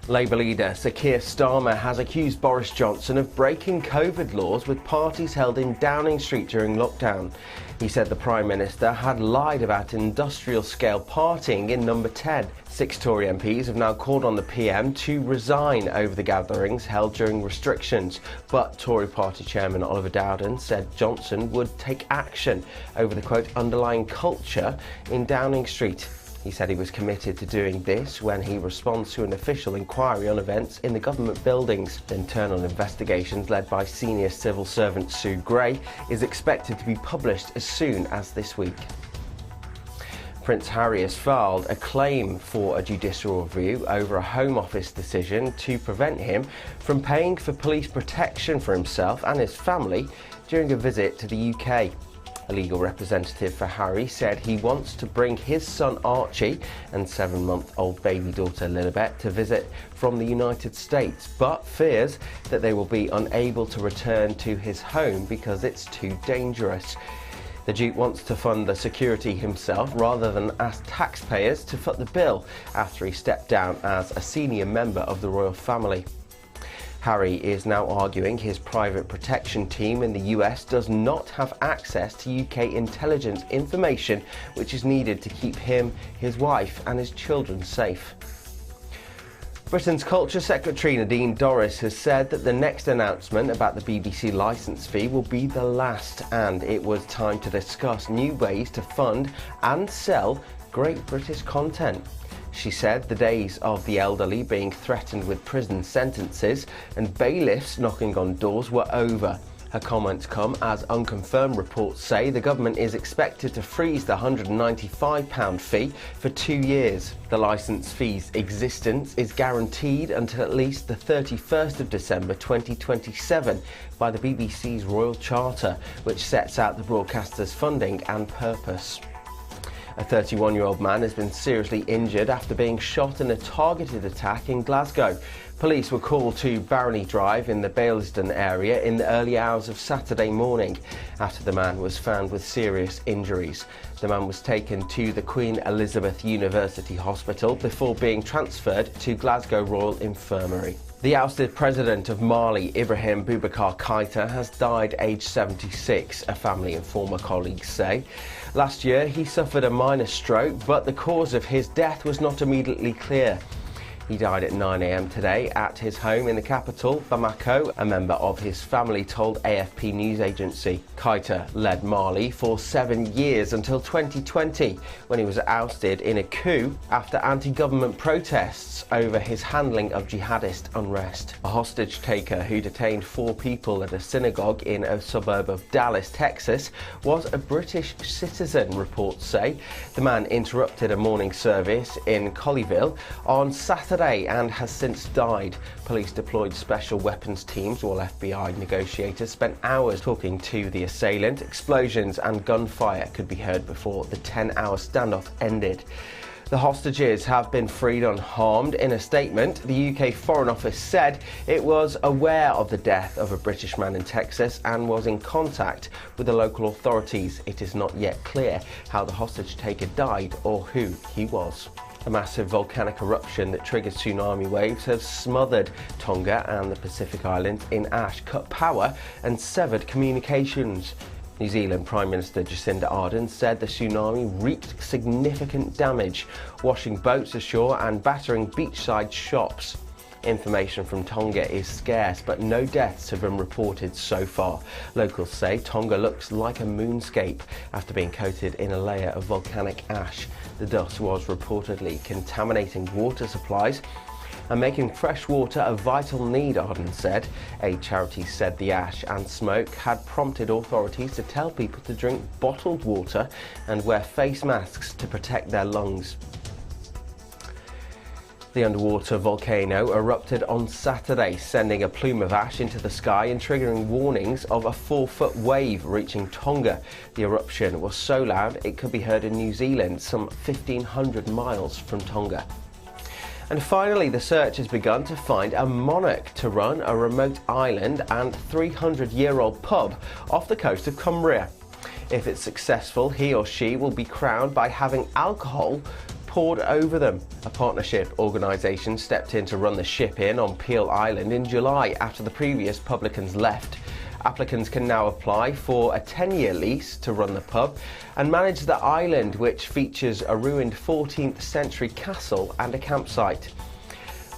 Labour leader Sir Keir Starmer has accused Boris Johnson of breaking COVID laws with parties held in Downing Street during lockdown. He said the Prime Minister had lied about industrial-scale partying in Number 10. 6 Tory MPs have now called on the PM to resign over the gatherings held during restrictions, but Tory party chairman Oliver Dowden said Johnson would take action over the, quote, underlying culture in Downing Street. He said he was committed to doing this when he responds to an official inquiry on events in the government buildings. The internal investigations, led by senior civil servant Sue Gray, is expected to be published as soon as this week. Prince Harry has filed a claim for a judicial review over a Home Office decision to prevent him from paying for police protection for himself and his family during a visit to the UK. A legal representative for Harry said he wants to bring his son Archie and 7-month-old baby daughter Lilibet to visit from the United States, but fears that they will be unable to return to his home because it's too dangerous. The Duke wants to fund the security himself rather than ask taxpayers to foot the bill after he stepped down as a senior member of the royal family. Harry is now arguing his private protection team in the US does not have access to UK intelligence information which is needed to keep him, his wife and his children safe. Britain's Culture Secretary Nadine Dorries has said that the next announcement about the BBC licence fee will be the last, and it was time to discuss new ways to fund and sell great British content. She said the days of the elderly being threatened with prison sentences and bailiffs knocking on doors were over. Her comments come as unconfirmed reports say the government is expected to freeze the £195 fee for 2 years. The licence fee's existence is guaranteed until at least the 31st of December 2027 by the BBC's Royal Charter, which sets out the broadcaster's funding and purpose. A 31-year-old man has been seriously injured after being shot in a targeted attack in Glasgow. Police were called to Barony Drive in the Bailsdon area in the early hours of Saturday morning after the man was found with serious injuries. The man was taken to the Queen Elizabeth University Hospital before being transferred to Glasgow Royal Infirmary. The ousted president of Mali, Ibrahim Boubacar Keïta, has died aged 76, a family and former colleagues say. Last year, he suffered a minor stroke, but the cause of his death was not immediately clear. He died at 9 a.m. today at his home in the capital, Bamako. A member of his family told AFP news agency. Keita led Mali for 7 years until 2020, when he was ousted in a coup after anti-government protests over his handling of jihadist unrest. A hostage taker who detained 4 people at a synagogue in a suburb of Dallas, Texas, was a British citizen, reports say. The man interrupted a morning service in Colleyville on Saturday and has since died. Police deployed special weapons teams while FBI negotiators spent hours talking to the assailant. Explosions and gunfire could be heard before the 10-hour standoff ended. The hostages have been freed unharmed. In a statement, the UK Foreign Office said it was aware of the death of a British man in Texas and was in contact with the local authorities. It is not yet clear how the hostage taker died or who he was. A massive volcanic eruption that triggers tsunami waves has smothered Tonga and the Pacific Islands in ash, cut power and severed communications. New Zealand Prime Minister Jacinda Ardern said the tsunami wreaked significant damage, washing boats ashore and battering beachside shops. Information from Tonga is scarce, but no deaths have been reported so far. Locals say Tonga looks like a moonscape after being coated in a layer of volcanic ash. The dust was reportedly contaminating water supplies and making fresh water a vital need, Ardern said. A charity said the ash and smoke had prompted authorities to tell people to drink bottled water and wear face masks to protect their lungs. The underwater volcano erupted on Saturday, sending a plume of ash into the sky and triggering warnings of a 4-foot wave reaching Tonga. The eruption was so loud it could be heard in New Zealand, some 1,500 miles from Tonga. And finally, the search has begun to find a monarch to run a remote island and 300-year-old pub off the coast of Cumbria. If it's successful, he or she will be crowned by having alcohol poured over them. A partnership organisation stepped in to run the ship in on Peel Island in July after the previous publicans left. Applicants can now apply for a 10-year lease to run the pub and manage the island, which features a ruined 14th century castle and a campsite.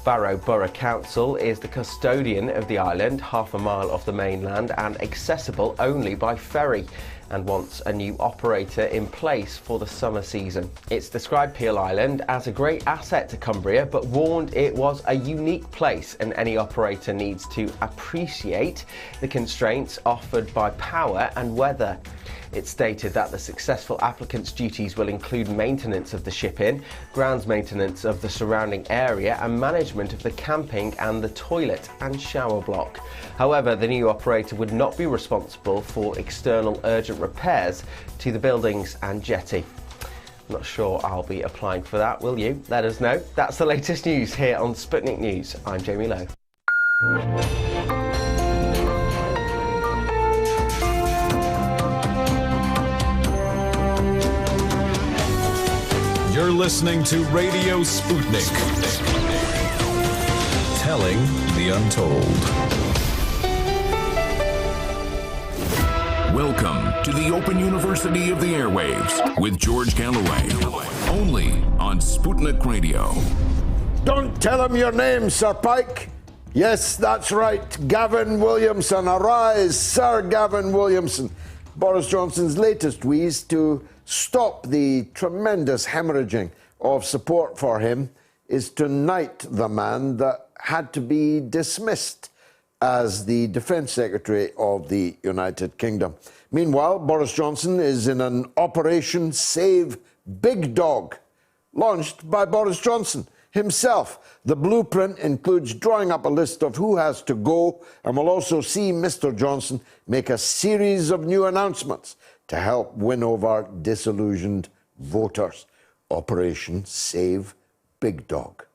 Barrow Borough Council is the custodian of the island, half a mile off the mainland and accessible only by ferry, and wants a new operator in place for the summer season. It's described Peel Island as a great asset to Cumbria, but warned it was a unique place and any operator needs to appreciate the constraints offered by power and weather. It stated that the successful applicant's duties will include maintenance of the ship inn, grounds maintenance of the surrounding area and management of the camping and the toilet and shower block. However, the new operator would not be responsible for external urgent repairs to the buildings and jetty. I'm not sure I'll be applying for that, will you? Let us know. That's the latest news here on Sputnik News. I'm Jamie Lowe. You're listening to Radio Sputnik. Telling the untold. Welcome to the Open University of the Airwaves with George Galloway. Only on Sputnik Radio. Don't tell him your name, Sir Pike. Yes, that's right. Gavin Williamson. Arise, Sir Gavin Williamson. Boris Johnson's latest wheeze to stop the tremendous hemorrhaging of support for him is to knight the man that had to be dismissed as the Defence Secretary of the United Kingdom. Meanwhile, Boris Johnson is in an Operation Save Big Dog, launched by Boris Johnson himself. The blueprint includes drawing up a list of who has to go, and will also see Mr. Johnson make a series of new announcements to help win over disillusioned voters. Operation Save Big Dog.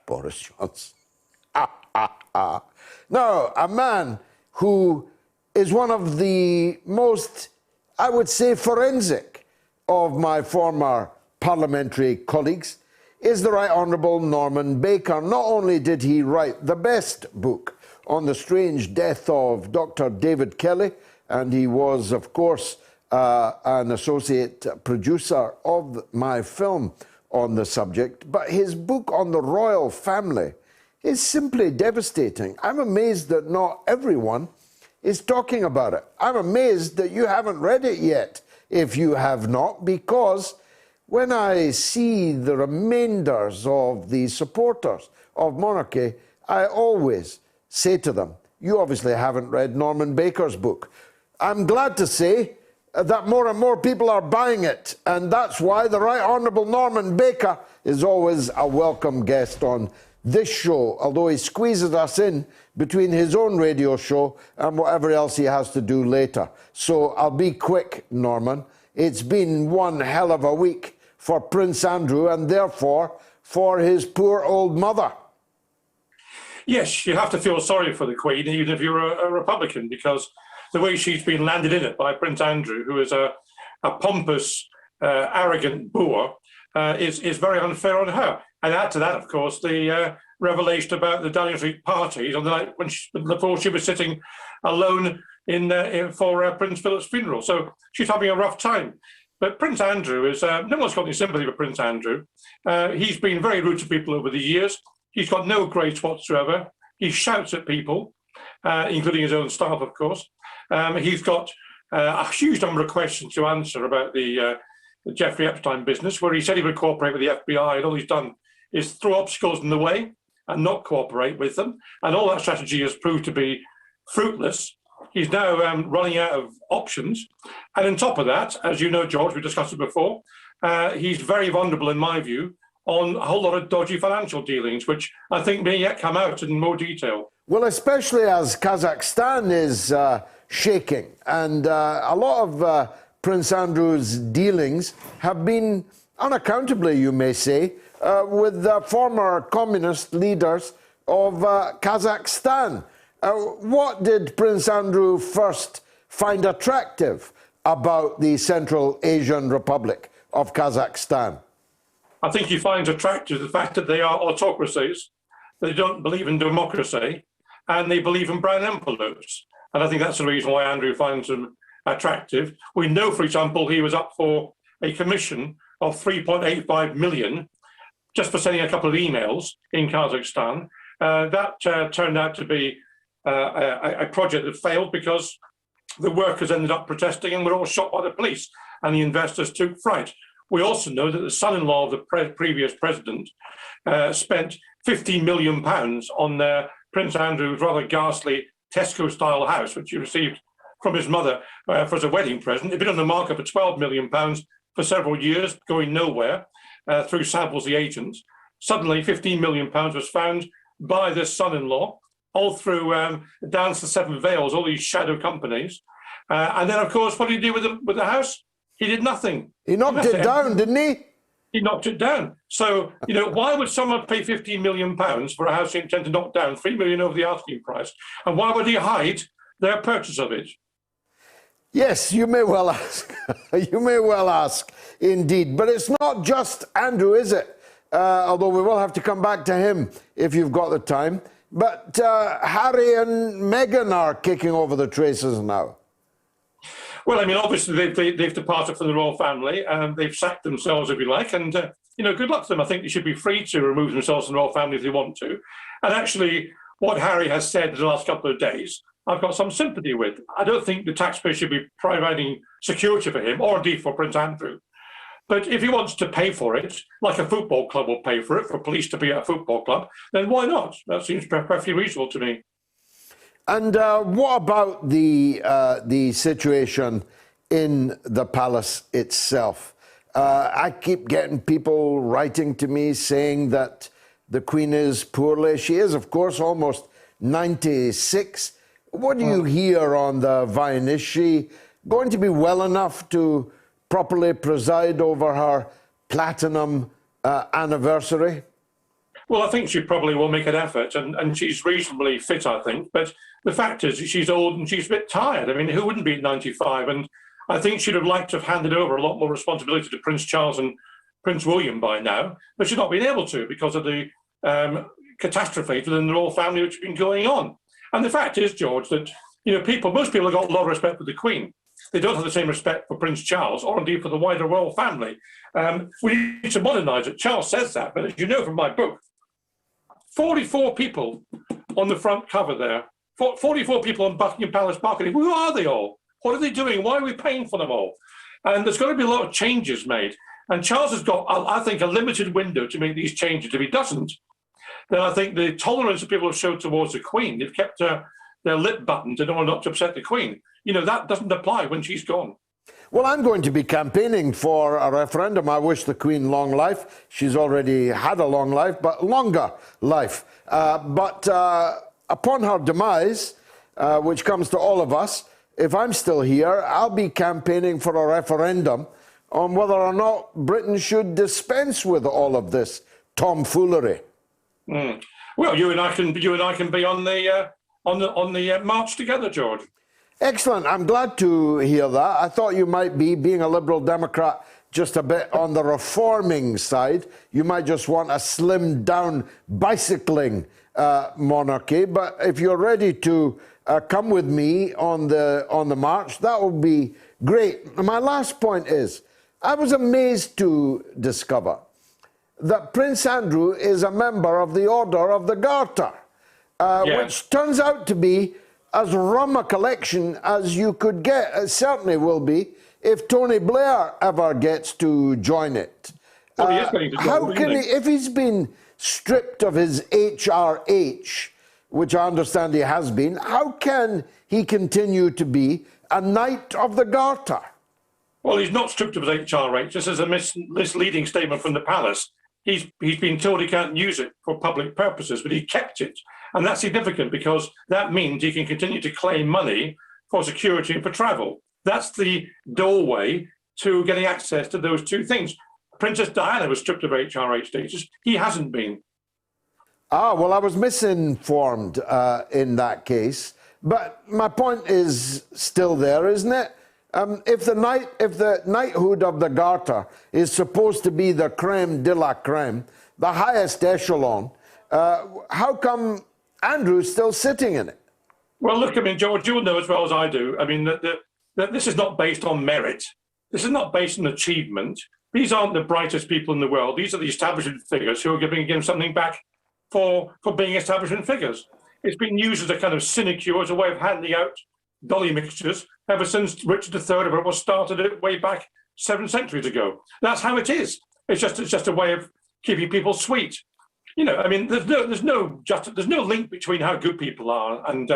Boris Johnson. Now, a man who is one of the most, I would say, forensic of my former parliamentary colleagues is the Right Honourable Norman Baker. Not only did he write the best book on the strange death of Dr. David Kelly, and he was, of course, an associate producer of my film on the subject, but his book on the royal family is simply devastating. I'm amazed that not everyone is talking about it. I'm amazed that you haven't read it yet, if you have not, because when I see the remainders of the supporters of monarchy, I always say to them, you obviously haven't read Norman Baker's book. I'm glad to say that more and more people are buying it, and that's why the Right Honourable Norman Baker is always a welcome guest on this show, although he squeezes us in between his own radio show and whatever else he has to do later. So I'll be quick, Norman. It's been one hell of a week for Prince Andrew and therefore for his poor old mother. Yes, you have to feel sorry for the Queen, even if you're a Republican, because the way she's been landed in it by Prince Andrew, who is a pompous, arrogant boor, is very unfair on her. And add to that, of course, the revelation about the Downing Street parties on the night before she was sitting alone for Prince Philip's funeral. So she's having a rough time. But Prince Andrew is, no one's got any sympathy for Prince Andrew. He's been very rude to people over the years. He's got no grace whatsoever. He shouts at people, including his own staff, of course. He's got a huge number of questions to answer about the Jeffrey Epstein business, where he said he would cooperate with the FBI, and all he's done is throw obstacles in the way and not cooperate with them. And all that strategy has proved to be fruitless. He's now running out of options. And on top of that, as you know, George, we discussed it before, he's very vulnerable, in my view, on a whole lot of dodgy financial dealings, which I think may yet come out in more detail. Well, especially as Kazakhstan is shaking, and a lot of Prince Andrew's dealings have been, unaccountably, you may say, with former communist leaders of Kazakhstan. What did Prince Andrew first find attractive about the Central Asian Republic of Kazakhstan? I think he finds attractive the fact that they are autocracies, they don't believe in democracy, and they believe in brown envelopes. And I think that's the reason why Andrew finds them attractive. We know, for example, he was up for a commission of 3.85 million just for sending a couple of emails in Kazakhstan. That turned out to be a project that failed because the workers ended up protesting and were all shot by the police, and the investors took fright. We also know that the son-in-law of the previous president spent £15 million on Prince Andrew's rather ghastly Tesco-style house, which he received from his mother for as a wedding present. It'd been on the market for £12 million for several years, going nowhere through Savills, the agent. Suddenly, £15 million was found by this son-in-law, all through Dance the Seven Veils, all these shadow companies. And then, of course, what did he do with the house? He did nothing. He knocked it down, didn't he? He knocked it down. So, why would someone pay £15 million for a house he intended to knock down, $3 million over the asking price? And why would he hide their purchase of it? Yes, you may well ask. You may well ask, indeed. But it's not just Andrew, is it? Although we will have to come back to him if you've got the time. But Harry and Meghan are kicking over the traces now. Well, I mean, obviously they've departed from the royal family and they've sacked themselves, if you like. And, good luck to them. I think they should be free to remove themselves from the royal family if they want to. And actually, what Harry has said in the last couple of days, I've got some sympathy with. I don't think the taxpayer should be providing security for him, or indeed for Prince Andrew. But if he wants to pay for it, like a football club will pay for it, for police to be at a football club, then why not? That seems perfectly reasonable to me. And what about the situation in the palace itself? I keep getting people writing to me saying that the Queen is poorly. She is, of course, almost 96. What do you hear on the vine? Is she going to be well enough to properly preside over her platinum anniversary? Well, I think she probably will make an effort, and she's reasonably fit, I think. But the fact is, she's old and she's a bit tired. I mean, who wouldn't be at 95? And I think she'd have liked to have handed over a lot more responsibility to Prince Charles and Prince William by now, but she's not been able to because of the catastrophe within the royal family which has been going on. And the fact is, George, that most people have got a lot of respect for the Queen. they don't have the same respect for Prince Charles or indeed for the wider royal family. We need to modernise it. Charles says that, but as you know from my book, 44 people on the front cover there, 44 people on Buckingham Palace balcony. Who are they all? What are they doing? Why are we paying for them all? And there's got to be a lot of changes made. And Charles has got, I think, a limited window to make these changes. If he doesn't, then I think the tolerance that people have shown towards the Queen, they've kept their lip buttoned in order not to upset the Queen. You know, that doesn't apply when she's gone. Well, I'm going to be campaigning for a referendum. I wish the Queen long life. She's already had a long life, but longer life. But upon her demise, which comes to all of us, if I'm still here, I'll be campaigning for a referendum on whether or not Britain should dispense with all of this tomfoolery. Well, you and I can be on the march together, George. Excellent. I'm glad to hear that. I thought you might be, being a Liberal Democrat, just a bit on the reforming side. You might just want a slimmed down bicycling monarchy. But if you're ready to come with me on the march, that would be great. My last point is, I was amazed to discover that Prince Andrew is a member of the Order of the Garter, which turns out to be as rum a collection as you could get. It certainly will be if Tony Blair ever gets to join it. Well, he is going to join, how can he, if he's been stripped of his HRH, which I understand he has been, how can he continue to be a Knight of the Garter? Well, he's not stripped of his HRH. This is a misleading statement from the palace. He's been told he can't use it for public purposes, but he kept it. And that's significant because that means he can continue to claim money for security and for travel. That's the doorway to getting access to those two things. Princess Diana was stripped of HRH status. He hasn't been. Ah, well, I was misinformed in that case. But my point is still there, isn't it? If the knighthood of the Garter is supposed to be the creme de la creme, the highest echelon, how come Andrew's still sitting in it? Well, look, I mean, George, you'll know as well as I do. I mean, that this is not based on merit. This is not based on achievement. These aren't the brightest people in the world. These are the establishment figures who are giving him something back for being establishment figures. It's been used as a kind of sinecure, as a way of handing out dolly mixtures ever since Richard III started it way back 7 centuries ago. That's how it is. It's just a way of keeping people sweet. You know, I mean, there's no link between how good people are and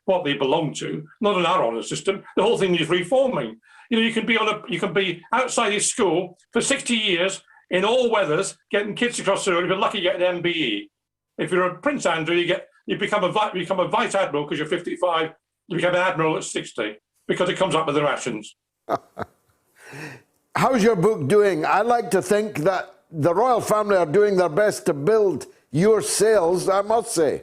what they belong to. Not in our honour system. The whole thing is reforming. You know, you can be outside his school for 60 years in all weathers, getting kids across the road. If you're lucky, you get an MBE. If you're a Prince Andrew, you become a vice admiral because you're 55. You become an admiral at 60 because it comes up with the rations. How's your book doing? I like to think that the royal family are doing their best to build your sales, I must say.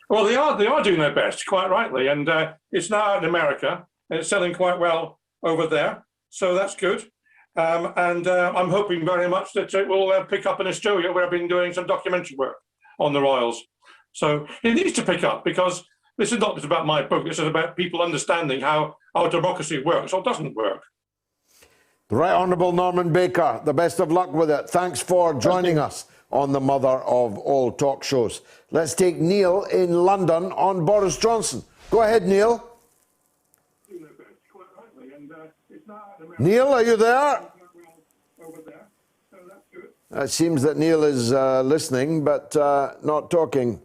Well, they are doing their best, quite rightly. And it's now out in America, and it's selling quite well over there. So that's good. And I'm hoping very much that it will pick up in Australia, where I've been doing some documentary work on the royals. So it needs to pick up, because this is not just about my book. This is about people understanding how our democracy works or doesn't work. The Right Honourable Norman Baker, the best of luck with it. Thanks for joining us on the mother of all talk shows. Let's take Neil in London on Boris Johnson. Go ahead, Neil. Neil, are you there? It seems that Neil is listening, but not talking.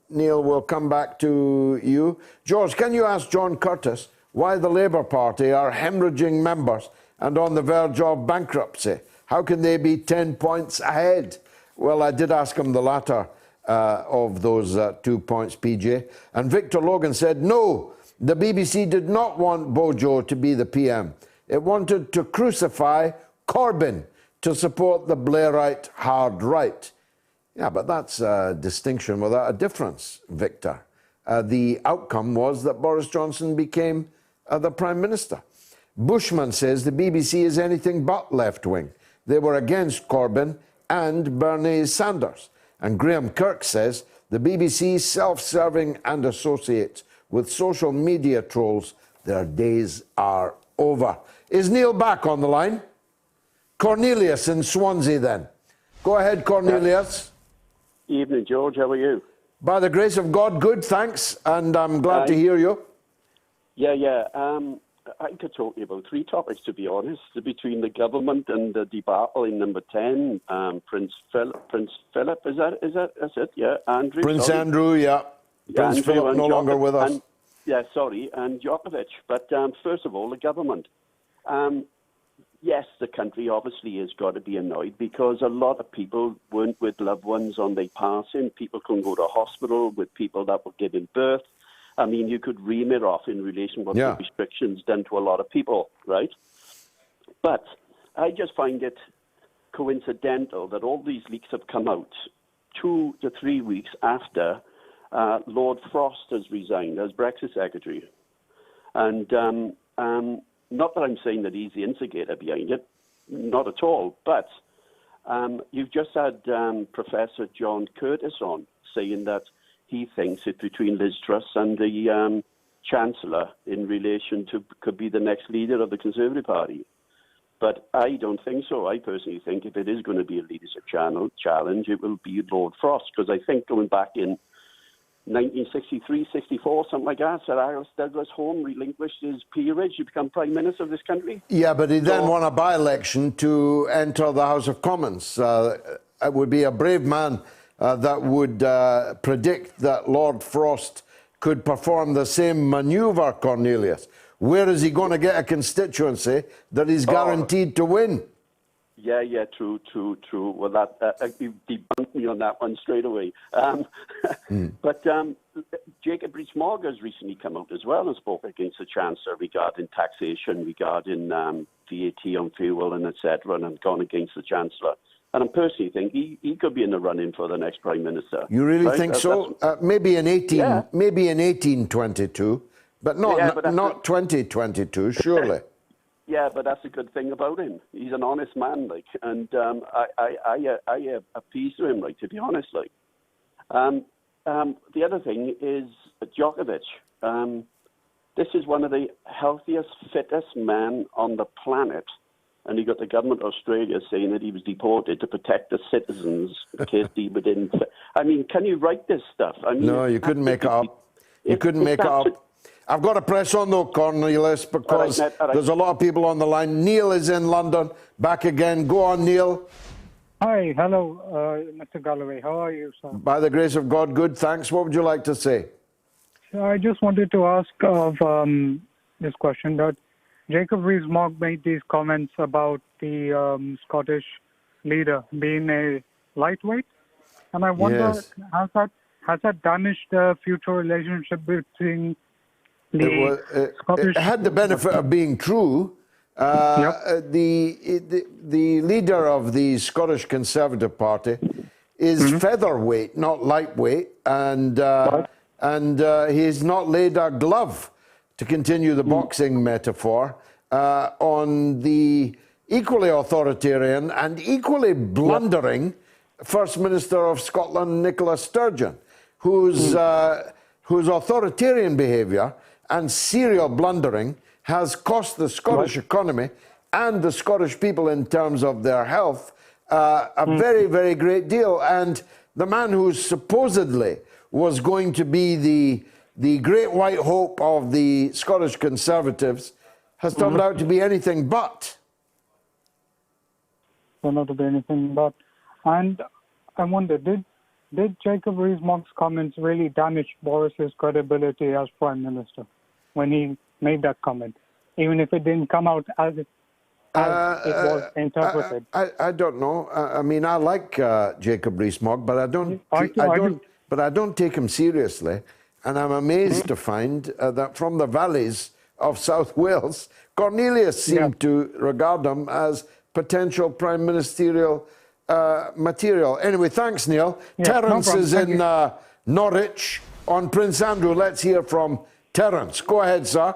Neil, we'll come back to you. George, can you ask John Curtice why the Labour Party are hemorrhaging members and on the verge of bankruptcy? How can they be 10 points ahead? Well, I did ask him the latter of those 2 points, PJ. And Victor Logan said, no, the BBC did not want Bojo to be the PM. It wanted to crucify Corbyn to support the Blairite hard right. Yeah, but that's a distinction without a difference, Victor. The outcome was that Boris Johnson became the Prime Minister. Bushman says the BBC is anything but left-wing. They were against Corbyn and Bernie Sanders. And Graham Kirk says the BBC, self-serving and associates with social media trolls, their days are over. Is Neil back on the line? Cornelius in Swansea then. Go ahead, Cornelius. Evening, George. How are you? By the grace of God, good, thanks. And I'm glad to hear you. Yeah. I could talk to you about three topics, to be honest, between the government and the debacle in number 10, Prince Philip, is that it? Yeah, Andrew. Prince Andrew, yeah. Prince Andrew Philip no longer with us. And Djokovic. But first of all, the government. Yes, the country obviously has got to be annoyed because a lot of people weren't with loved ones on their passing. People couldn't go to hospital with people that were giving birth. I mean, you could ream it off in relation to what the restrictions done to a lot of people, right? But I just find it coincidental that all these leaks have come out 2 to 3 weeks after Lord Frost has resigned as Brexit Secretary. And not that I'm saying that he's the instigator behind it, not at all, but you've just had Professor John Curtice on saying that he thinks it's between Liz Truss and the Chancellor in relation to could be the next leader of the Conservative Party. But I don't think so. I personally think if it is going to be a leadership challenge, it will be Lord Frost, because I think going back in 1963, 64, something like that, Sir Alice Douglas Home relinquished his peerage to become Prime Minister of this country. Yeah, but he then won a by-election to enter the House of Commons. It would be a brave man that would predict that Lord Frost could perform the same manoeuvre, Cornelius. Where is he going to get a constituency that he's guaranteed to win? Yeah, true. Well, that you debunked me on that one straight away. But Jacob Rees-Mogg has recently come out as well and spoke against the Chancellor regarding taxation, regarding VAT on fuel and etc., and has gone against the Chancellor. And I personally think he could be in the running for the next Prime Minister. You really think so? Maybe in 1822, but not 2022, surely. Yeah, but that's a good thing about him. He's an honest man, and I appease to him, to be honest, The other thing is Djokovic. This is one of the healthiest, fittest men on the planet. And you got the government of Australia saying that he was deported to protect the citizens in case he didn't. I mean, can you write this stuff? I mean, no, you couldn't make it up. You couldn't make it up. I've got to press on though, Cornelius, because there's a lot of people on the line. Neil is in London, back again. Go on, Neil. Hi, hello, Mr. Galloway. How are you, sir? By the grace of God, good, thanks. What would you like to say? I just wanted to ask of this question that Jacob Rees-Mogg made these comments about the Scottish leader being a lightweight, and I wonder, has that damaged the future relationship between the Scottish? It had the benefit of being true. The leader of the Scottish Conservative Party is featherweight, not lightweight, and he's not laid a glove, to continue the boxing metaphor, on the equally authoritarian and equally blundering First Minister of Scotland, Nicola Sturgeon, whose authoritarian behaviour and serial blundering has cost the Scottish economy and the Scottish people in terms of their health a very, very great deal. And the man who supposedly was going to be the great white hope of the Scottish Conservatives has turned out to be anything but. Turned out to be anything but. And I wonder, did Jacob Rees-Mogg's comments really damage Boris's credibility as Prime Minister when he made that comment, even if it didn't come out as it was interpreted? I don't know. I mean, I like Jacob Rees-Mogg, but I don't take him seriously. And I'm amazed to find that from the valleys of South Wales, Cornelius seemed to regard him as potential prime ministerial material. Anyway, thanks, Neil. Terence is in Norwich on Prince Andrew. Let's hear from Terence. Go ahead, sir.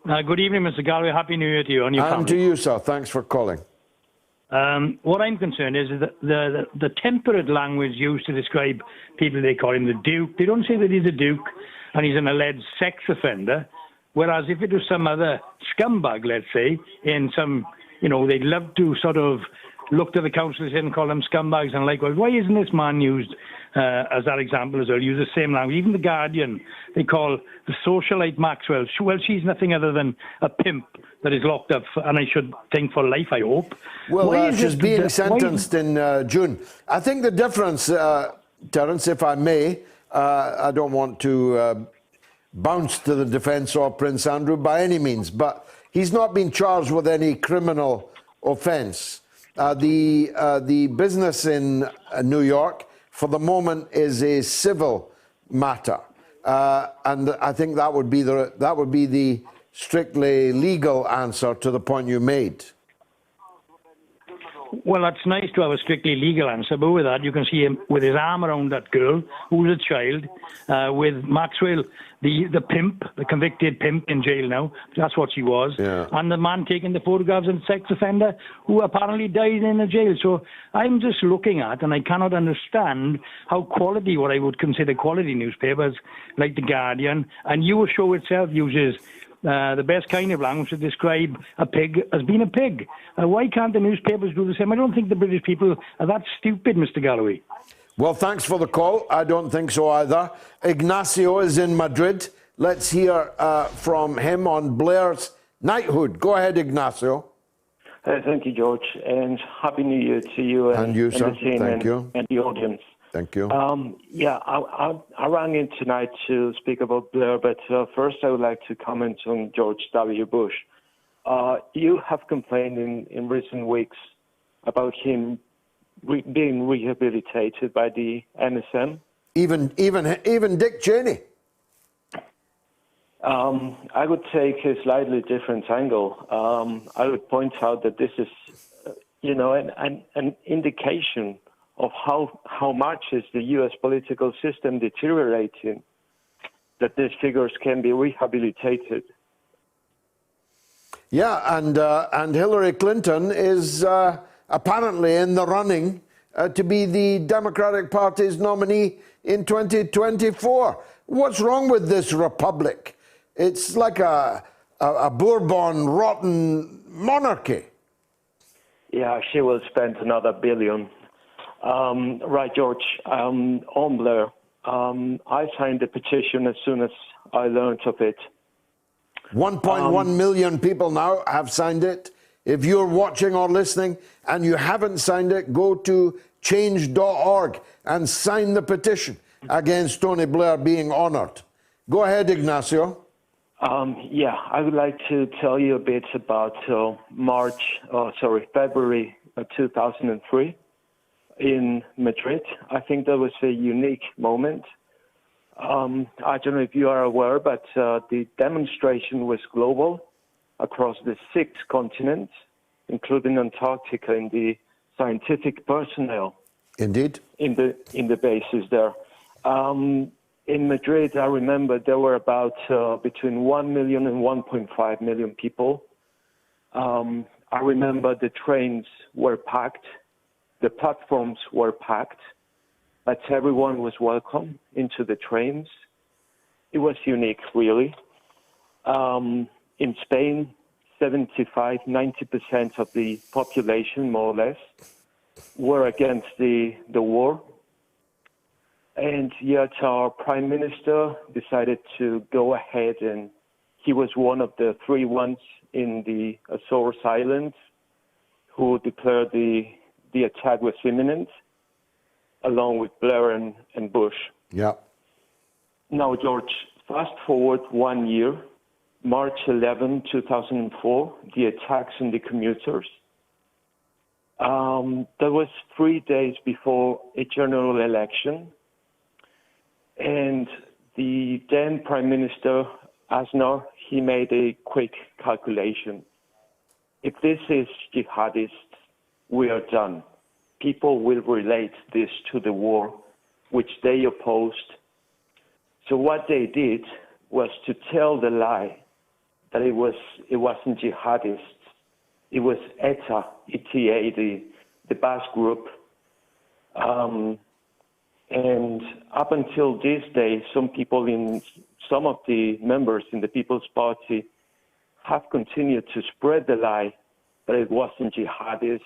Good evening, Mr. Galloway. Happy New Year to you and your family. And to you, sir. Thanks for calling. What I'm concerned is that the temperate language used to describe people, they call him the Duke. They don't say that he's a Duke and he's an alleged sex offender. Whereas if it was some other scumbag, let's say, in some, they'd love to sort of look to the councillors and call them scumbags and likewise. Why isn't this man used as that example as well? Use the same language. Even the Guardian, they call the socialite Maxwell. Well, she's nothing other than a pimp that is locked up, and I should think for life, I hope. Well, she's being sentenced in June. I think the difference, Terence, if I may, I don't want to bounce to the defence of Prince Andrew by any means, but he's not been charged with any criminal offence. The business in New York, for the moment, is a civil matter, and I think that would be the strictly legal answer to the point you made. Well, that's nice to have a strictly legal answer, but with that, you can see him with his arm around that girl, who's a child, with Maxwell, the pimp, the convicted pimp in jail now. That's what she was. Yeah. And the man taking the photographs of the sex offender who apparently died in a jail. So I'm just looking at, and I cannot understand how quality, what I would consider quality newspapers, like The Guardian, and your show itself uses the best kind of language to describe a pig as being a pig. Why can't the newspapers do the same? I don't think the British people are that stupid, Mr. Galloway. Well, thanks for the call. I don't think so either. Ignacio is in Madrid. Let's hear from him on Blair's knighthood. Go ahead, Ignacio. Thank you, George, and Happy New Year to you and you, sir. The team Thank you. And the audience. Thank you. I rang in tonight to speak about Blair, but first I would like to comment on George W. Bush. You have complained in recent weeks about him being rehabilitated by the NSM. Even Dick Cheney. I would take a slightly different angle. I would point out that this is, an indication of how much is the U.S. political system deteriorating, that these figures can be rehabilitated. Yeah, and Hillary Clinton is apparently in the running to be the Democratic Party's nominee in 2024. What's wrong with this republic? It's like a Bourbon rotten monarchy. Yeah, she will spend another $1 billion. Right, George. On Blair, I signed the petition as soon as I learned of it. 1.1 million people now have signed it. If you're watching or listening and you haven't signed it, go to change.org and sign the petition against Tony Blair being honoured. Go ahead, Ignacio. I would like to tell you a bit about February 2003 in Madrid. I think that was a unique moment. I don't know if you are aware, but the demonstration was global across the 6 continents, including Antarctica, and the scientific personnel. Indeed. In the bases there. In Madrid, I remember there were about between 1 million and 1.5 million people. I remember the trains were packed, the platforms were packed, but everyone was welcome into the trains. It was unique, really. In Spain, 75-90% of the population, more or less, were against the war. And yet our prime minister decided to go ahead, and he was one of the 3 ones in the Azores Islands who declared the attack was imminent, along with Blair and Bush. Yeah. Now, George, fast forward 1 year, March 11, 2004, the attacks on the commuters. That was 3 days before a general election. And the then Prime Minister, Aznar, he made a quick calculation. If this is jihadists, we are done. People will relate this to the war, which they opposed. So what they did was to tell the lie that it wasn't jihadists. It was ETA, the Basque group. And up until this day, some people in some of the members in the People's Party have continued to spread the lie that it wasn't jihadists,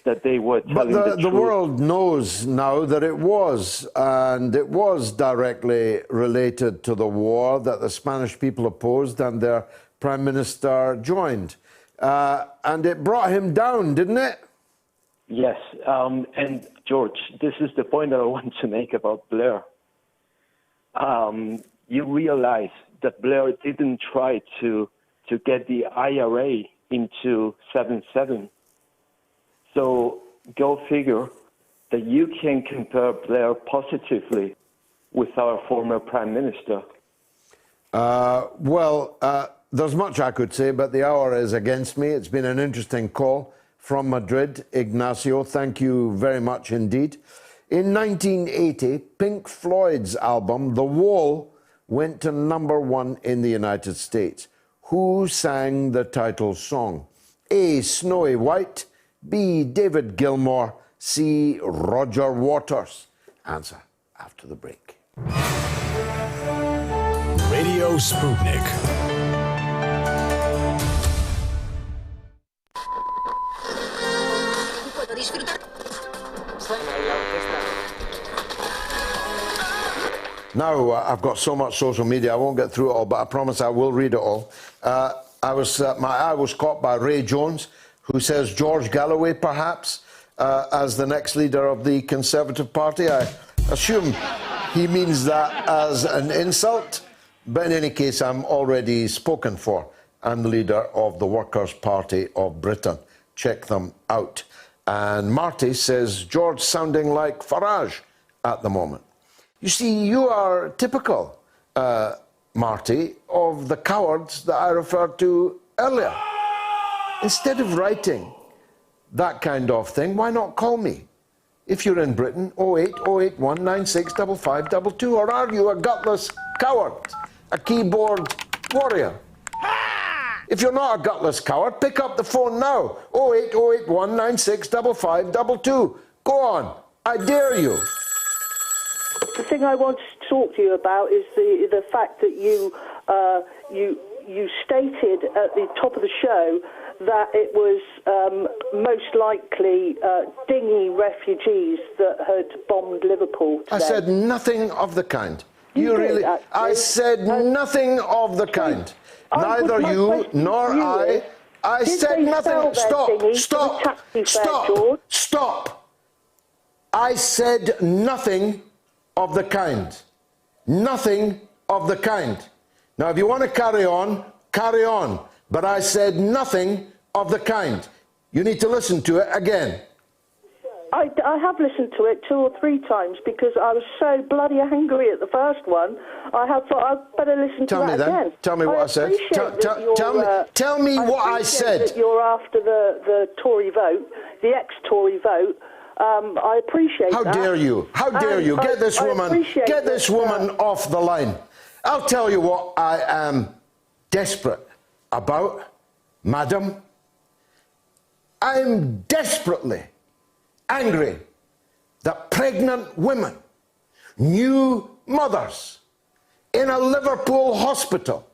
that they were telling the truth. The world knows now that it was, and it was directly related to the war that the Spanish people opposed and their Prime Minister joined. And it brought him down, didn't it? Yes, and George, this is the point that I want to make about Blair. You realize that Blair didn't try to get the IRA into 7-7. So go figure that you can compare Blair positively with our former Prime Minister. There's much I could say, but the hour is against me. It's been an interesting call from Madrid. Ignacio, thank you very much indeed. In 1980, Pink Floyd's album, The Wall, went to #1 in the United States. Who sang the title song? A. Snowy White, B. David Gilmour, C. Roger Waters. Answer after the break. Radio Sputnik. Now, I've got so much social media, I won't get through it all, but I promise I will read it all. My eye was caught by Ray Jones, who says George Galloway, perhaps, as the next leader of the Conservative Party. I assume he means that as an insult, but in any case, I'm already spoken for. I'm the leader of the Workers' Party of Britain. Check them out. And Marty says, George sounding like Farage at the moment. You see, you are typical, Marty, of the cowards that I referred to earlier. Instead of writing that kind of thing, why not call me? If you're in Britain, 08081 965522, or are you a gutless coward, a keyboard warrior? If you're not a gutless coward, pick up the phone now, 08081 965522. Go on, I dare you. The thing I wanted to talk to you about is the fact that you stated at the top of the show that it was most likely dinghy refugees that had bombed Liverpool today. I said nothing of the kind. You really? I said nothing of the kind. Neither you nor I. I said nothing. Stop. I said nothing of the kind. Nothing of the kind. Now, if you want to carry on, carry on. But I said nothing of the kind. You need to listen to it again. I have listened to it 2 or 3 times because I was so bloody angry at the first one. I have thought I'd better listen to that again. Tell me what I said. Tell me what I said. That you're after the Tory vote, the ex-Tory vote. I appreciate that. How dare you? How dare you? Get this woman off the line. I'll tell you what I am desperate about, madam. I'm desperately angry that pregnant women, new mothers in a Liverpool hospital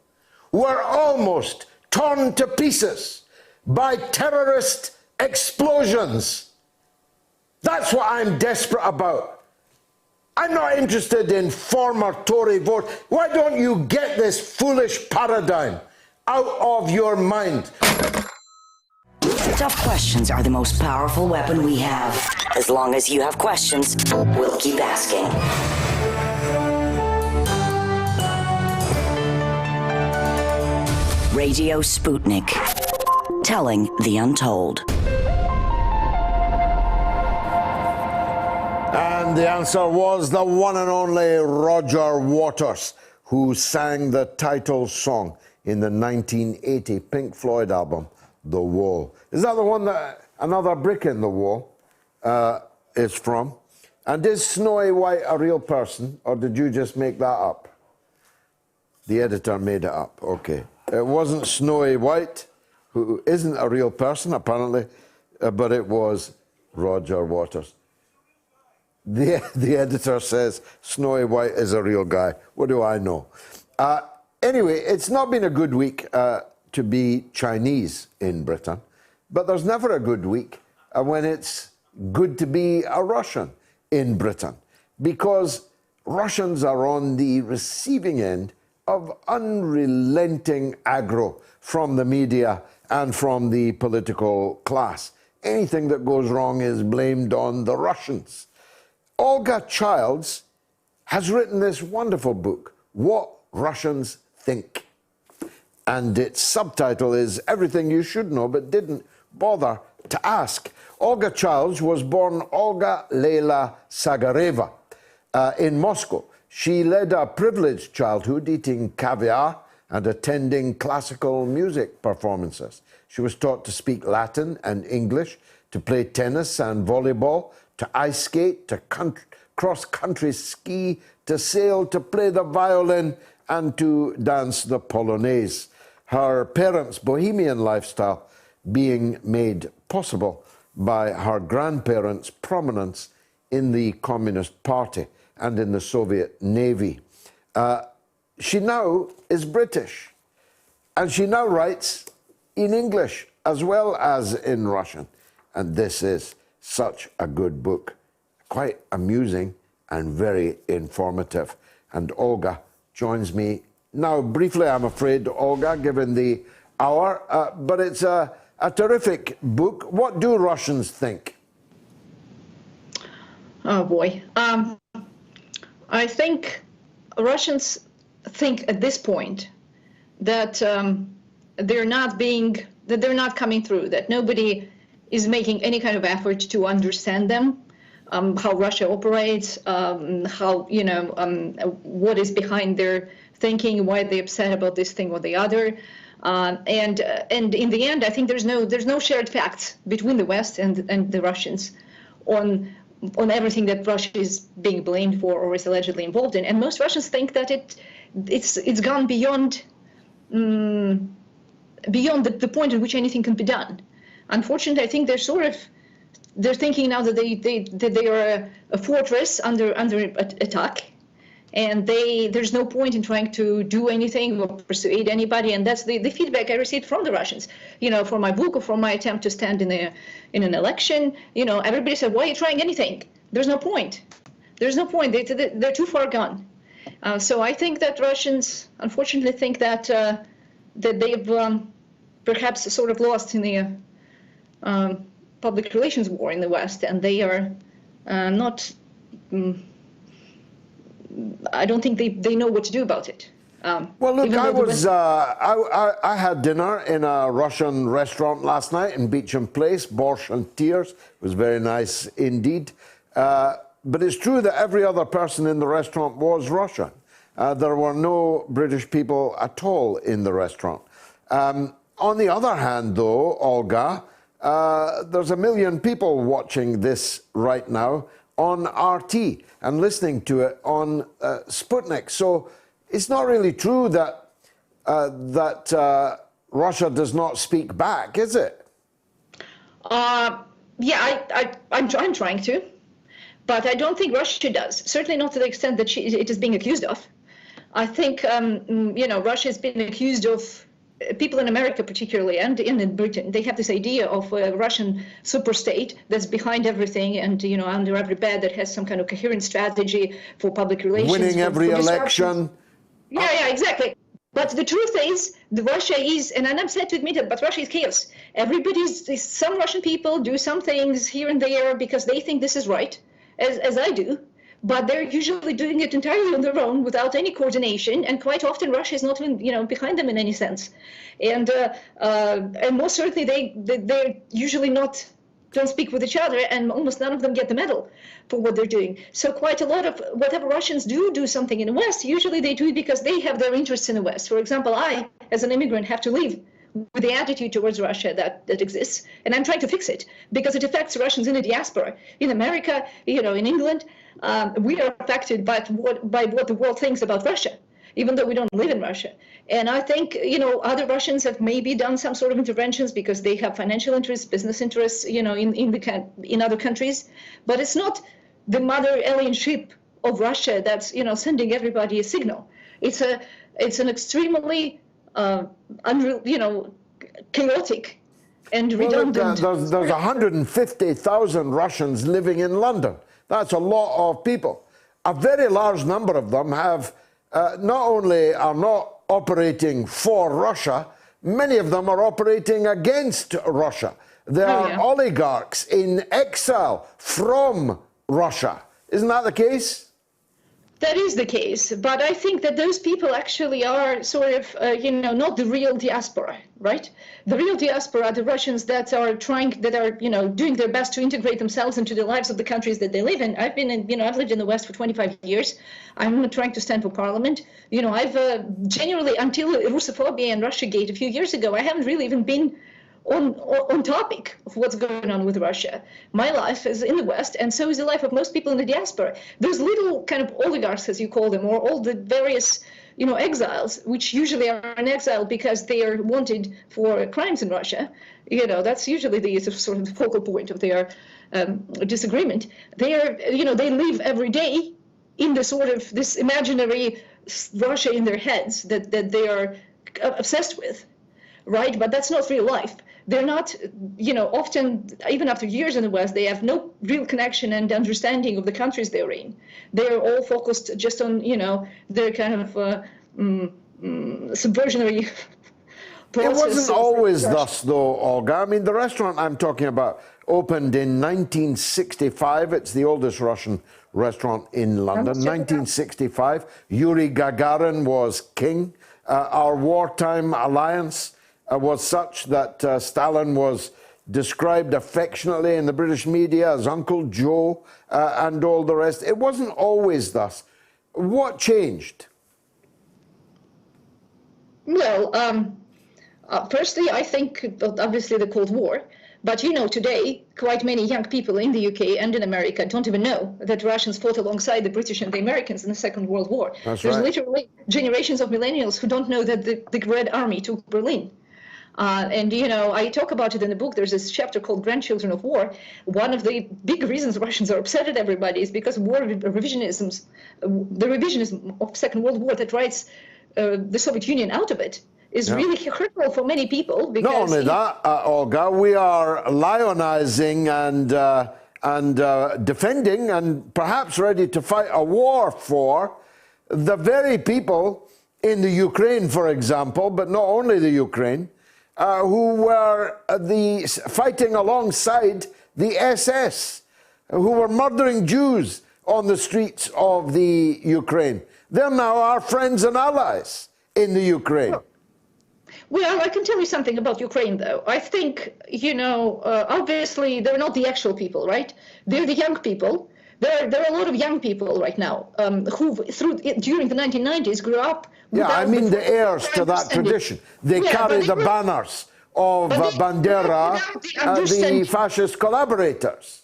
were almost torn to pieces by terrorist explosions. That's what I'm desperate about. I'm not interested in former Tory vote. Why don't you get this foolish paradigm out of your mind? Tough questions are the most powerful weapon we have. As long as you have questions, we'll keep asking. Radio Sputnik. Telling the untold. And the answer was the one and only Roger Waters, who sang the title song in the 1980 Pink Floyd album, The Wall. Is that the one that Another Brick in the Wall is from? And is Snowy White a real person, or did you just make that up? The editor made it up, okay. It wasn't Snowy White, who isn't a real person, apparently, but it was Roger Waters. The editor says Snowy White is a real guy. What do I know? Anyway, it's not been a good week to be Chinese in Britain, but there's never a good week when it's good to be a Russian in Britain, because Russians are on the receiving end of unrelenting aggro from the media and from the political class. Anything that goes wrong is blamed on the Russians. Olga Childs has written this wonderful book, What Russians Think. And its subtitle is Everything You Should Know But Didn't Bother to Ask. Olga Childs was born Olga Leila Sagareva in Moscow. She led a privileged childhood, eating caviar and attending classical music performances. She was taught to speak Latin and English, to play tennis and volleyball, to ice skate, to cross-country ski, to sail, to play the violin, and to dance the polonaise. Her parents' bohemian lifestyle being made possible by her grandparents' prominence in the Communist Party and in the Soviet Navy. She now is British, and she now writes in English as well as in Russian. And this is such a good book, quite amusing and very informative. And Olga joins me now briefly, I'm afraid, Olga, given the hour, but it's a terrific book. What do Russians think? Oh boy. I think Russians think at this point that they're not coming through, that nobody is making any kind of effort to understand them, how Russia operates, how, what is behind their thinking, why they're upset about this thing or the other. And in the end, I think there's no shared facts between the West and the Russians on everything that Russia is being blamed for or is allegedly involved in. And most Russians think that it's gone beyond the point at which anything can be done. Unfortunately, I think they're thinking now that they are a fortress under attack, and there's no point in trying to do anything or persuade anybody. And that's the feedback I received from the Russians, for my book or from my attempt to stand in an election. Everybody said, why are you trying anything? There's no point. There's no point. They're too far gone. So I think that Russians, unfortunately, think that they've perhaps sort of lost in the public relations war in the West, and they are not. I don't think they know what to do about it. Well, look, I had dinner in a Russian restaurant last night in Beecham Place, Borscht and Tears. It was very nice indeed. But it's true that every other person in the restaurant was Russian. There were no British people at all in the restaurant. On the other hand, though, Olga, there's 1 million people watching this right now on RT and listening to it on Sputnik. So it's not really true that Russia does not speak back, is it? Yeah, I'm trying to, but I don't think Russia does. Certainly not to the extent that it is being accused of. I think Russia has been accused of. People in America particularly, and in Britain, they have this idea of a Russian superstate that's behind everything and, under every bed, that has some kind of coherent strategy for public relations. Winning every election. Yeah, exactly. But the truth is, Russia is, and I'm sad to admit it, but Russia is chaos. Some Russian people do some things here and there because they think this is right, as I do. But they're usually doing it entirely on their own without any coordination, and quite often Russia is not even, behind them in any sense. And most certainly they're usually don't speak with each other, and almost none of them get the medal for what they're doing. So quite a lot of whatever Russians do something in the West, usually they do it because they have their interests in the West. For example, I, as an immigrant, have to leave with the attitude towards Russia that exists, and I'm trying to fix it because it affects Russians in the diaspora. In America, in England, we are affected by what the world thinks about Russia, even though we don't live in Russia. And I think, other Russians have maybe done some sort of interventions because they have financial interests, business interests, in other countries. But it's not the mother alien ship of Russia that's, sending everybody a signal. It's an extremely chaotic and redundant. There's 150,000 Russians living in London. That's a lot of people. A very large number of them have not only are not operating for Russia, many of them are operating against Russia. There are oligarchs in exile from Russia. Isn't that the case? That is the case, but I think that those people actually are sort of, not the real diaspora, right? The real diaspora are the Russians that are doing their best to integrate themselves into the lives of the countries that they live in. I've lived in the West for 25 years. I'm trying to stand for parliament. I've genuinely, until Russophobia and Russiagate a few years ago, I haven't really even been on topic of what's going on with Russia. My life is in the West, and so is the life of most people in the diaspora. Those little kind of oligarchs, as you call them, or all the various, exiles, which usually are in exile because they are wanted for crimes in Russia. That's usually the sort of focal point of their disagreement. They are, they live every day in the sort of this imaginary Russia in their heads that they are obsessed with, right? But that's not real life. They're not, often, even after years in the West, they have no real connection and understanding of the countries they're in. They're all focused just on, their kind of subversionary process. It wasn't always thus, though, Olga. I mean, the restaurant I'm talking about opened in 1965. It's the oldest Russian restaurant in London. 1965. Yuri Gagarin was king. Our wartime alliance was such that Stalin was described affectionately in the British media as Uncle Joe and all the rest. It wasn't always thus. What changed? Well, firstly, I think obviously the Cold War. But today, quite many young people in the UK and in America don't even know that Russians fought alongside the British and the Americans in the Second World War. There's literally generations of millennials who don't know that the Red Army took Berlin. I talk about it in the book. There's this chapter called Grandchildren of War. One of the big reasons Russians are upset at everybody is because the revisionism of Second World War that writes the Soviet Union out of it is really hurtful for many people. Because not only that, Olga, we are lionizing and defending and perhaps ready to fight a war for the very people in the Ukraine, for example, but not only the Ukraine, who were fighting alongside the SS, who were murdering Jews on the streets of the Ukraine. They're now our friends and allies in the Ukraine. Well, I can tell you something about Ukraine, though. I think, obviously they're not the actual people, right? They're the young people. There are a lot of young people right now who, during the 1990s, grew up. Yeah, I mean the heirs to that tradition. They carry the banners of Bandera, the fascist collaborators.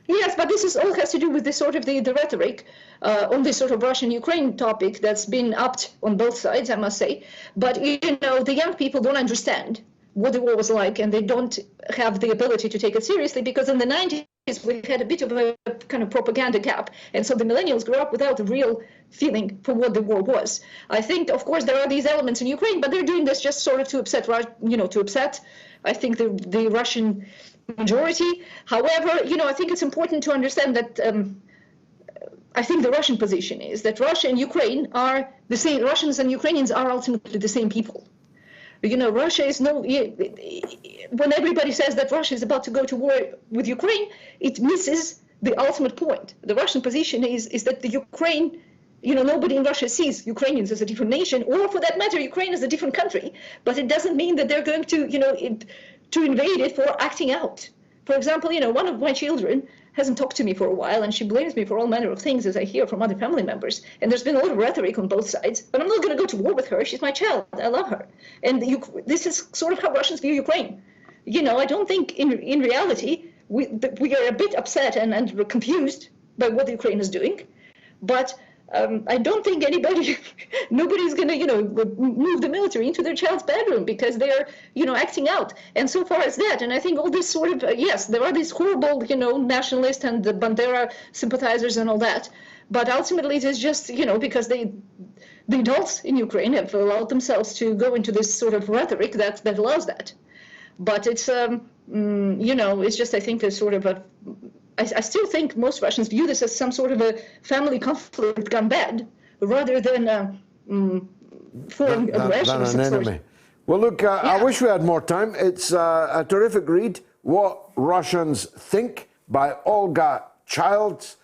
Yes, but this all has to do with the rhetoric on this sort of Russian-Ukraine topic that's been upped on both sides, I must say. But, the young people don't understand what the war was like, and they don't have the ability to take it seriously, because in the 90s we had a bit of a kind of propaganda gap, and so the millennials grew up without a real feeling for what the war was. I think, of course, there are these elements in Ukraine, but they're doing this just sort of to upset, I think, the Russian majority. However, I think it's important to understand that I think the Russian position is that Russia and Ukraine are the same. Russians and Ukrainians are ultimately the same people. Russia is when everybody says that Russia is about to go to war with Ukraine, it misses the ultimate point. The Russian position is that the Ukraine, nobody in Russia sees Ukrainians as a different nation, or for that matter, Ukraine as a different country. But it doesn't mean that they're going to, to invade it for acting out. For example, one of my children hasn't talked to me for a while, and she blames me for all manner of things, as I hear from other family members. And there's been a lot of rhetoric on both sides, but I'm not going to go to war with her. She's my child. I love her. And this is sort of how Russians view Ukraine. I don't think in reality we are a bit upset and confused by what Ukraine is doing. But I don't think nobody's going to, move the military into their child's bedroom because they're, acting out. And so far as that, and I think all this sort of, yes, there are these horrible, nationalists and the Bandera sympathizers and all that. But ultimately, it is just, because the adults in Ukraine have allowed themselves to go into this sort of rhetoric that allows that. But it's, it's just, I think, a sort of a, I still think most Russians view this as some sort of a family conflict gone bad, rather than foreign aggression. Than an enemy. Well, look, I wish we had more time. It's a terrific read, What Russians Think, by Olga Childs.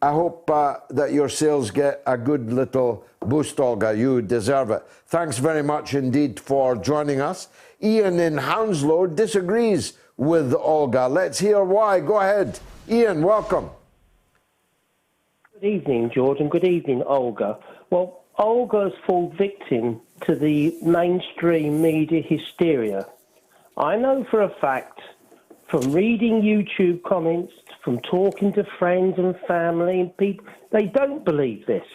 I hope that your sales get a good little boost, Olga. You deserve it. Thanks very much indeed for joining us. Ian in Hounslow disagrees with Olga. Let's hear why. Go ahead. Ian, welcome. Good evening, George, and good evening, Olga. Well, Olga's fallen victim to the mainstream media hysteria. I know for a fact, from reading YouTube comments, from talking to friends and family and people, they don't believe this.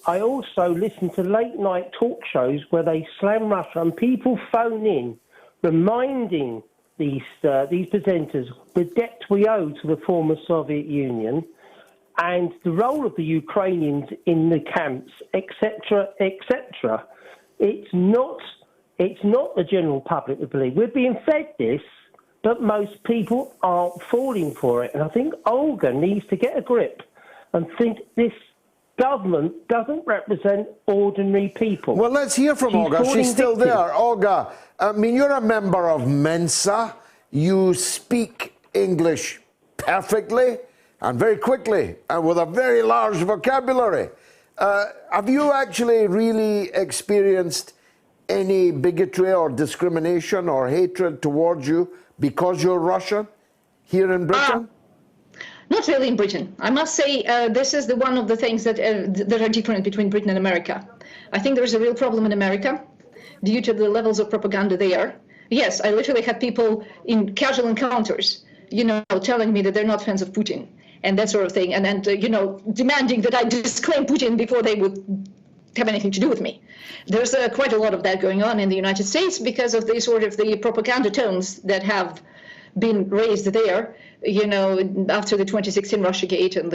I also listen to late-night talk shows where they slam Russia, and people phone in reminding these presenters the debt we owe to the former Soviet Union and the role of the Ukrainians in the camps, etc., etc. It's not the general public that believe. We're being fed this, but most people aren't falling for it. And I think Olga needs to get a grip and think this government doesn't represent ordinary people. Well, let's hear from Olga. She's still there. Olga, I mean, you're a member of Mensa. You speak English perfectly and very quickly and with a very large vocabulary. Have you actually really experienced any bigotry or discrimination or hatred towards you because you're Russian here in Britain? Not really in Britain. I must say this is one of the things that are different between Britain and America. I think there's a real problem in America due to the levels of propaganda there. Yes, I literally had people in casual encounters, telling me that they're not fans of Putin and that sort of thing, and demanding that I disclaim Putin before they would have anything to do with me. There's quite a lot of that going on in the United States because of the propaganda tones that have been raised there, after the 2016 Russiagate and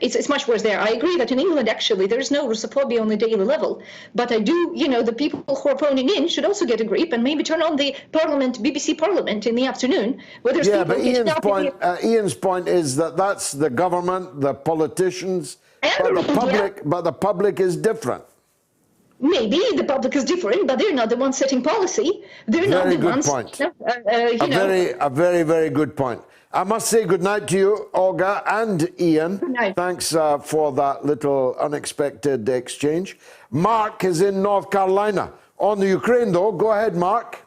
it's much worse there. I agree that in England, actually, there's no Russophobia on the daily level. But I do, the people who are phoning in should also get a grip and maybe turn on the Parliament, BBC Parliament in the afternoon. Where there's but Ian's point is that that's the government, the politicians, but the public is different. Maybe the public is different, but they're not the ones setting policy. They're not the ones. A very, very good point. I must say good night to you, Olga and Ian. Good night. Thanks for that little unexpected exchange. Mark is in North Carolina. On the Ukraine, though. Go ahead, Mark.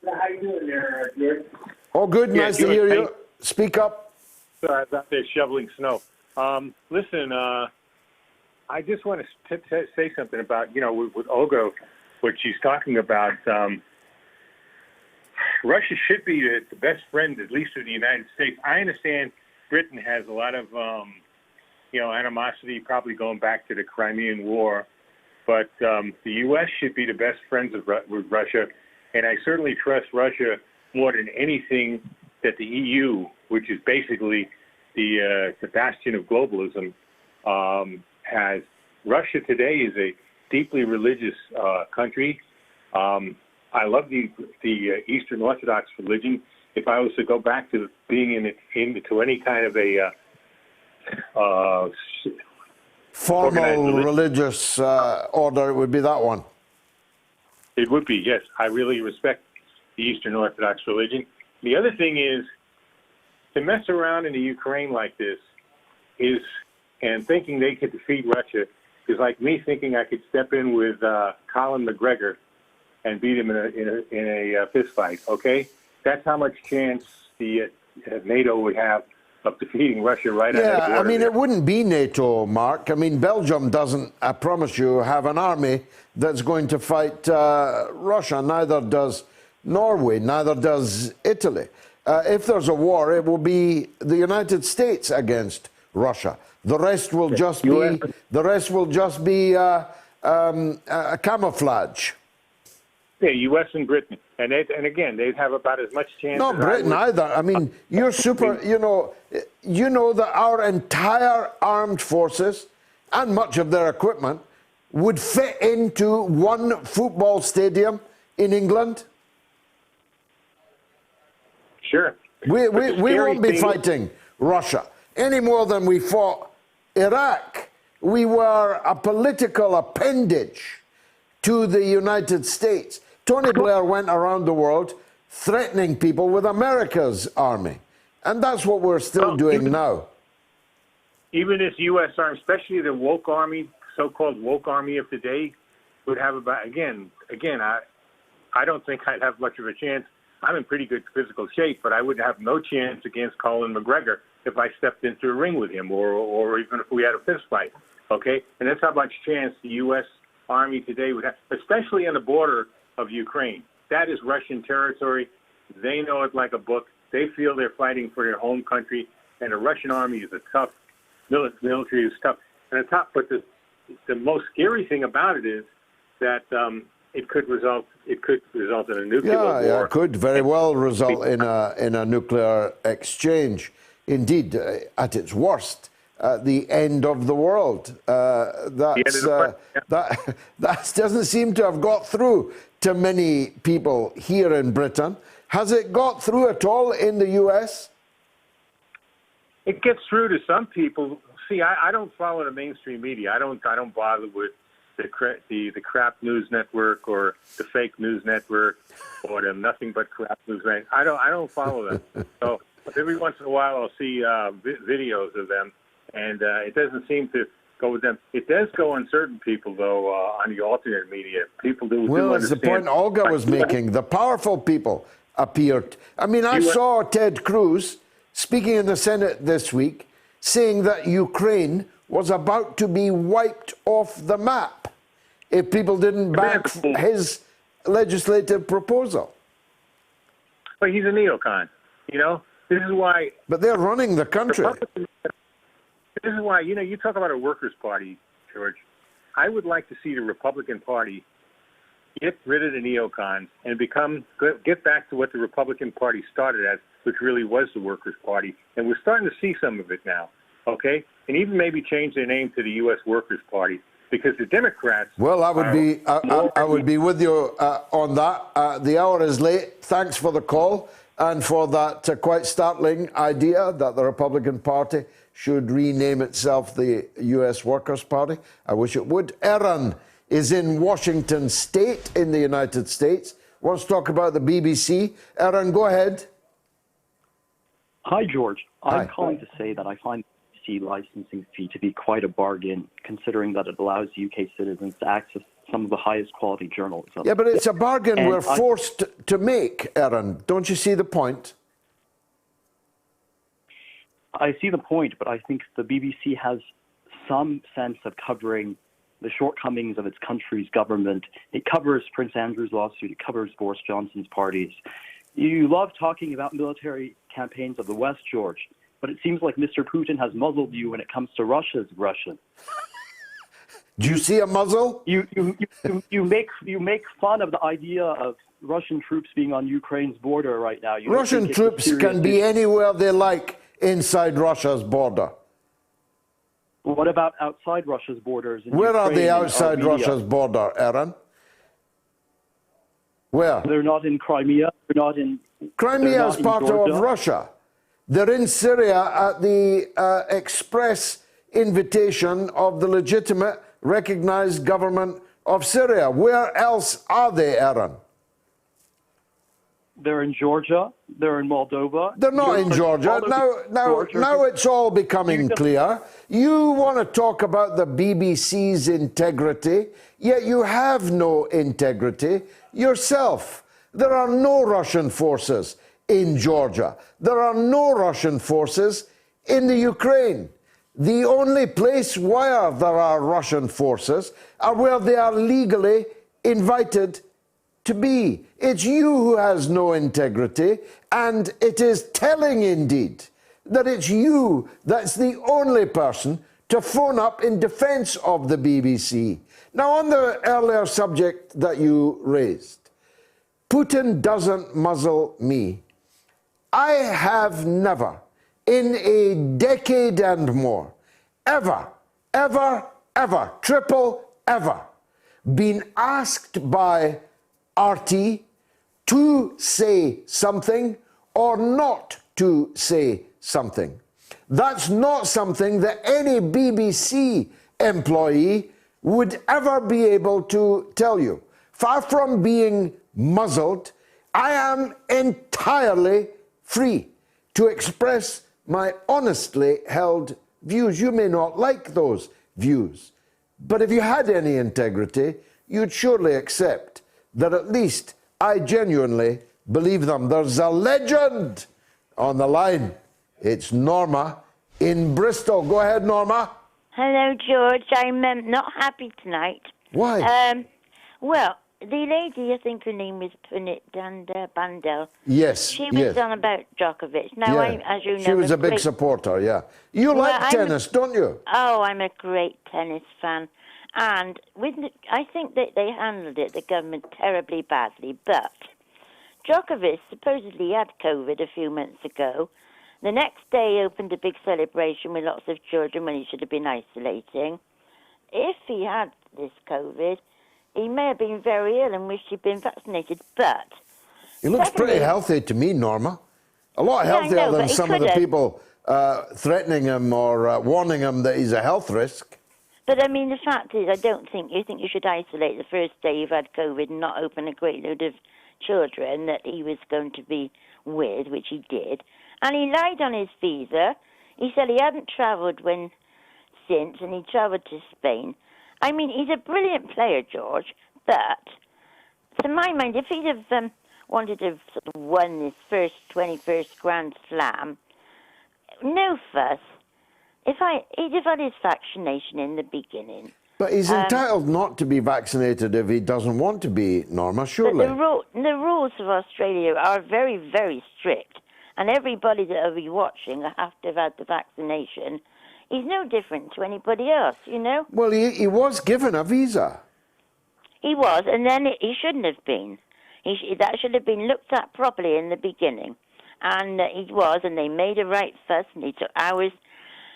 How you doing there, George? Oh, good. Nice to hear you. Speak up. Sorry, I was out there shoveling snow. Listen, I just want to say something about, with Olga, what she's talking about. Russia should be the best friend, at least of the United States. I understand Britain has a lot of, animosity, probably going back to the Crimean War. But the U.S. should be the best friends with Russia. And I certainly trust Russia more than anything that the EU, which is basically the bastion of globalism, has. Russia today is a deeply religious country. I love the Eastern Orthodox religion. If I was to go back to being into any kind of a formal religious order, it would be that one. It would be, yes. I really respect the Eastern Orthodox religion. The other thing is, to mess around in the Ukraine like this and thinking they could defeat Russia is like me thinking I could step in with Colin McGregor and beat him in a fist fight. Okay, that's how much chance the NATO would have of defeating Russia right on that border. I mean, it wouldn't be NATO, Mark. I mean, Belgium doesn't, I promise you, have an army that's going to fight Russia. Neither does Norway. Neither does Italy. If there's a war, it will be the United States against Russia. The rest will just be camouflage. Yeah, U.S. and Britain, and again, they'd have about as much chance. Not Britain either. I mean, you're super. You know that our entire armed forces and much of their equipment would fit into one football stadium in England. Sure. We won't be fighting Russia any more than we fought Iraq. We were a political appendage to the United States. Tony Blair went around the world threatening people with America's army. And that's what we're still doing now. Even this U.S. army, especially the woke army, so-called woke army of today, would have about, again, I don't think I'd have much of a chance. I'm in pretty good physical shape, but I would have no chance against Colin McGregor if I stepped into a ring with him or even if we had a fist fight, okay? And that's how much chance the U.S. Army today would have, especially on the border of Ukraine. That is Russian territory. They know it like a book. They feel they're fighting for their home country, and the Russian army is a tough, military is tough. And but the most scary thing about it is that it could result in a nuclear war. Yeah, it could very well result in a nuclear exchange. Indeed, at its worst, the end of the world. That doesn't seem to have got through to many people here in Britain. Has it got through at all in the US? It gets through to some people. See, I don't follow the mainstream media. I don't bother with the crap news network or the fake news network or the nothing but crap news network. I don't follow them. So every once in a while I'll see videos of them, and it doesn't seem to go with them. It does go on certain people, though, on the alternate media. People do. Well, do that's the point Olga was making. The powerful people appeared. I mean, I saw Ted Cruz speaking in the Senate this week, saying that Ukraine was about to be wiped off the map if people didn't back his legislative proposal. But he's a neocon, you know? This is why... But they're running the country. This is why, you know, you talk about a workers' party, George. I would like to see the Republican Party get rid of the neocons and get back to what the Republican Party started as, which really was the Workers' Party. And we're starting to see some of it now, okay? And even maybe change their name to the U.S. Workers' Party, because the Democrats... Well, I would be with you on that. The hour is late. Thanks for the call and for that quite startling idea that the Republican Party should rename itself the U.S. Workers' Party. I wish it would. Erin is in Washington State in the United States. Wants to talk about the BBC. Erin, go ahead. Hi, George. Hi. I'm calling to say that I find the BBC licensing fee to be quite a bargain, considering that it allows UK citizens to access some of the highest quality journalism. Yeah, but it's a bargain And we're forced to make, Erin. Don't you see the point? I see the point, but I think the BBC has some sense of covering the shortcomings of its country's government. It covers Prince Andrew's lawsuit. It covers Boris Johnson's parties. You love talking about military campaigns of the West, George, but it seems like Mr. Putin has muzzled you when it comes to Russia's Russian. Do you see a muzzle? You make fun of the idea of Russian troops being on Ukraine's border right now. You Russian troops can be anywhere they like inside Russia's border. What about outside Russia's borders? Where are they Ukraine and outside Armenia? Russia's border, Erin? Where? They're not in Crimea. They're not in. Crimea is part of Russia. They're in Syria at the express invitation of the legitimate, recognized government of Syria. Where else are they, Erin? They're in Georgia. They're in Moldova. They're not in Georgia. Now it's all becoming clear. You want to talk about the BBC's integrity, yet you have no integrity yourself. There are no Russian forces in Georgia. There are no Russian forces in the Ukraine. The only place where there are Russian forces are where they are legally invited to be. It's you who has no integrity, and it is telling indeed that it's you that's the only person to phone up in defence of the BBC. Now, on the earlier subject that you raised, Putin doesn't muzzle me. I have never, in a decade and more, ever, triple ever, been asked by RT to say something or not to say something. That's not something that any BBC employee would ever be able to tell you. Far from being muzzled, I am entirely free to express my honestly held views. You may not like those views, but if you had any integrity, you'd surely accept that at least I genuinely believe them. There's a legend on the line. It's Norma in Bristol. Go ahead, Norma. Hello, George. I'm not happy tonight. Why? Well, the lady, I think her name was Puneet Bhandal. Yes, She was on about Djokovic. Now, yeah. as you know, She was a big supporter, yeah. You like tennis, don't you? Oh, I'm a great tennis fan. And I think that they handled it, the government, terribly badly. But Djokovic supposedly had COVID a few months ago. The next day opened a big celebration with lots of children when he should have been isolating. If he had this COVID, he may have been very ill and wished he'd been vaccinated, but... He looks pretty healthy to me, Norma. A lot healthier than some of the people threatening him or warning him that he's a health risk. But, I mean, the fact is, I don't think you should isolate the first day you've had COVID and not open a great load of children that he was going to be with, which he did. And he lied on his visa. He said he hadn't travelled since, and he travelled to Spain. I mean, he's a brilliant player, George, but to my mind, if he'd have wanted to have sort of won this 21st Grand Slam, no fuss. He'd have had his vaccination in the beginning. But he's entitled not to be vaccinated if he doesn't want to be, Norma, surely. But the rules of Australia are very, very strict, and everybody that will be watching will have to have had the vaccination. He's no different to anybody else, you know? Well, he was given a visa. He was, and then he shouldn't have been. That should have been looked at properly in the beginning. And he was, and they made a right fuss, and he took hours.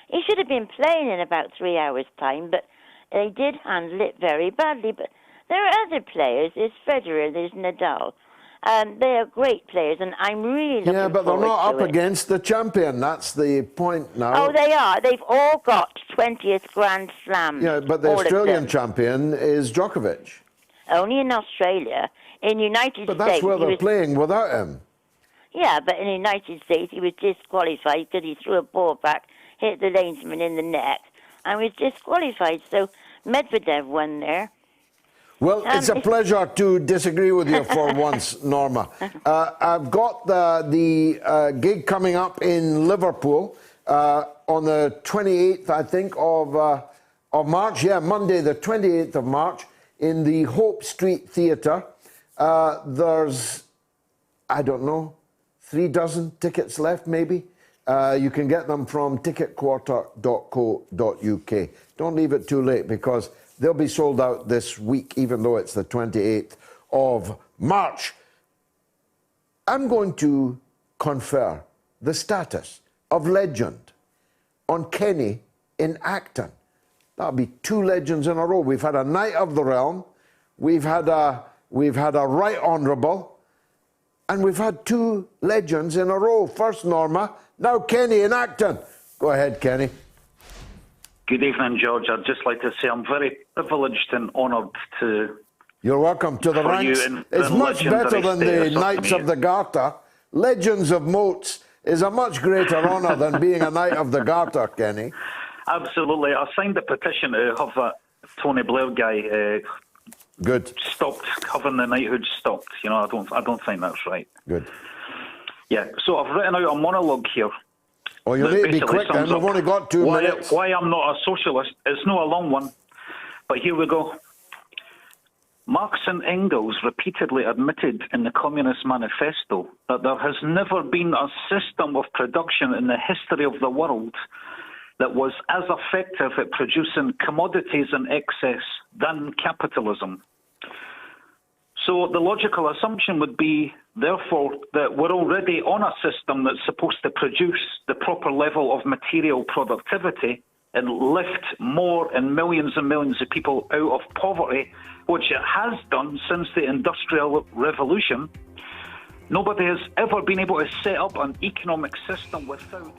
He should have been playing in about 3 hours' time, but they did handle it very badly. But there are other players. There's Federer, there's Nadal. They are great players, and I'm really looking forward to it. Yeah, but they're not up against the champion. That's the point now. Oh, they are. They've all got 20th Grand Slam. Yeah, but the Australian champion is Djokovic. Only in Australia. In United States... But that's where they're playing without him. Yeah, but in the United States, he was disqualified because he threw a ball back, hit the linesman in the neck, and was disqualified. So Medvedev won there. Well, it's a pleasure to disagree with you for once, Norma. I've got the gig coming up in Liverpool on the 28th, I think, of March. Yeah, Monday, the 28th of March, in the Hope Street Theatre. There's, I don't know, 36 tickets left, maybe. You can get them from ticketquarter.co.uk. Don't leave it too late, because they'll be sold out this week, even though it's the 28th of March. I'm going to confer the status of legend on Kenny in Acton. That'll be 2 legends in a row. We've had a Knight of the Realm, we've had a Right Honourable, and we've had 2 legends in a row. First Norma, now Kenny in Acton. Go ahead, Kenny. Good evening, George. I'd just like to say I'm very privileged and honoured to... You're welcome to the ranks. It's much better than the Knights of the Garter. Legends of Moats is a much greater honour than being a Knight of the Garter, Kenny. Absolutely. I signed the petition to have that Tony Blair guy stopped, having the knighthood stopped. You know, I don't think that's right. Good. Yeah, so I've written out a monologue here. Oh, you need to be quick then. We've only got 2 minutes. Why I'm not a socialist. It's not a long one, but here we go. Marx and Engels repeatedly admitted in the Communist Manifesto that there has never been a system of production in the history of the world that was as effective at producing commodities in excess than capitalism. So the logical assumption would be, therefore, that we're already on a system that's supposed to produce the proper level of material productivity and lift more and millions of people out of poverty, which it has done since the Industrial Revolution. Nobody has ever been able to set up an economic system without...